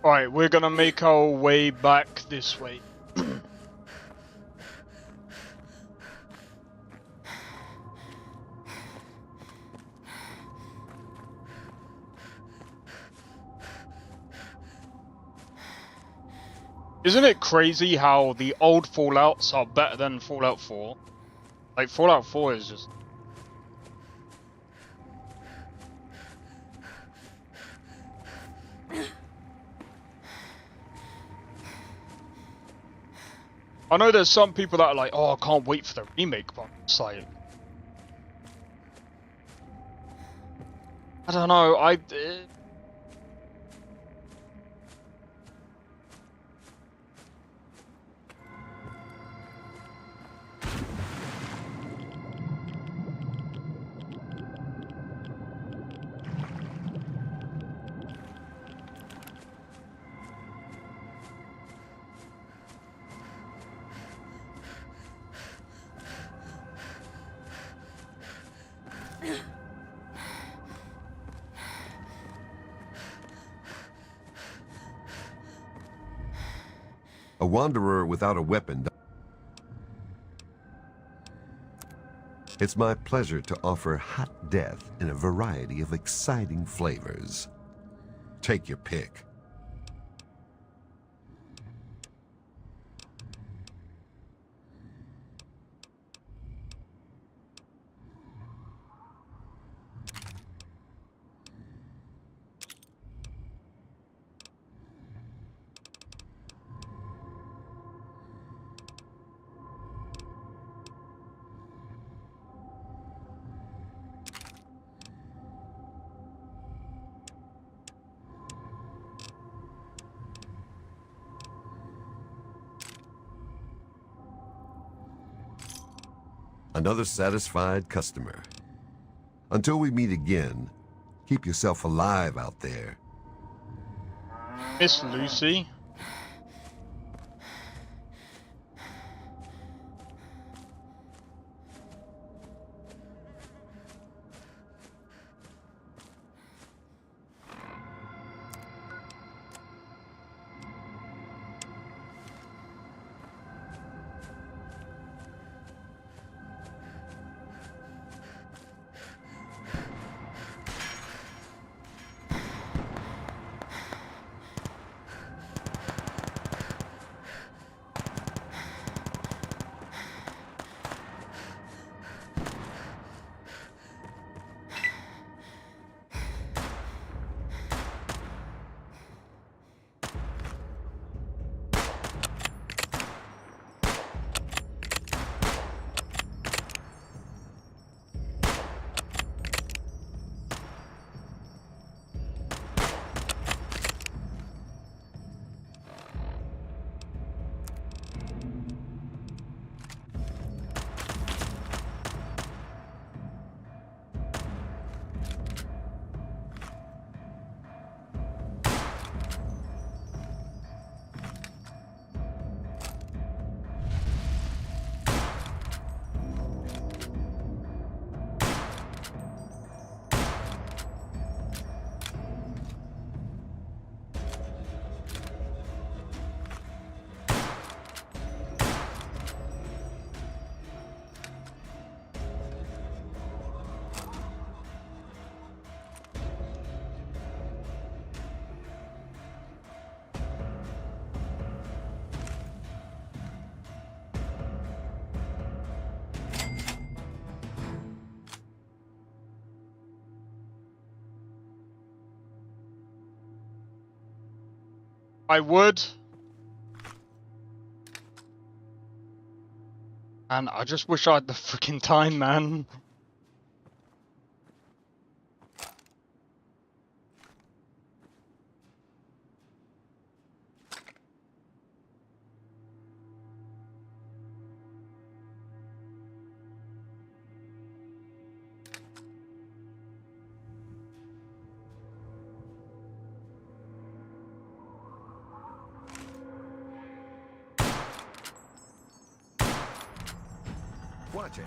S1: Alright, we're gonna make our way back this way. Isn't it crazy how the old Fallouts are better than Fallout 4? Like, Fallout 4 is just... I know there's some people that are like, oh, I can't wait for the remake, but it's like... I don't know,
S12: A wanderer without a weapon. It's my pleasure to offer hot death in a variety of exciting flavors. Take your pick. Another satisfied customer. Until we meet again, keep yourself alive out there.
S1: Miss Lucy? I would. And I just wish I had the freaking time, man.
S12: Watch it.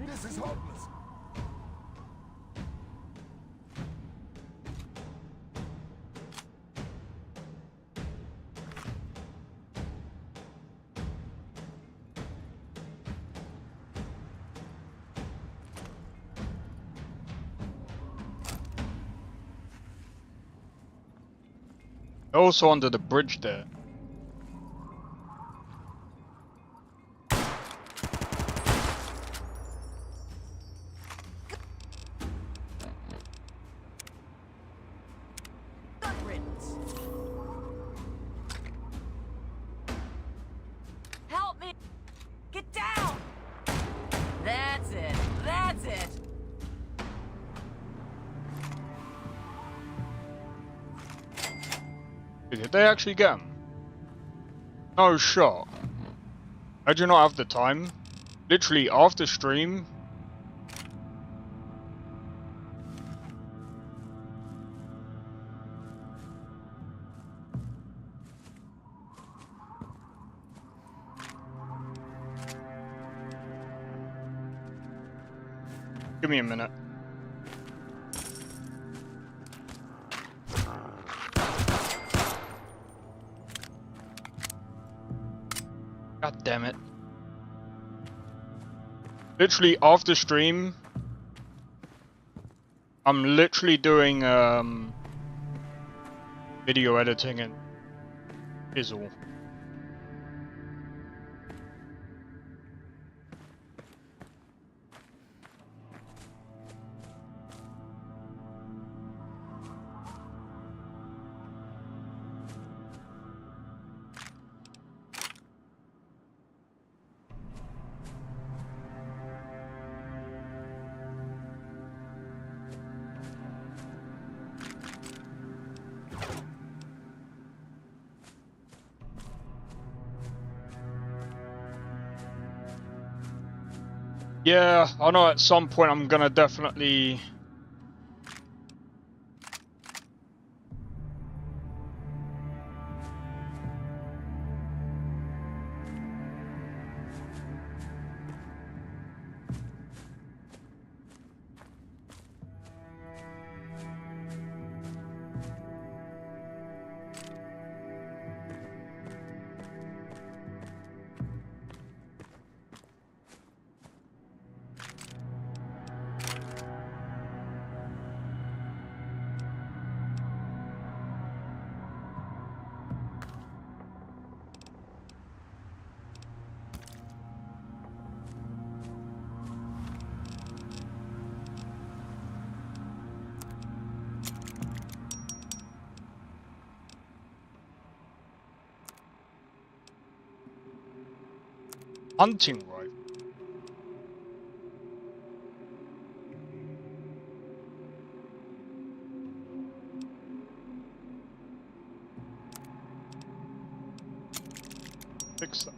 S12: This is hopeless.
S1: Also under the bridge there.
S14: Help me! Get down! That's it. That's it.
S1: Did they actually get him? No shot. I do not have the time. Literally after stream. Give me a minute. God damn it. Literally after stream, I'm literally doing video editing and fizzle. Yeah, I know at some point I'm gonna definitely... hunting rifle. Fix that.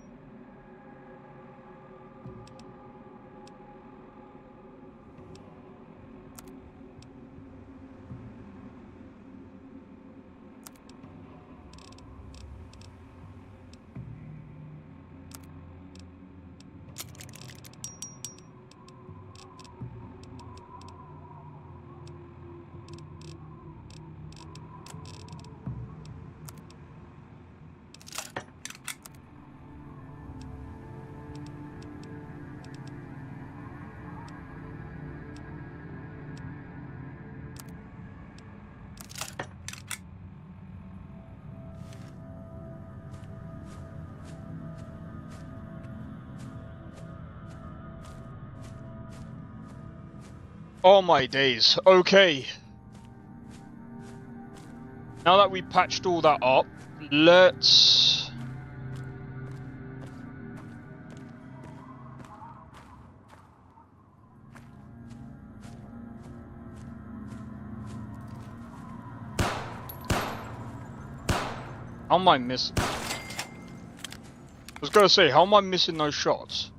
S1: Oh my days. Okay. Now that we patched all that up, let's... How am I missing? I was gonna say, how am I missing those shots?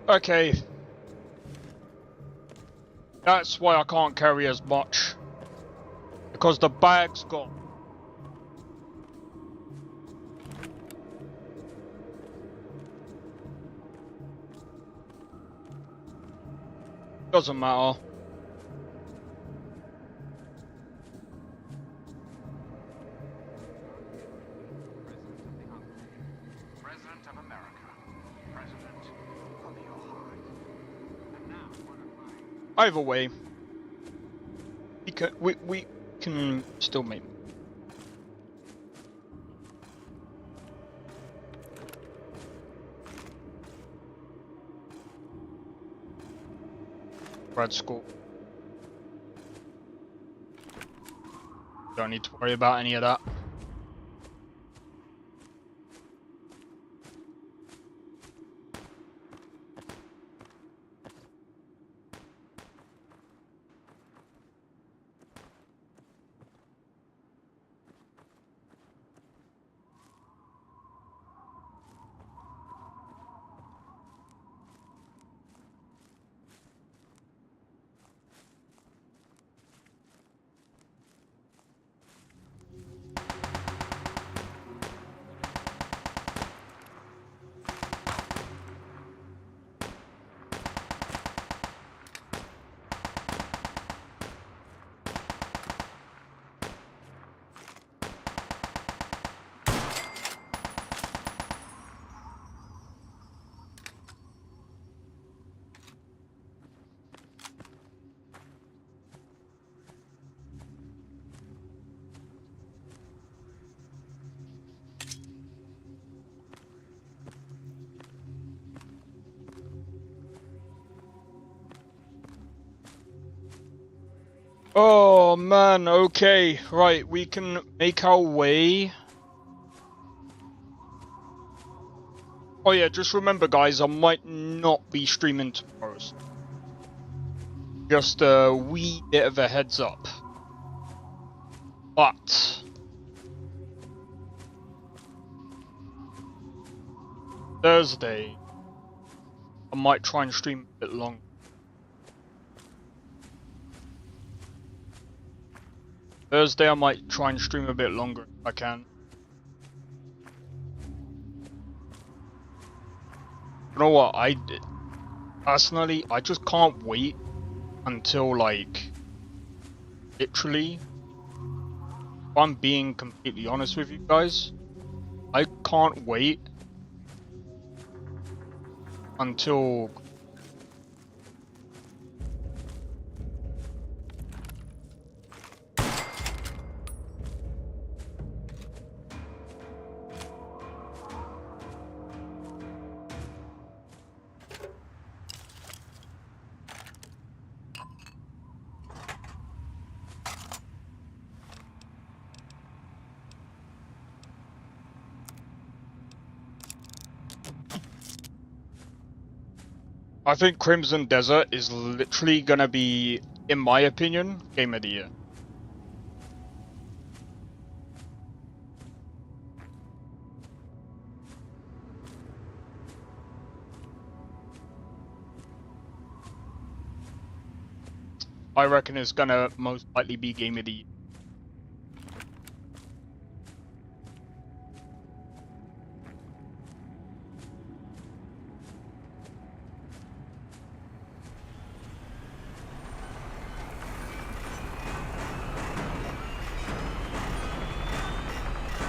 S1: Okay. That's why I can't carry as much. Because the bag's gone. Doesn't matter.
S13: President of America. President of your heart. And now, one of my...
S1: Either way, we can still make. Grad school. Don't need to worry about any of that. Oh man, okay, right, we can make our way. Oh yeah, just remember guys, I might not be streaming tomorrow. Just a wee bit of a heads up. But Thursday, I might try and stream a bit longer. Thursday I might try and stream a bit longer if I can. You know what, personally, I just can't wait until like, literally, if I'm being completely honest with you guys, I can't wait until I think Crimson Desert is literally gonna be, in my opinion, Game of the Year. I reckon it's gonna most likely be Game of the Year.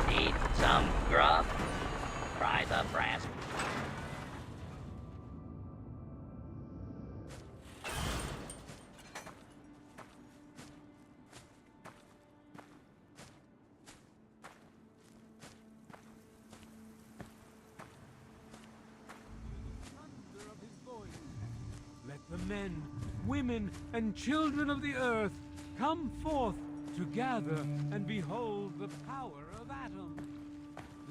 S10: Need some grub? Fry the brass.
S15: Let the men, women, and children of the earth come forth to gather and behold the power of Atom.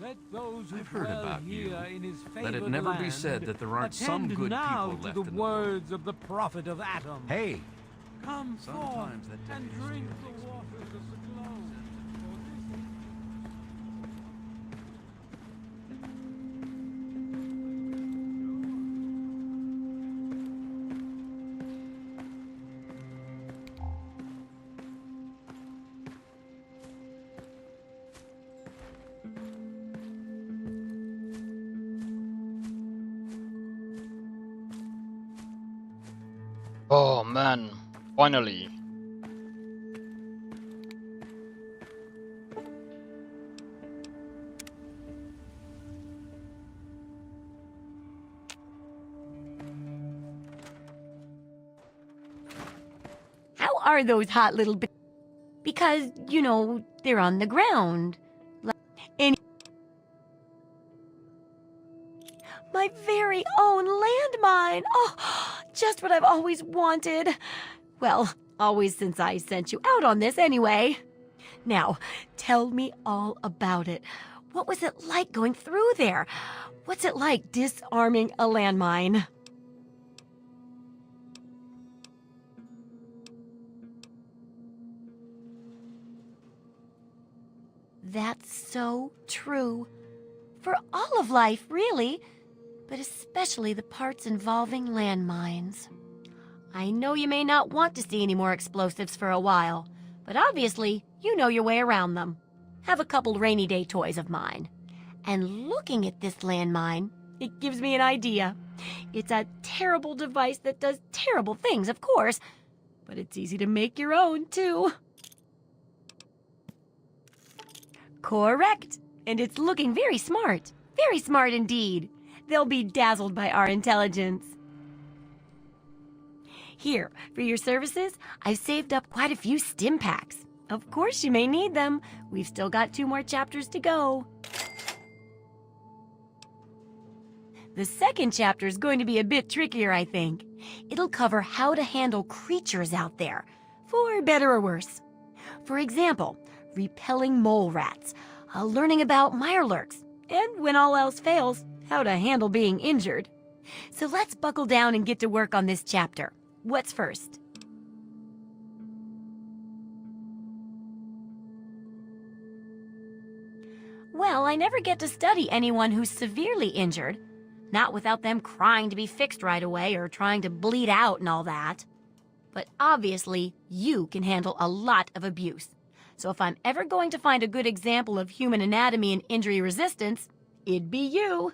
S15: Let those who
S2: I've heard
S15: dwell
S2: about you.
S15: here in his
S2: Let it
S15: favored
S2: never be
S15: land
S2: said that there aren't some
S15: attend
S2: good
S15: now
S2: people
S15: to
S2: left
S15: the
S2: in the world.
S15: words of the prophet of Atom.
S6: Hey,
S15: Come forth
S2: Sometimes that
S15: and
S2: day is
S15: drink
S2: good.
S15: the waters of the glow. For this
S1: Oh man, finally.
S9: How are those hot little because, you know, they're on the ground. And my very own landmine! Oh, just what I've always wanted. Well, always since I sent you out on this anyway. Now, tell me all about it. What was it like going through there? What's it like disarming a landmine? That's so true. For all of life, really, but especially the parts involving landmines. I know you may not want to see any more explosives for a while, but obviously you know your way around them. Have a couple rainy day toys of mine. And looking at this landmine, it gives me an idea. It's a terrible device that does terrible things, of course, but it's easy to make your own, too. Correct. And it's looking very smart. Very smart indeed. They'll be dazzled by our intelligence. Here, for your services, I've saved up quite a few stim packs. Of course you may need them. We've still got 2 more chapters to go. The second chapter is going to be a bit trickier, I think. It'll cover how to handle creatures out there, for better or worse. For example, repelling mole rats, learning about mirelurks, and when all else fails, how to handle being injured. So let's buckle down and get to work on this chapter. What's first? Well, I never get to study anyone who's severely injured. Not without them crying to be fixed right away or trying to bleed out and all that. But obviously, you can handle a lot of abuse. So if I'm ever going to find a good example of human anatomy and injury resistance, it'd be you.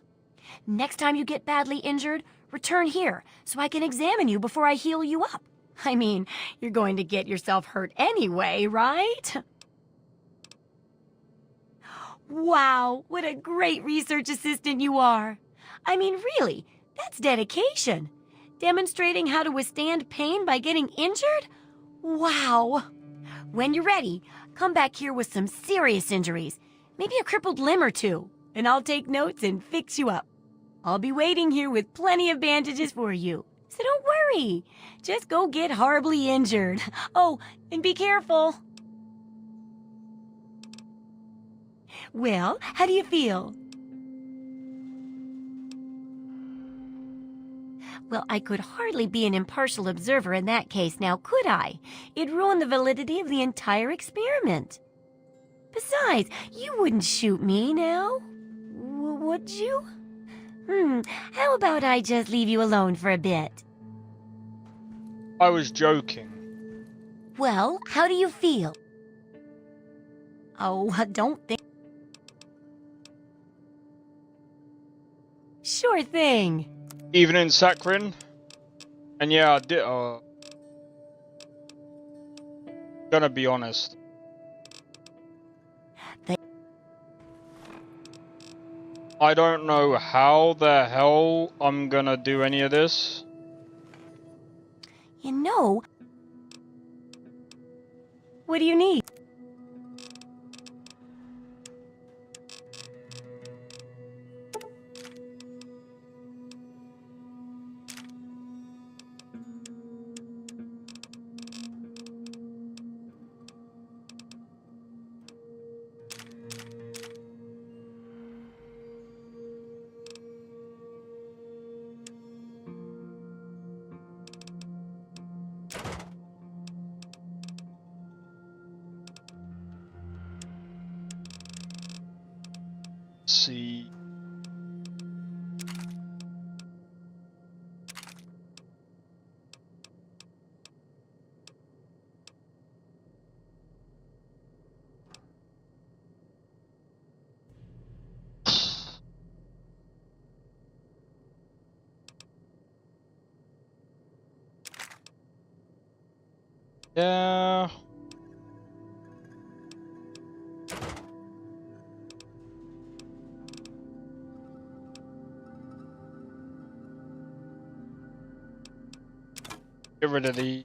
S9: Next time you get badly injured, return here so I can examine you before I heal you up. I mean, you're going to get yourself hurt anyway, right? Wow, what a great research assistant you are. I mean, really, that's dedication. Demonstrating how to withstand pain by getting injured? Wow. When you're ready, come back here with some serious injuries, maybe a crippled limb or 2, and I'll take notes and fix you up. I'll be waiting here with plenty of bandages for you, so don't worry. Just go get horribly injured. Oh, and be careful. Well, how do you feel? Well, I could hardly be an impartial observer in that case now, could I? It'd ruin the validity of the entire experiment. Besides, you wouldn't shoot me now, would you? How about I just leave you alone for a bit?
S1: I was joking.
S9: Well, how do you feel? Oh, don't think... Sure thing.
S1: Evening, Sakrin. And yeah, I did. Gonna be honest. I don't know how the hell I'm gonna do any of this.
S9: You know... What do you need?
S1: See. Yeah. Get rid of these.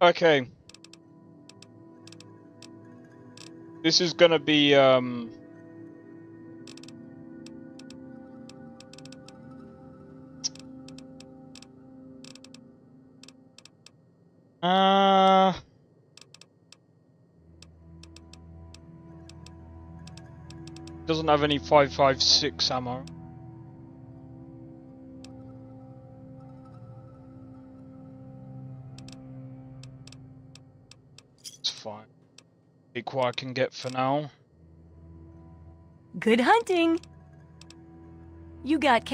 S1: Okay. This is gonna be, doesn't have any 5.56 ammo. It's fine. Take what I can get for now.
S9: Good hunting. You got.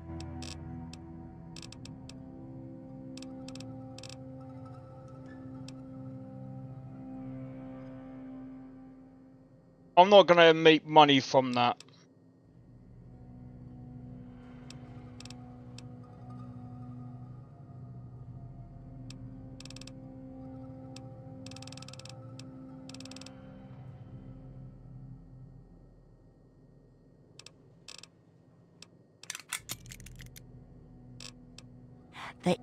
S1: I'm not gonna make money from that.
S9: They.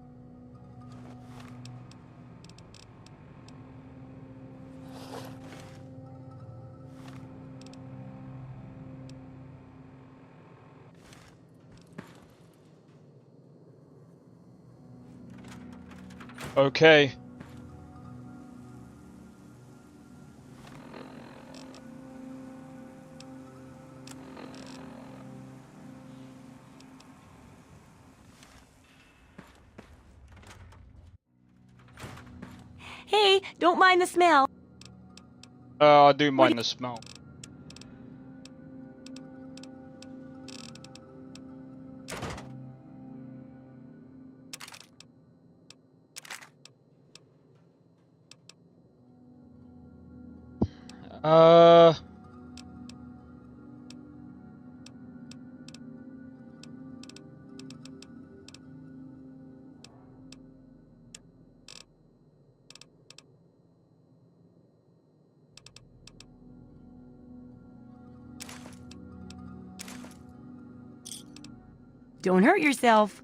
S1: Okay.
S9: Hey, don't mind the smell.
S1: I do mind the smell.
S9: Don't hurt yourself.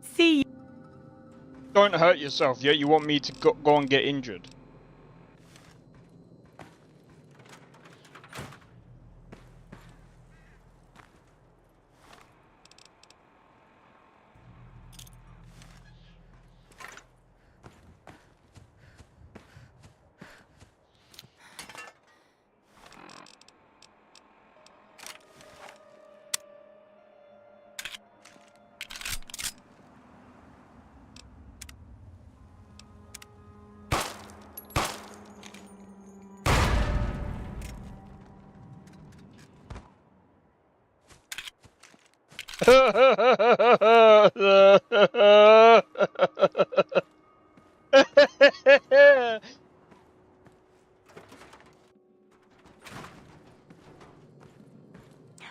S9: See you.
S1: Don't hurt yourself, yet you want me to go and get injured.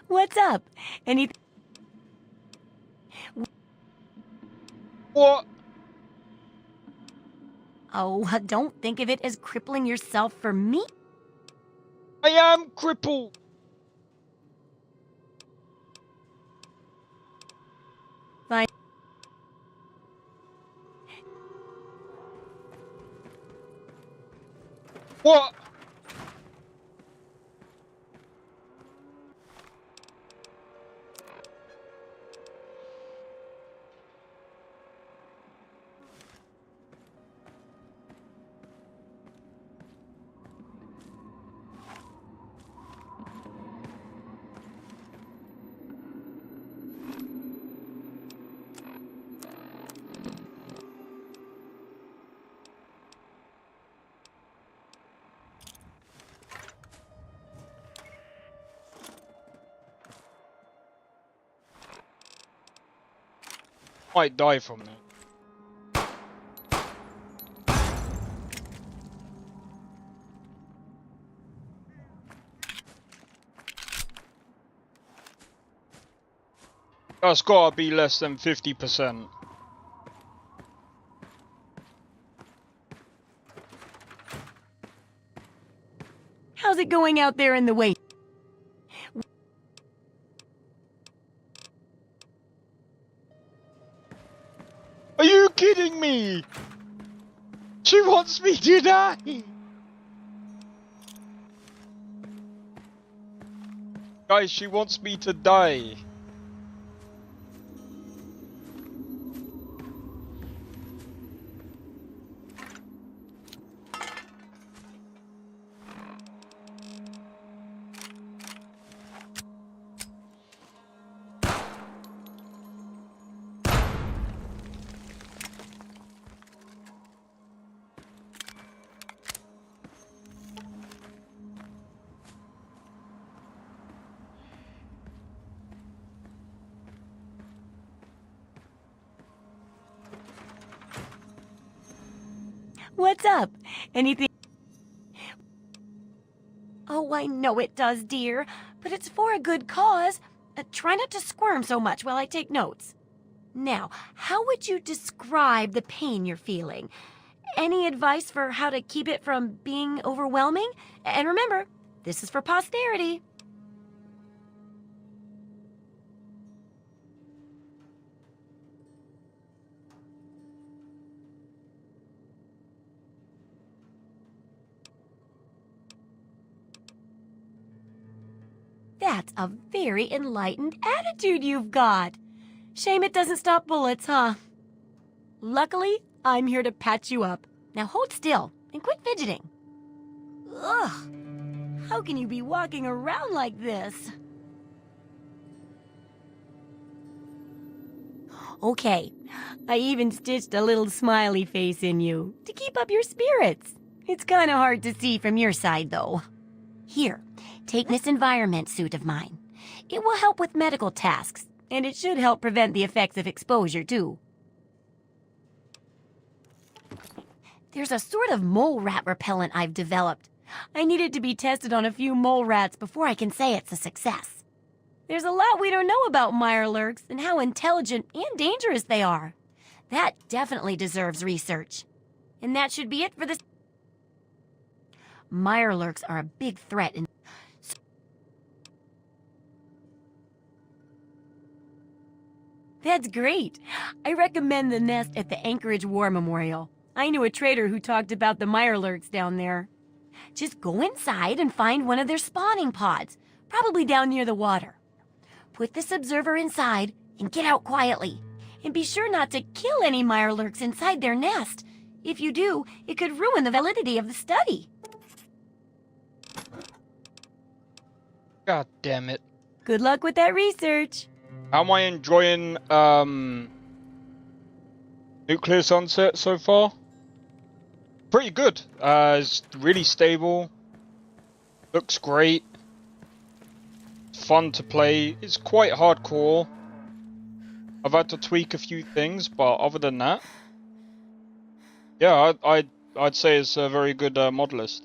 S9: What's up? Anything?
S1: What?
S9: Oh, don't think of it as crippling yourself for me.
S1: I am crippled.
S9: Fine.
S1: What? might die from that. That's gotta be less than 50%.
S9: How's it going out there in the waste?
S1: Are you kidding me? She wants me to die! Guys, she wants me to die.
S9: What's up? Anything? Oh, I know it does, dear, but it's for a good cause. Try not to squirm so much while I take notes. Now, how would you describe the pain you're feeling? Any advice for how to keep it from being overwhelming? And remember, this is for posterity. That's a very enlightened attitude you've got. Shame it doesn't stop bullets, huh? Luckily, I'm here to patch you up. Now hold still and quit fidgeting. Ugh, how can you be walking around like this? Okay, I even stitched a little smiley face in you to keep up your spirits. It's kind of hard to see from your side, though. Here, take this environment suit of mine. It will help with medical tasks, and it should help prevent the effects of exposure, too. There's a sort of mole rat repellent I've developed. I need it to be tested on a few mole rats before I can say it's a success. There's a lot we don't know about mirelurks and how intelligent and dangerous they are. That definitely deserves research. And that should be it for this. Mirelurks are a big threat in... That's great. I recommend the nest at the Anchorage War Memorial. I knew a trader who talked about the mirelurks down there. Just go inside and find one of their spawning pods, probably down near the water. Put this observer inside and get out quietly. And be sure not to kill any mirelurks inside their nest. If you do, it could ruin the validity of the study.
S1: God damn it.
S9: Good luck with that research.
S1: How am I enjoying Nuclear Sunset so far? Pretty good. It's really stable. Looks great. Fun to play. It's quite hardcore. I've had to tweak a few things, but other than that, yeah, I'd say it's a very good Modlist.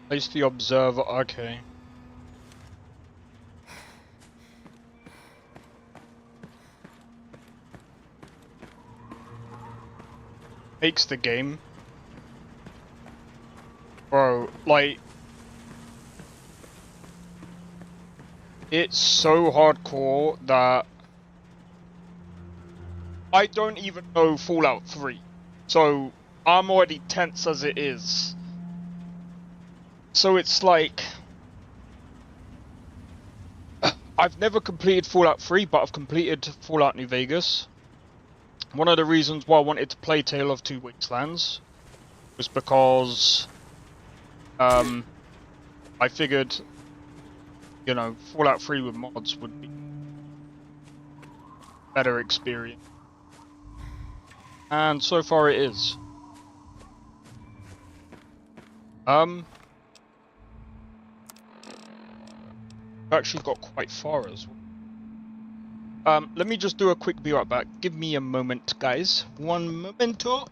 S1: Place the observer, okay. Takes the game. Bro, like... It's so hardcore that... I don't even know Fallout 3. So, I'm already tense as it is. So it's like... I've never completed Fallout 3, but I've completed Fallout New Vegas. One of the reasons why I wanted to play Tale of Two Wastelands was because I figured, you know, Fallout 3 with mods would be a better experience. And so far it is. Actually got quite far as well. Let me just do a quick be right back. Give me a moment, guys. One momento.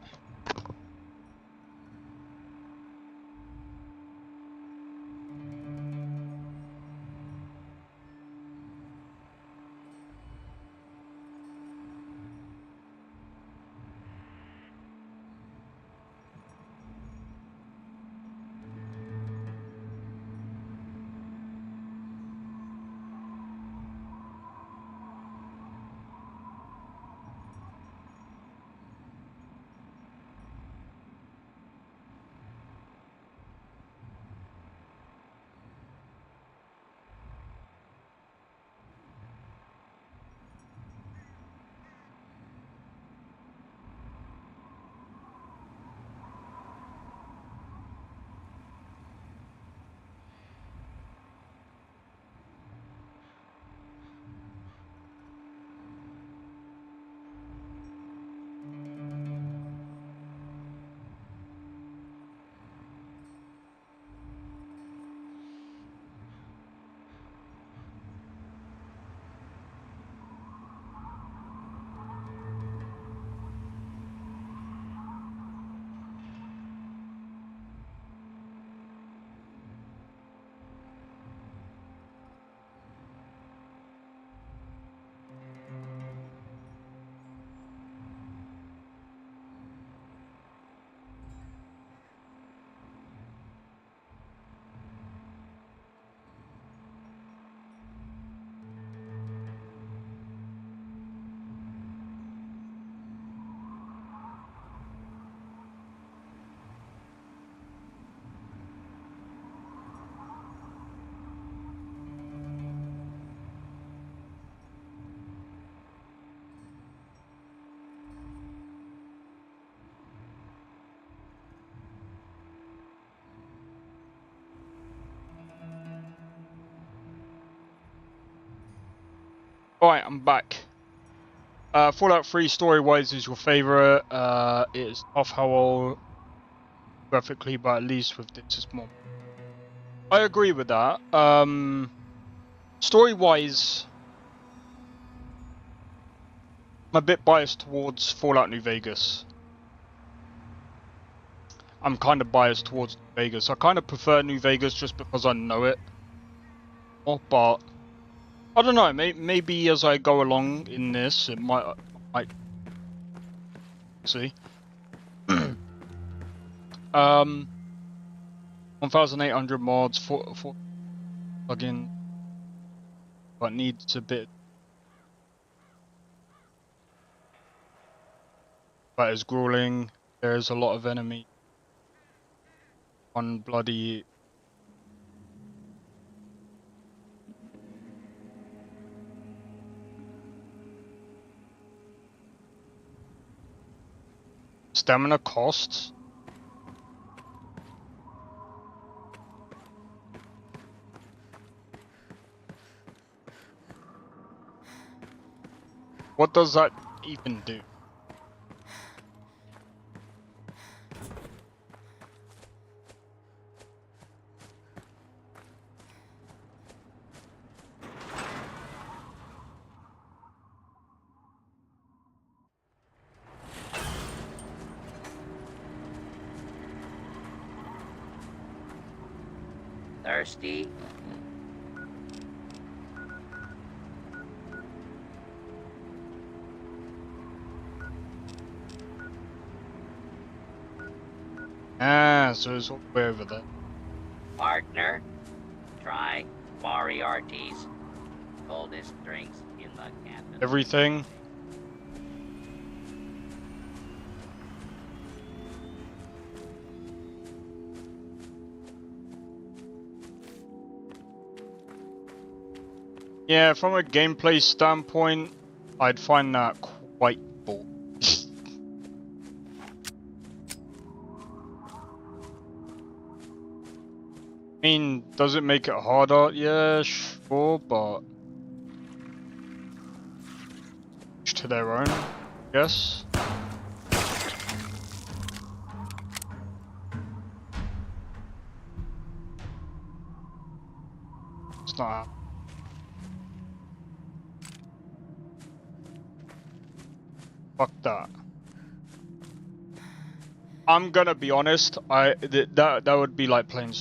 S1: Alright, I'm back. Fallout 3 story-wise is your favorite. It is off how old graphically, but at least with this is more. I agree with that. Story-wise, I'm a bit biased towards Fallout New Vegas. I'm kind of biased towards New Vegas. I kind of prefer New Vegas just because I know it. Oh, but I don't know. Maybe as I go along in this, it might see. 1,800 mods, 4 plugin, but needs a bit. But it's grueling. There's a lot of enemy. One bloody. Stamina costs. What does that even do?
S10: Thirsty?
S1: Ah, so it's all the way over there.
S10: Partner, try Moriarty's coldest drinks in the cabin.
S1: Everything. Yeah, from a gameplay standpoint, I'd find that quite boring. I mean, does it make it harder? Yeah, sure, but each to their own, yes. It's not. Fuck that. I'm gonna be honest. That would be like playing.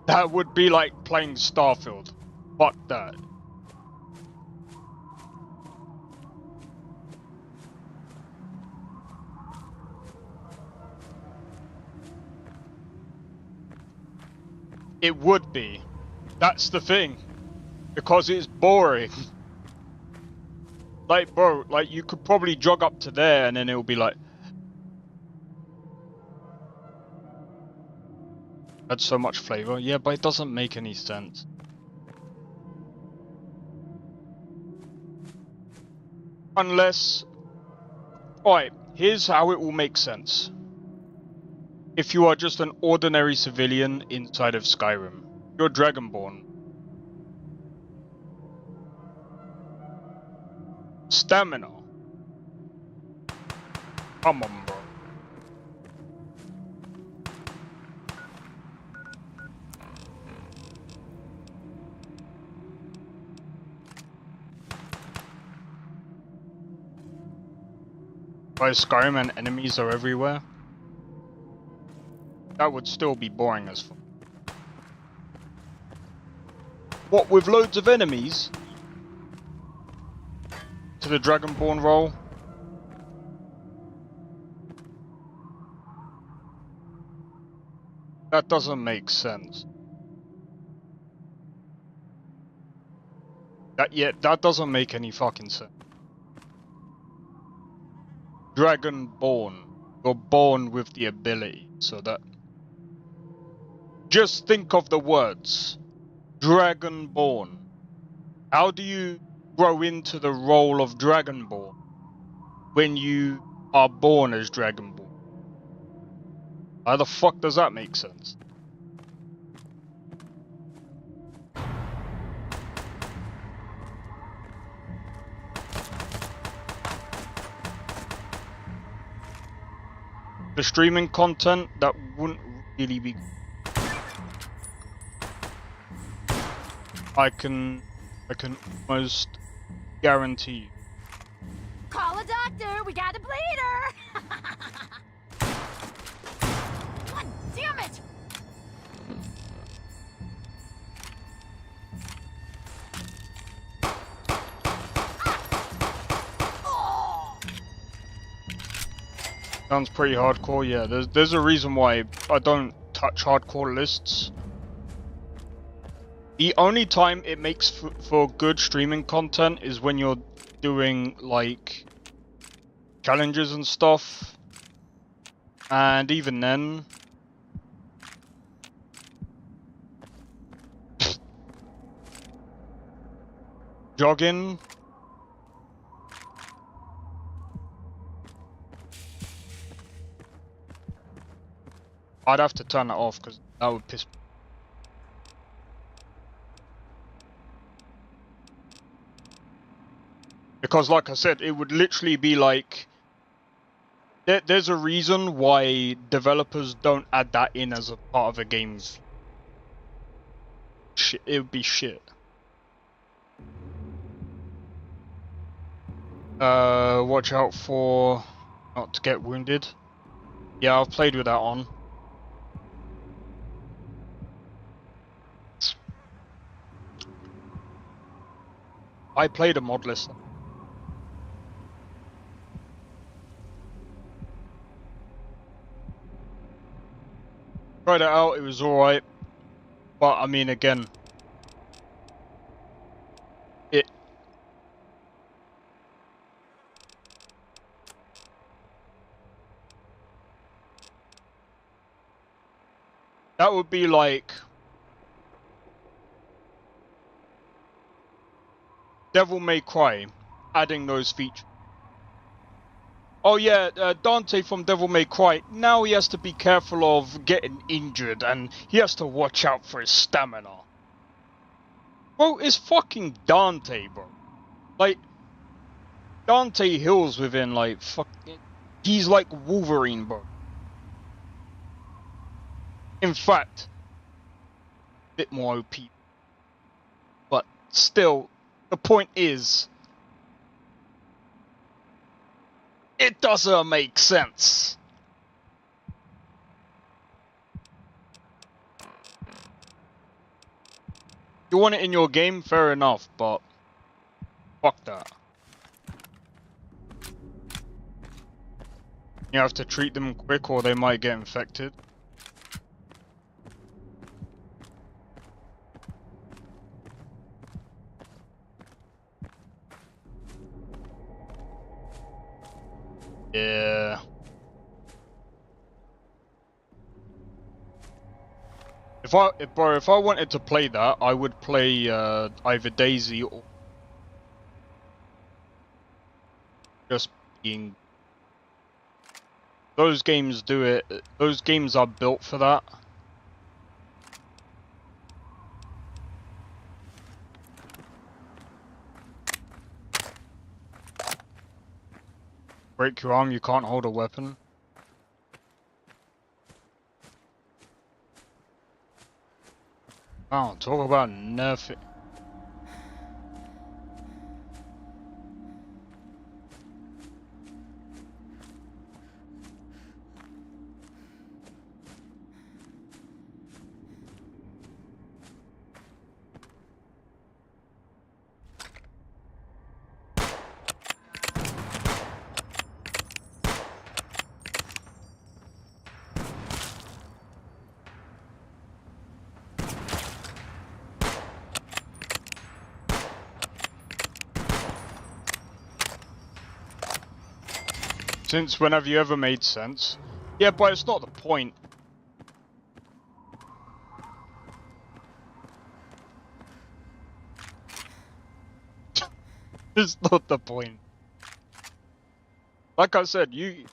S1: That would be like playing Starfield. Fuck that. It would be. That's the thing. Because it's boring. Like, bro, like you could probably jog up to there and then it'll be like, that's so much flavor. Yeah, but it doesn't make any sense. Unless, alright, here's how it will make sense. If you are just an ordinary civilian inside of Skyrim, you're Dragonborn. Stamina. Come on, bro. By Skyrim and enemies are everywhere. That would still be boring as fuck. What, with loads of enemies? To the Dragonborn role? That doesn't make sense. That doesn't make any fucking sense. Dragonborn. You're born with the ability, so that... Just think of the words. Dragonborn. How do you grow into the role of Dragonborn when you are born as Dragonborn? How the fuck does that make sense? The streaming content, that wouldn't really be... I can almost guarantee you.
S14: Call a doctor, we got a bleeder! God damn it!
S1: Sounds pretty hardcore, yeah. There's a reason why I don't touch hardcore lists. The only time it makes for good streaming content is when you're doing, like, challenges and stuff. And even then... jogging... I'd have to turn that off because that would piss me. Because like I said, it would literally be like... There's a reason why developers don't add that in as a part of a game's... Shit, it would be shit. Watch out for... not to get wounded. Yeah, I've played with that on. I played a Modlist. Tried it out, it was alright. But, I mean, again... That would be like Devil May Cry, adding those features. Oh yeah, Dante from Devil May Cry, now he has to be careful of getting injured and he has to watch out for his stamina. Bro, it's fucking Dante, bro. Like, Dante heals within, like, he's like Wolverine, bro. In fact, a bit more OP. But still, the point is, it doesn't make sense. You want it in your game, fair enough, but fuck that. You have to treat them quick or they might get infected. Yeah. If I wanted to play that, I would play either Daisy or just being. Those games do it. Those games are built for that. Break your arm, you can't hold a weapon. Wow, talk about nerfing. Since when have you ever made sense? Yeah, but it's not the point. It's not the point. Like I said, you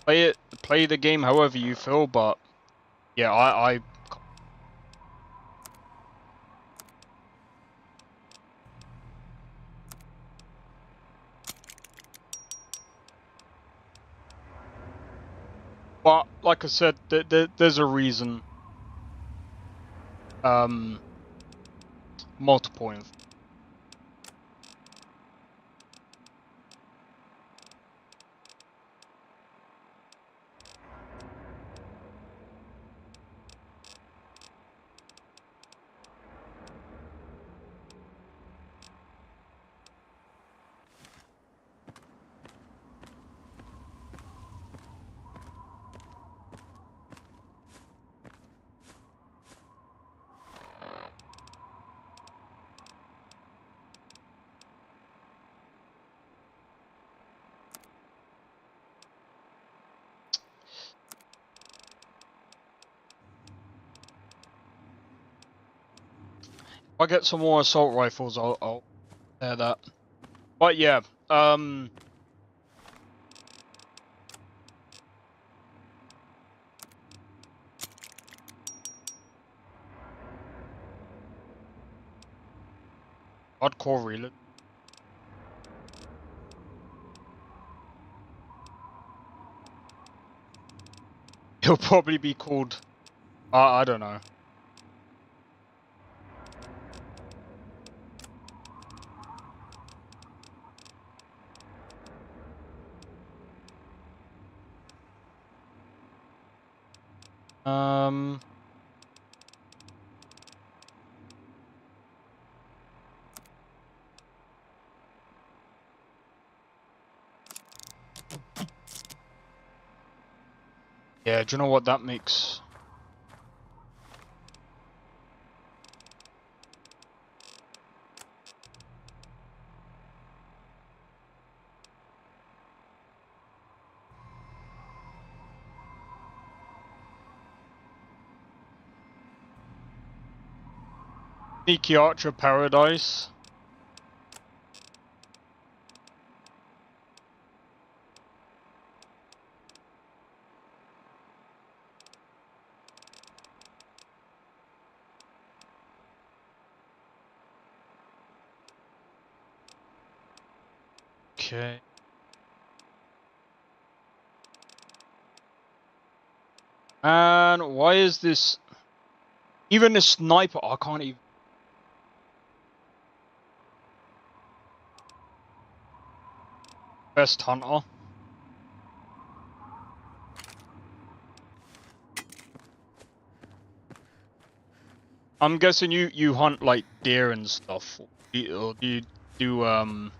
S1: play the game however you feel, but yeah, I but like I said, there's a reason. Multiple. If I get some more assault rifles, I'll air that. But yeah, hardcore reload. He'll probably be called. I don't know. Yeah, do you know what that makes? Sneaky Archer Paradise. Okay. And why is this... Even a sniper, I can't even... Best hunter. I'm guessing you hunt like deer and stuff. Or do you do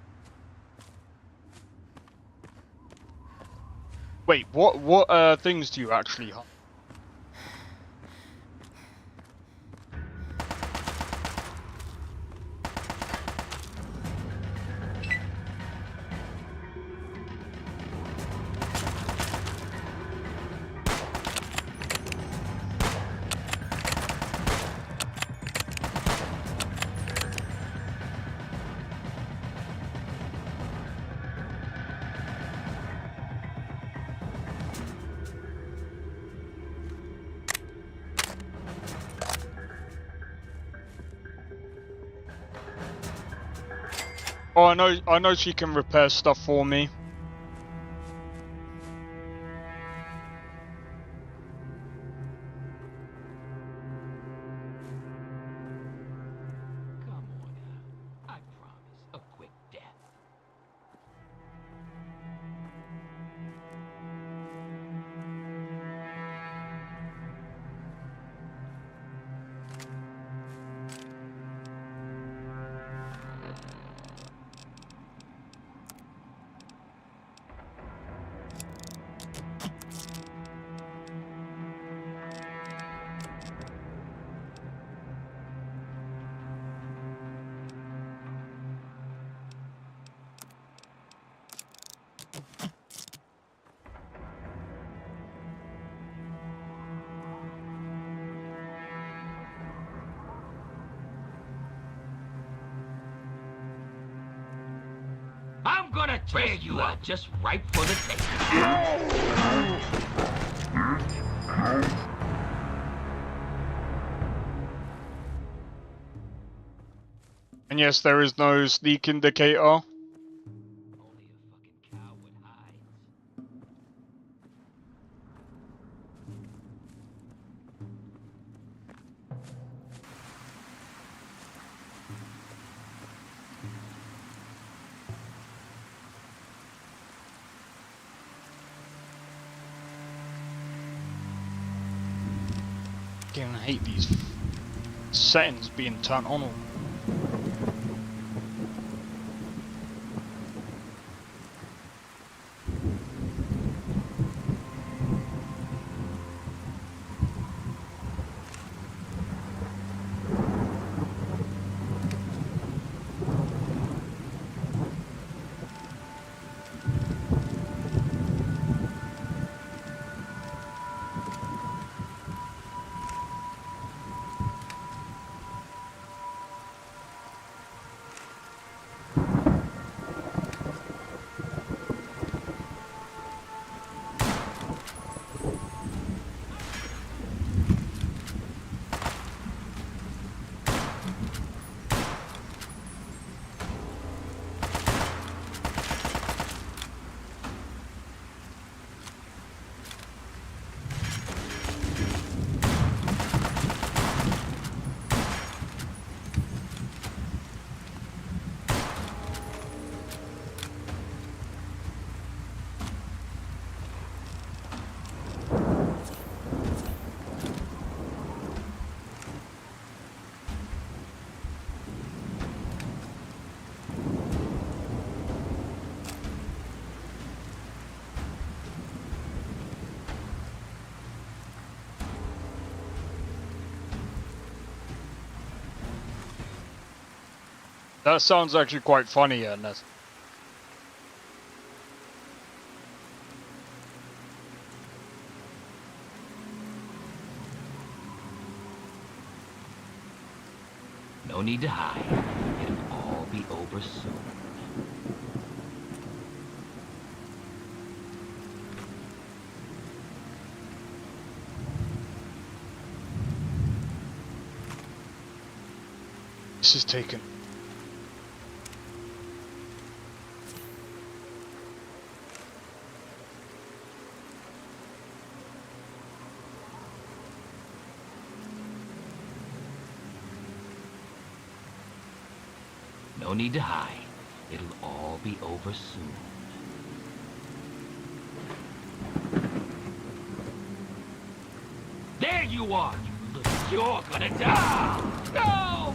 S1: Wait, what things do you actually hunt? Oh, I know she can repair stuff for me.
S10: I'm gonna tear you up just right for the taste.
S1: And yes, there is no sneak indicator. Fucking hate these settings being turned on all. That sounds actually quite funny, Ernest.
S10: No No need to hide. It'll all be over soon.
S1: This is taken.
S10: No need to hide. It'll all be over soon. There you are! You're gonna die! No!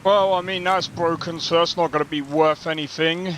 S1: Well, I mean, that's broken, so that's not going to be worth anything.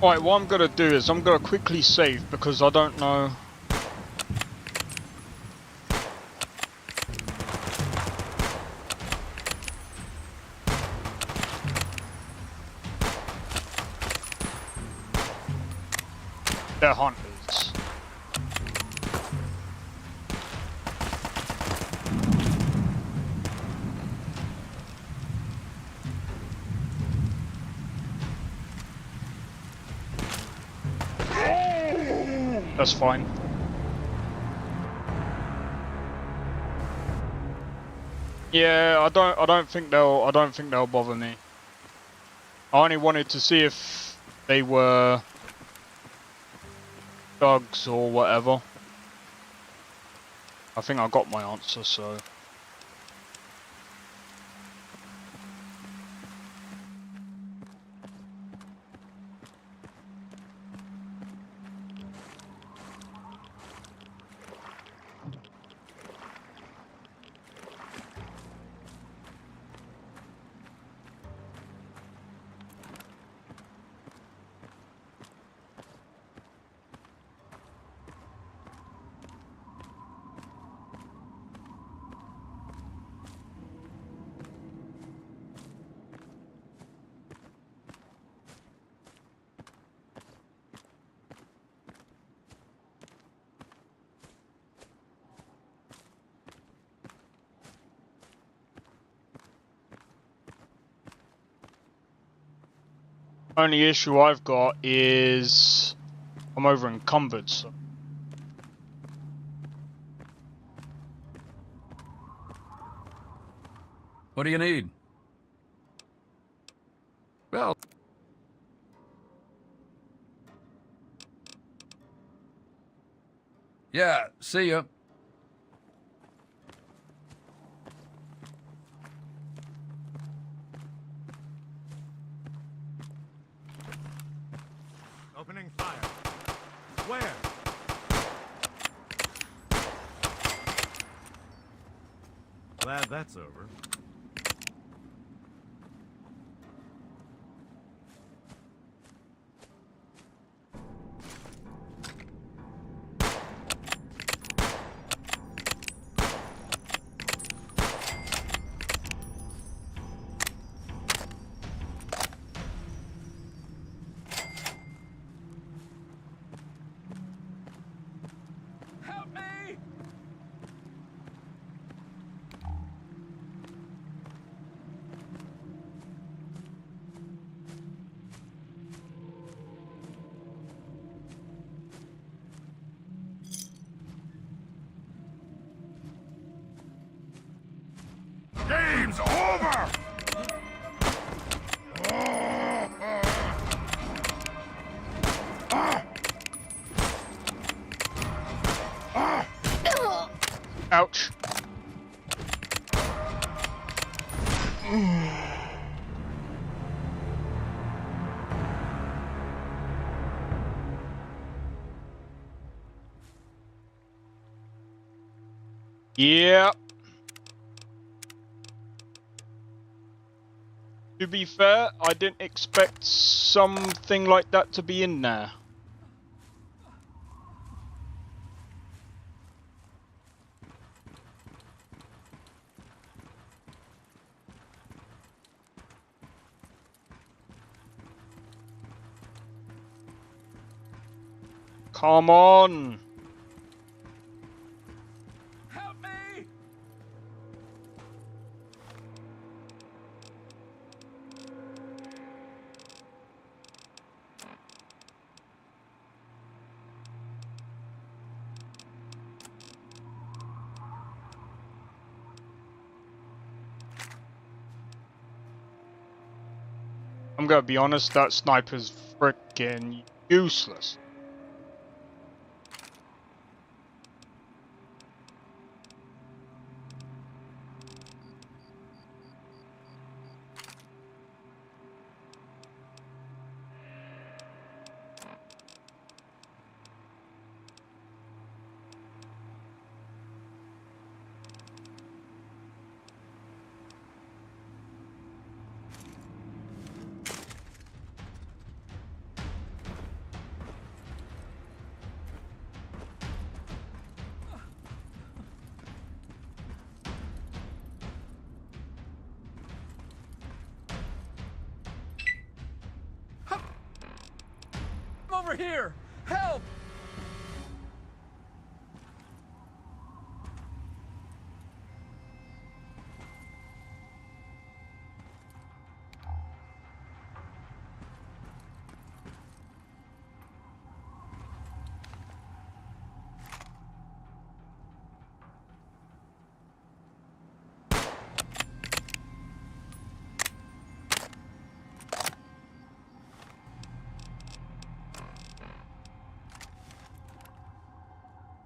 S1: Alright, what I'm gonna do is I'm gonna quickly save because I don't know. They're hunters. That's fine. Yeah, I don't think they'll bother me. I only wanted to see if they were thugs or whatever. I think I got my answer, so. Only issue I've got is I'm over encumbered, so.
S2: What do you need? Well... Yeah, see ya.
S6: Opening fire. Where? Glad that's over.
S15: Help me!
S8: Game's over!
S1: Ouch. Yeah. To be fair, I didn't expect something like that to be in there. Come on.
S15: Help me!
S1: I'm gonna be honest, that sniper's freaking useless.
S2: over here! Help!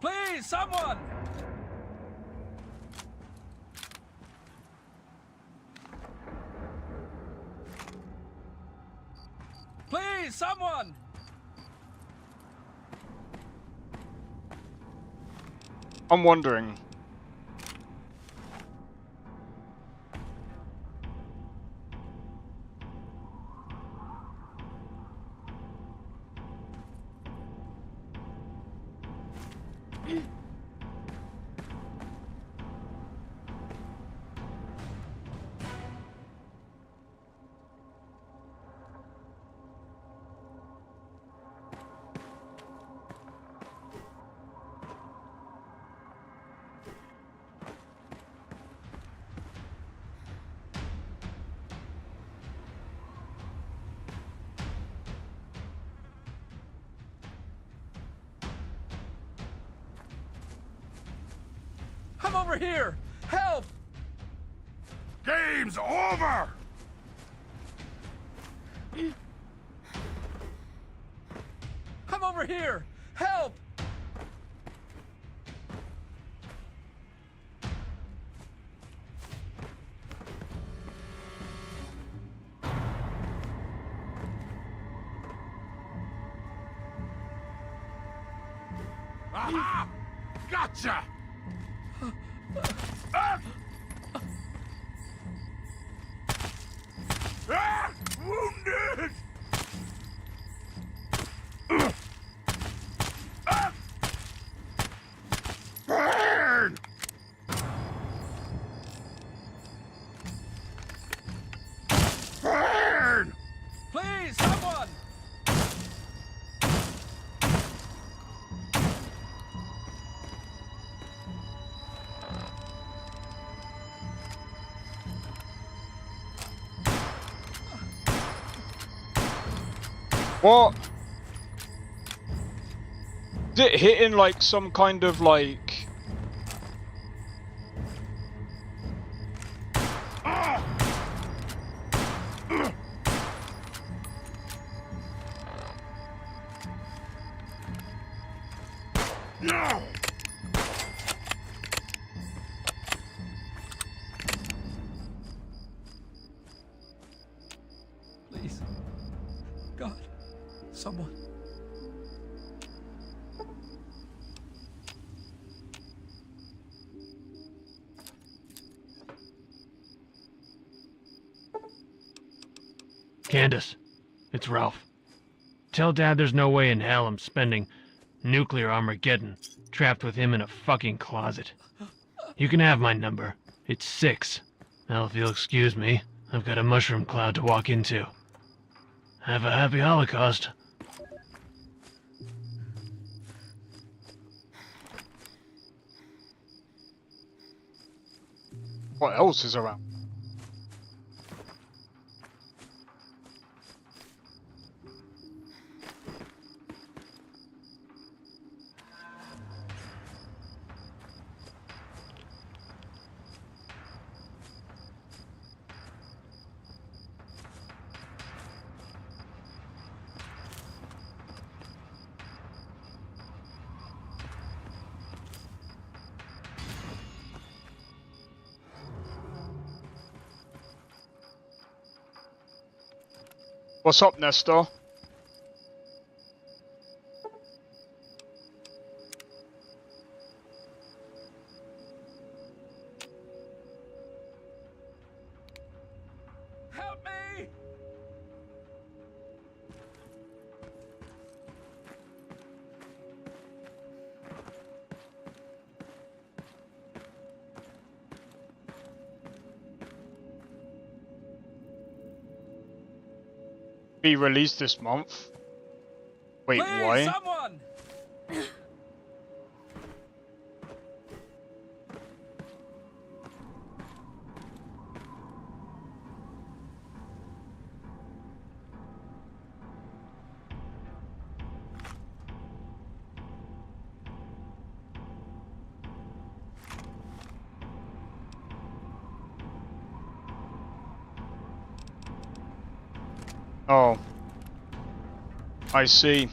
S2: Please, someone! Please, someone!
S1: I'm wondering.
S2: I'm over here! Help!
S8: Game's over!
S2: I'm over here! Help!
S8: Aha! Gotcha! Ah! Ah! Wounded! Ah! Burn! Burn!
S2: Please, someone!
S1: What? Is it hitting like some kind of like...
S8: No!
S2: Please. God. Someone.
S16: Candace, it's Ralph. Tell Dad there's no way in hell I'm spending nuclear Armageddon trapped with him in a fucking closet. You can have my number. It's 6. Now if you'll excuse me, I've got a mushroom cloud to walk into. Have a happy Holocaust.
S1: What else is around? What's up, Nestor?
S2: Help me!
S1: Be released this month. Wait,
S15: Please,
S1: why?
S15: someone!
S1: Oh. I see.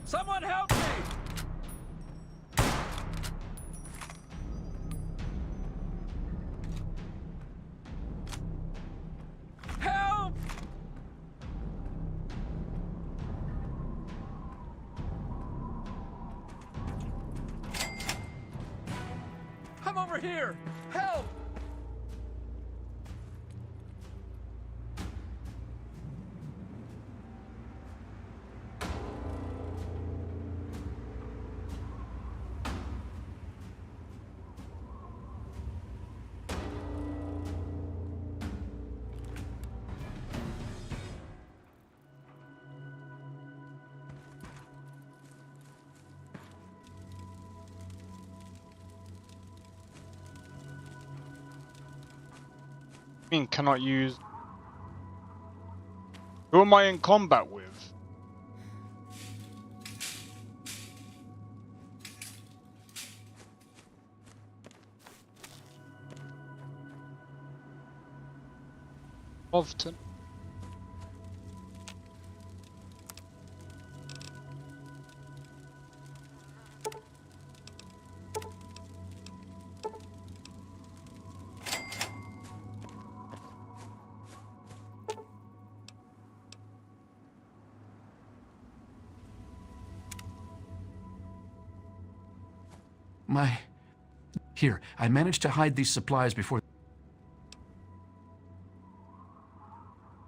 S15: Someone help me! Help! I'm over here! Help!
S1: I mean, cannot use. Who am I in combat with? Often.
S2: Here, I managed to hide these supplies before...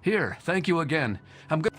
S2: Here, thank you again. I'm good.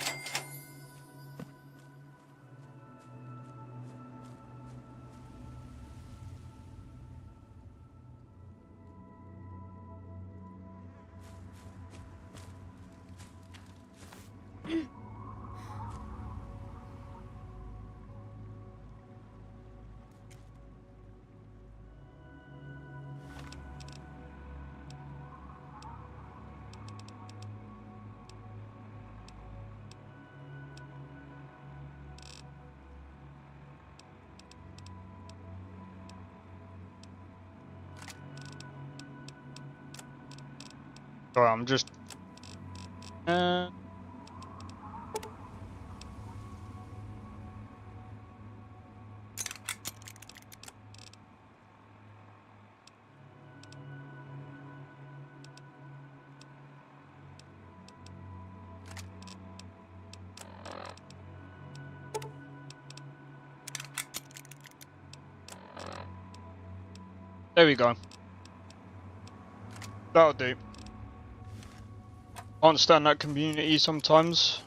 S1: Sorry, I'm just. There we go. That'll do. I understand that community sometimes.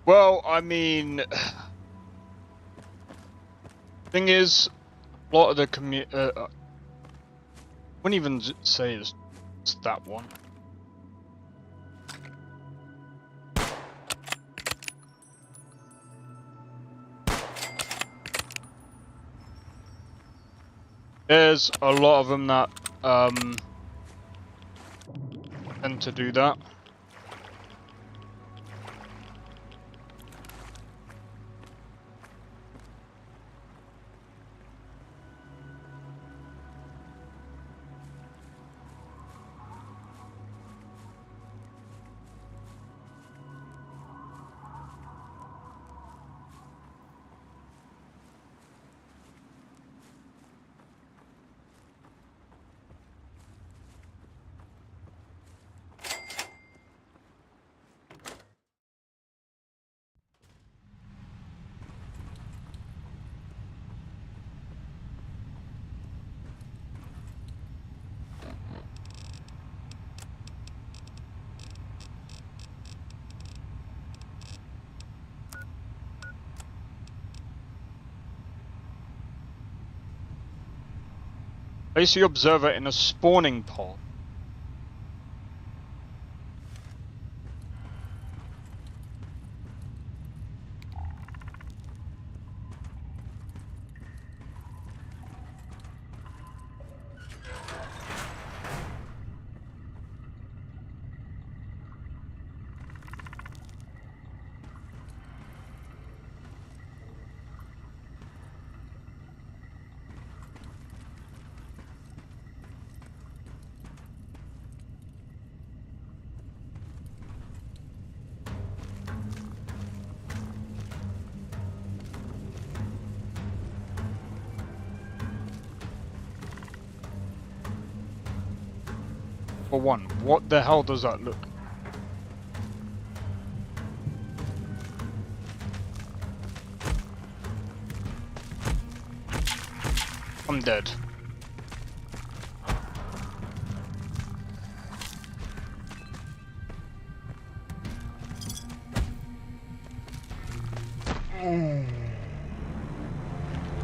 S1: Well, I mean, thing is, a lot of the community. Wouldn't even say it's that one. There's a lot of them that tend to do that. Place the observer in a spawning pod. For one, what the hell does that look? I'm dead.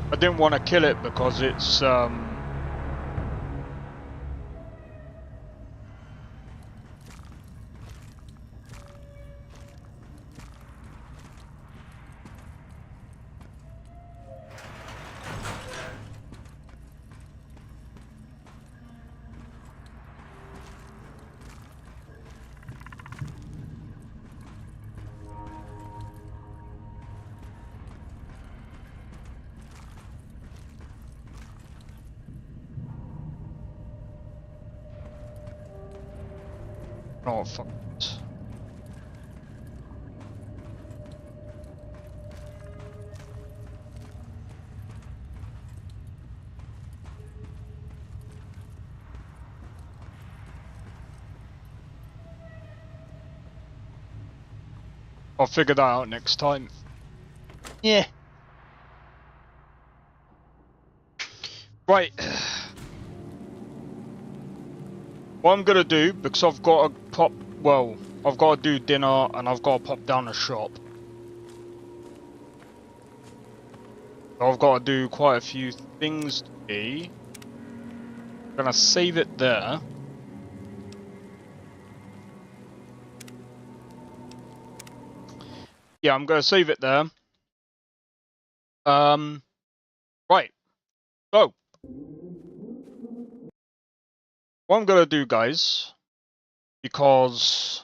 S1: I didn't want to kill it because it's oh fuck it. I'll figure that out next time. Yeah. Right. What I'm gonna do, because I've got to pop, well, I've got to do dinner and I've got to pop down a shop. So I've got to do quite a few things today. I'm gonna save it there. Yeah, I'm gonna save it there. Right. So, what I'm gonna do, guys, because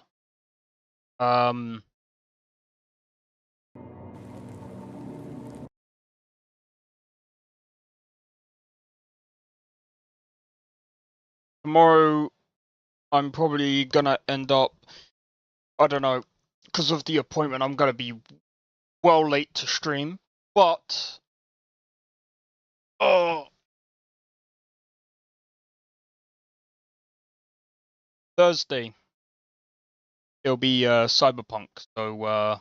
S1: tomorrow I'm probably gonna end up, I don't know, because of the appointment, I'm gonna be well late to stream, but Thursday it'll be Cyberpunk. So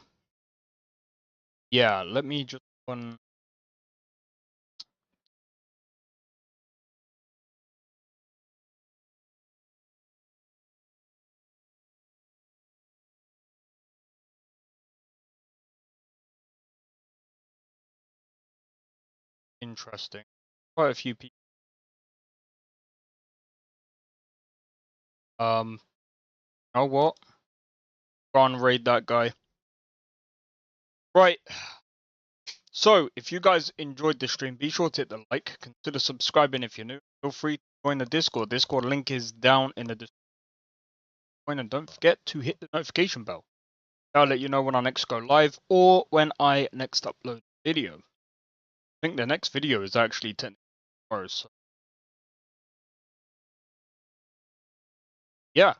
S1: yeah, let me just one. Interesting. Quite a few people. You know what? Go and raid that guy. Right. So, if you guys enjoyed the stream, be sure to hit the like, consider subscribing if you're new. Feel free to join the Discord. Discord link is down in the description. And don't forget to hit the notification bell. I'll let you know when I next go live or when I next upload a video. I think the next video is actually 10 hours. So yeah.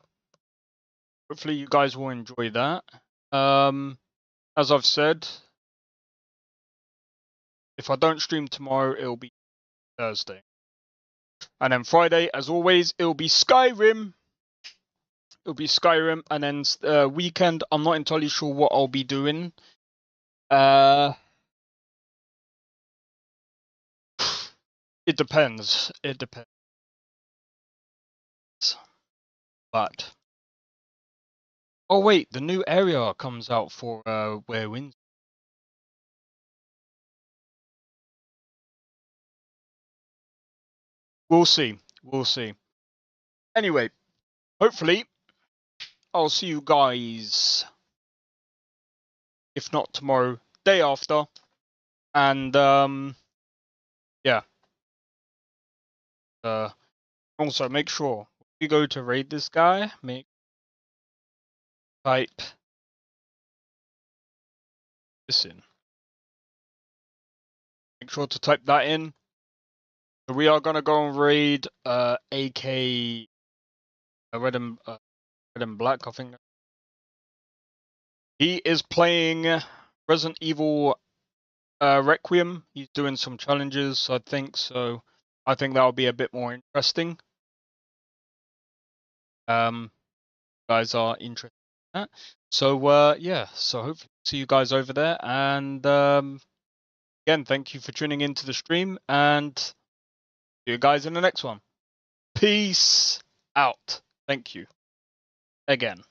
S1: Hopefully you guys will enjoy that. As I've said, if I don't stream tomorrow, it'll be Thursday. And then Friday, as always, it'll be Skyrim. It'll be Skyrim, and then weekend, I'm not entirely sure what I'll be doing. It depends. It depends. But oh wait, the new area comes out for Where Winds. We'll see. We'll see. Anyway, hopefully I'll see you guys, if not tomorrow, day after. And yeah. Also make sure when you go to raid this guy, type this in. Make sure to type that in. So we are gonna go and raid AK Red and Black, I think. He is playing Resident Evil Requiem. He's doing some challenges, I think, so I think that'll be a bit more interesting. Guys are interested in that. So yeah, so hopefully see you guys over there. And again, thank you for tuning into the stream, and see you guys in the next one. Peace out. Thank you again.